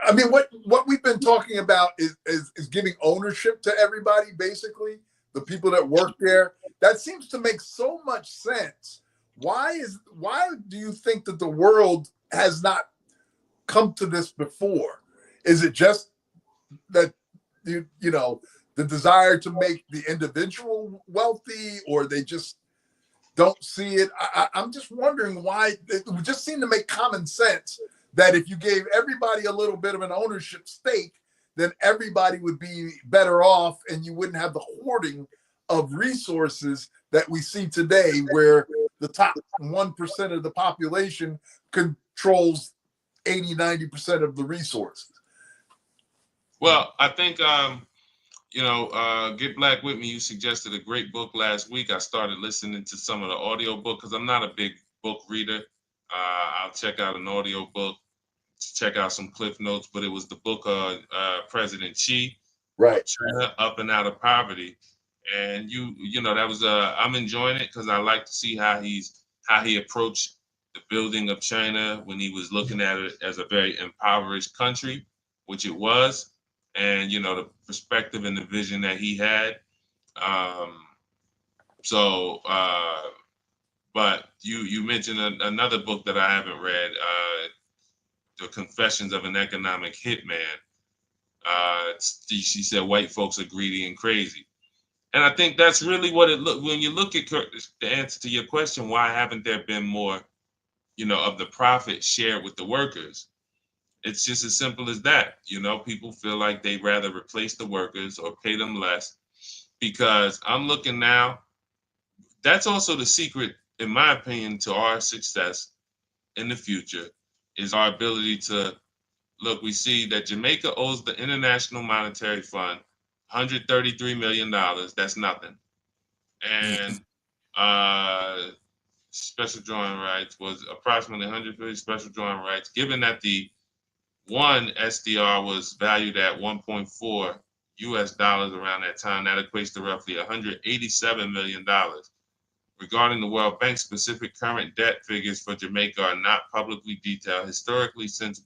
Speaker 2: I mean, what we've been talking about is giving ownership to everybody, basically the people that work there. That seems to make so much sense. Why do you think that the world has not come to this before? Is it just that you know, the desire to make the individual wealthy, or they just don't see it? I'm just wondering why. It would just seem to make common sense that if you gave everybody a little bit of an ownership stake, then everybody would be better off, and you wouldn't have the hoarding of resources that we see today, where the top 1% of the population controls 80-90% of the resources.
Speaker 1: Well, I think, you know, Get Black With Me, you suggested a great book last week. I started listening to some of the audio book because I'm not a big book reader. I'll check out an audio book, check out some cliff notes, but it was the book President Xi.
Speaker 2: Right.
Speaker 1: China up and out of poverty. And you know, that was I'm enjoying it because I like to see how he approached the building of China when he was looking at it as a very impoverished country, which it was, and you know, the perspective and the vision that he had. Um, but you mentioned another book that I haven't read, The Confessions of an Economic Hitman. She said white folks are greedy and crazy. And I think that's really what it look when you look at the answer to your question, why haven't there been more, you know, of the profit shared with the workers? It's just as simple as that. You know, people feel like they'd rather replace the workers or pay them less because I'm looking now. That's also the secret, in my opinion, to our success in the future is our ability to look. We see that Jamaica owes the International Monetary Fund $133 million. That's nothing. And special drawing rights was approximately 150 special drawing rights, given that the one SDR was valued at 1.4 US dollars around that time. That equates to roughly $187 million. Regarding the World Bank, specific current debt figures for Jamaica are not publicly detailed. Historically, since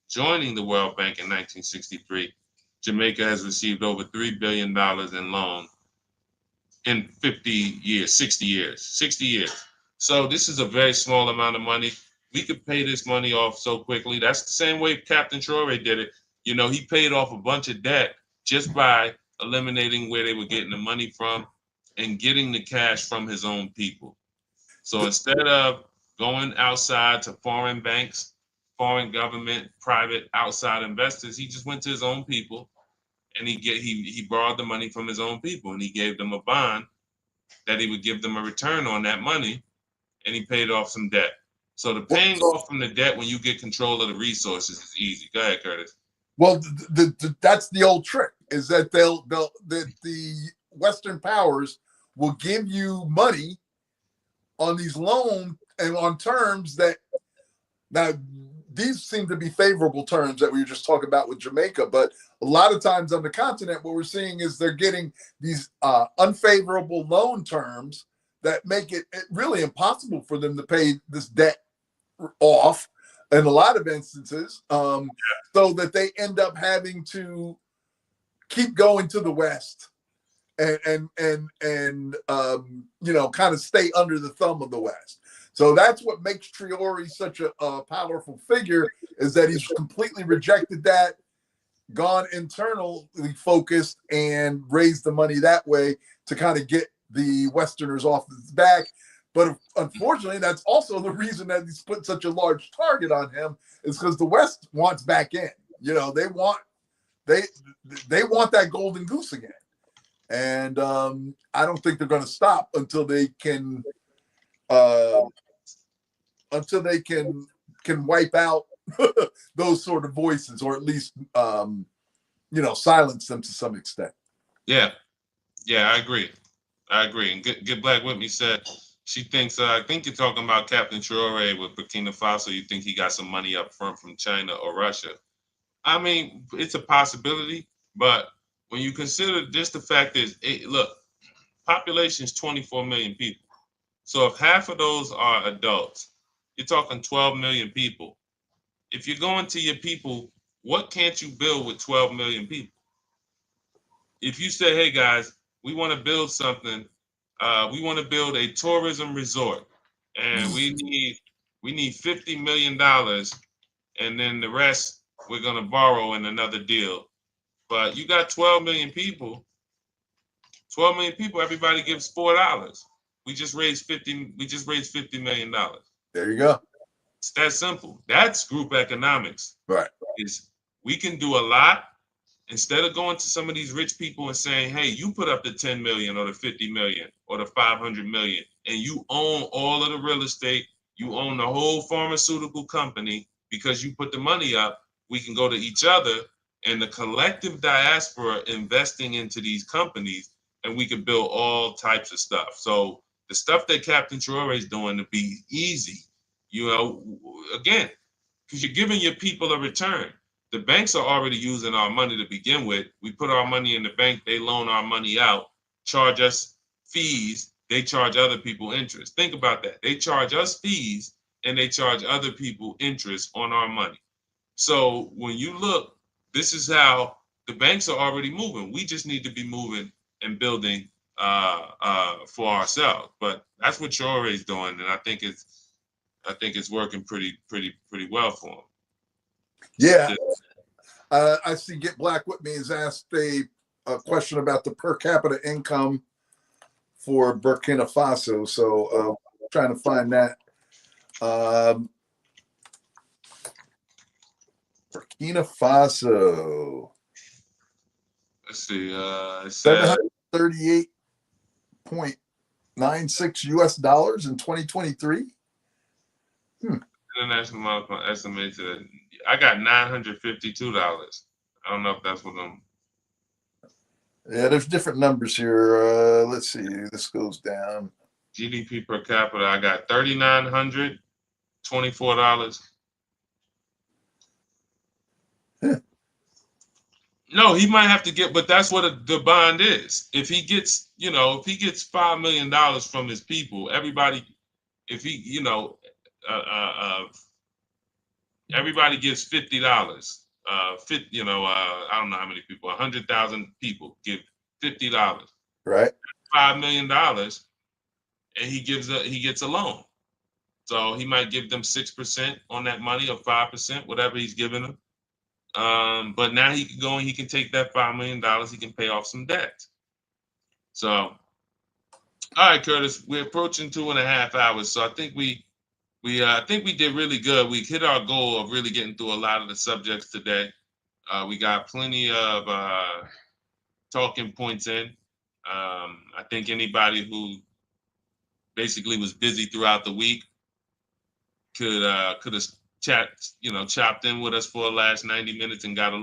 Speaker 1: joining the World Bank in 1963, Jamaica has received over $3 billion in loans in 50 years, 60 years. So this is a very small amount of money. We could pay this money off so quickly. That's the same way Captain Traore did it. You know, he paid off a bunch of debt just by eliminating where they were getting the money from and getting the cash from his own people. So instead of going outside to foreign banks, foreign government, private outside investors, he just went to his own people and he borrowed the money from his own people and he gave them a bond that he would give them a return on that money, and he paid off some debt. So the paying off from the debt when you get control of the resources is easy. Go ahead, Curtis.
Speaker 2: Well, that's the old trick is that the Western powers will give you money on these loans and on terms that now these seem to be favorable terms that we were just talking about with Jamaica, but a lot of times on the continent, what we're seeing is they're getting these unfavorable loan terms that make it really impossible for them to pay this debt off in a lot of instances, so that they end up having to keep going to the West and you know, kind of stay under the thumb of the West. So that's what makes Traore such a powerful figure, is that he's completely rejected that, gone internally focused, and raised the money that way to kind of get the Westerners off his back. But unfortunately, that's also the reason that he's put such a large target on him, is because the West wants back in. You know, they want that golden goose again. And I don't think they're going to stop until they can wipe out those sort of voices, or at least you know, silence them to some extent.
Speaker 1: Yeah, I agree. And Get Black with Me said she thinks I think you're talking about Captain Traore with Burkina Faso. You think he got some money up front from China or Russia? I mean, it's a possibility, but when you consider just the fact is, look, population is 24 million people. So if half of those are adults, you're talking 12 million people. If you're going to your people, what can't you build with 12 million people? If you say, hey guys, we want to build something, we want to build a tourism resort, and we need $50 million, and then the rest we're gonna borrow in another deal. But you got 12 million people. 12 million people. Everybody gives $4. We just raised $50 million.
Speaker 2: There you go.
Speaker 1: It's that simple. That's group economics.
Speaker 2: Right.
Speaker 1: Is we can do a lot instead of going to some of these rich people and saying, hey, you put up the 10 million or the 50 million or the 500 million, and you own all of the real estate, you own the whole pharmaceutical company because you put the money up. We can go to each other and the collective diaspora investing into these companies, and we can build all types of stuff. So the stuff that Captain Traore is doing to be easy, you know, again, because you're giving your people a return. the banks are already using our money to begin with. We put our money in the bank, they loan our money out, charge us fees, they charge other people interest. Think about that. They charge us fees and they charge other people interest on our money. So when you look, this is how the banks are already moving. We just need to be moving and building for ourselves. But that's what Shore is doing, and I think it's working pretty well for him.
Speaker 2: Yeah. I see Get Black With Me has asked a question about the per capita income for Burkina Faso. So trying to find that. Burkina Faso.
Speaker 1: Let's see. It says
Speaker 2: $738.96 US in 2023.
Speaker 1: International Monetary Fund estimated. I got $952. I don't know if that's what I'm.
Speaker 2: Yeah, there's different numbers here. Let's see. This goes down.
Speaker 1: GDP per capita. I got $3,924. No, he might have to get, but that's what the bond is. If he gets, if he gets $5 million from his people, everybody, if he, everybody gives $50. I don't know how many people. 100,000 people give $50.
Speaker 2: Right.
Speaker 1: $5 million, and he gets a loan. So he might give them 6% on that money, or 5%, whatever he's giving them. But now he can go and he can take that $5 million. He can pay off some debt. So, all right, Curtis, we're approaching 2.5 hours. So I think we did really good. We hit our goal of really getting through a lot of the subjects today. We got plenty of talking points in. I think anybody who basically was busy throughout the week could have chopped in with us for the last 90 minutes and got a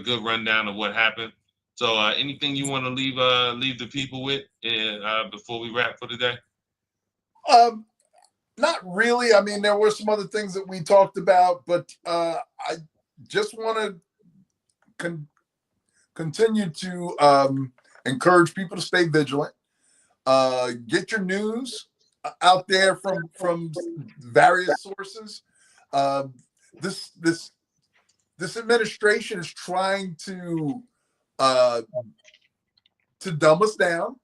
Speaker 1: good rundown of what happened. So anything you want to leave the people with before we wrap for today?
Speaker 2: Not really. I mean, there were some other things that we talked about, but I just want to continue to encourage people to stay vigilant. Get your news out there from various sources. This administration is trying to dumb us down.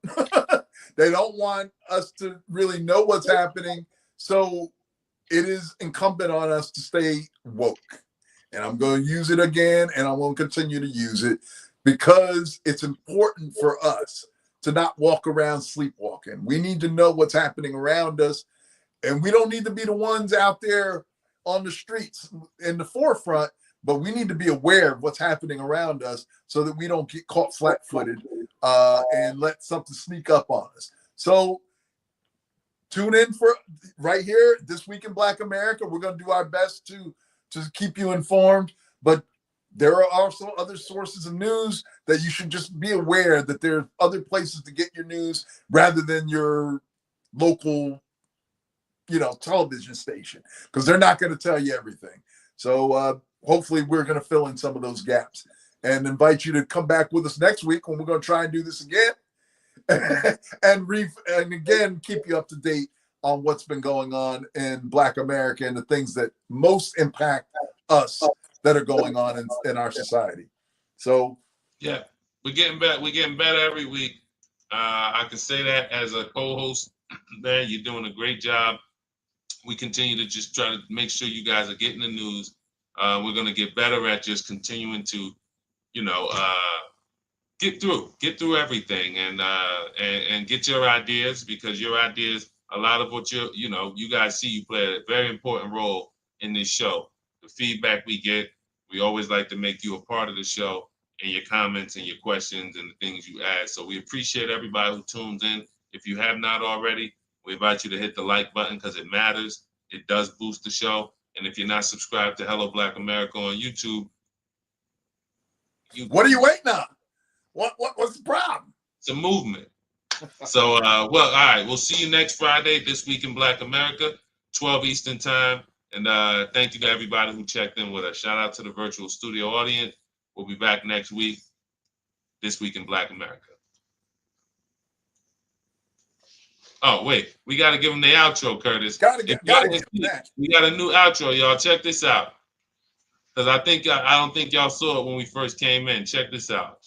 Speaker 2: They don't want us to really know what's happening. So it is incumbent on us to stay woke. And I'm going to use it again, and I'm going to continue to use it because it's important for us to not walk around sleepwalking. We need to know what's happening around us, and we don't need to be the ones out there on the streets in the forefront, but we need to be aware of what's happening around us so that we don't get caught flat-footed and let something sneak up on us. So tune in for right here this week in Black America. We're going to do our best to keep you informed, but there are also other sources of news that you should just be aware that there are other places to get your news rather than your local, television station, because they're not going to tell you everything. So hopefully we're going to fill in some of those gaps and invite you to come back with us next week when we're going to try and do this again. and again, keep you up to date on what's been going on in Black America and the things that most impact us that are going on in our society. So
Speaker 1: yeah, we're getting better. We're getting better every week. I can say that as a co-host, man, you're doing a great job. We continue to just try to make sure you guys are getting the news. We're going to get better at just continuing to, get through everything and get your ideas, because your ideas, a lot of what you guys see, you play a very important role in this show. The feedback we get, we always like to make you a part of the show, and your comments and your questions and the things you add. So we appreciate everybody who tunes in. If you have not already, we invite you to hit the like button because it matters. It does boost the show. And if you're not subscribed to Hello Black America on YouTube,
Speaker 2: what are you waiting on? What's the problem?
Speaker 1: It's a movement. So, all right. We'll see you next Friday, This Week in Black America, 12 Eastern Time. And thank you to everybody who checked in with us. Shout out to the virtual studio audience. We'll be back next week, This Week in Black America. Oh, wait. We got to give them the outro, Curtis.
Speaker 2: Gotta give them that.
Speaker 1: We got a new outro, y'all. Check this out. Because I don't think y'all saw it when we first came in. Check this out.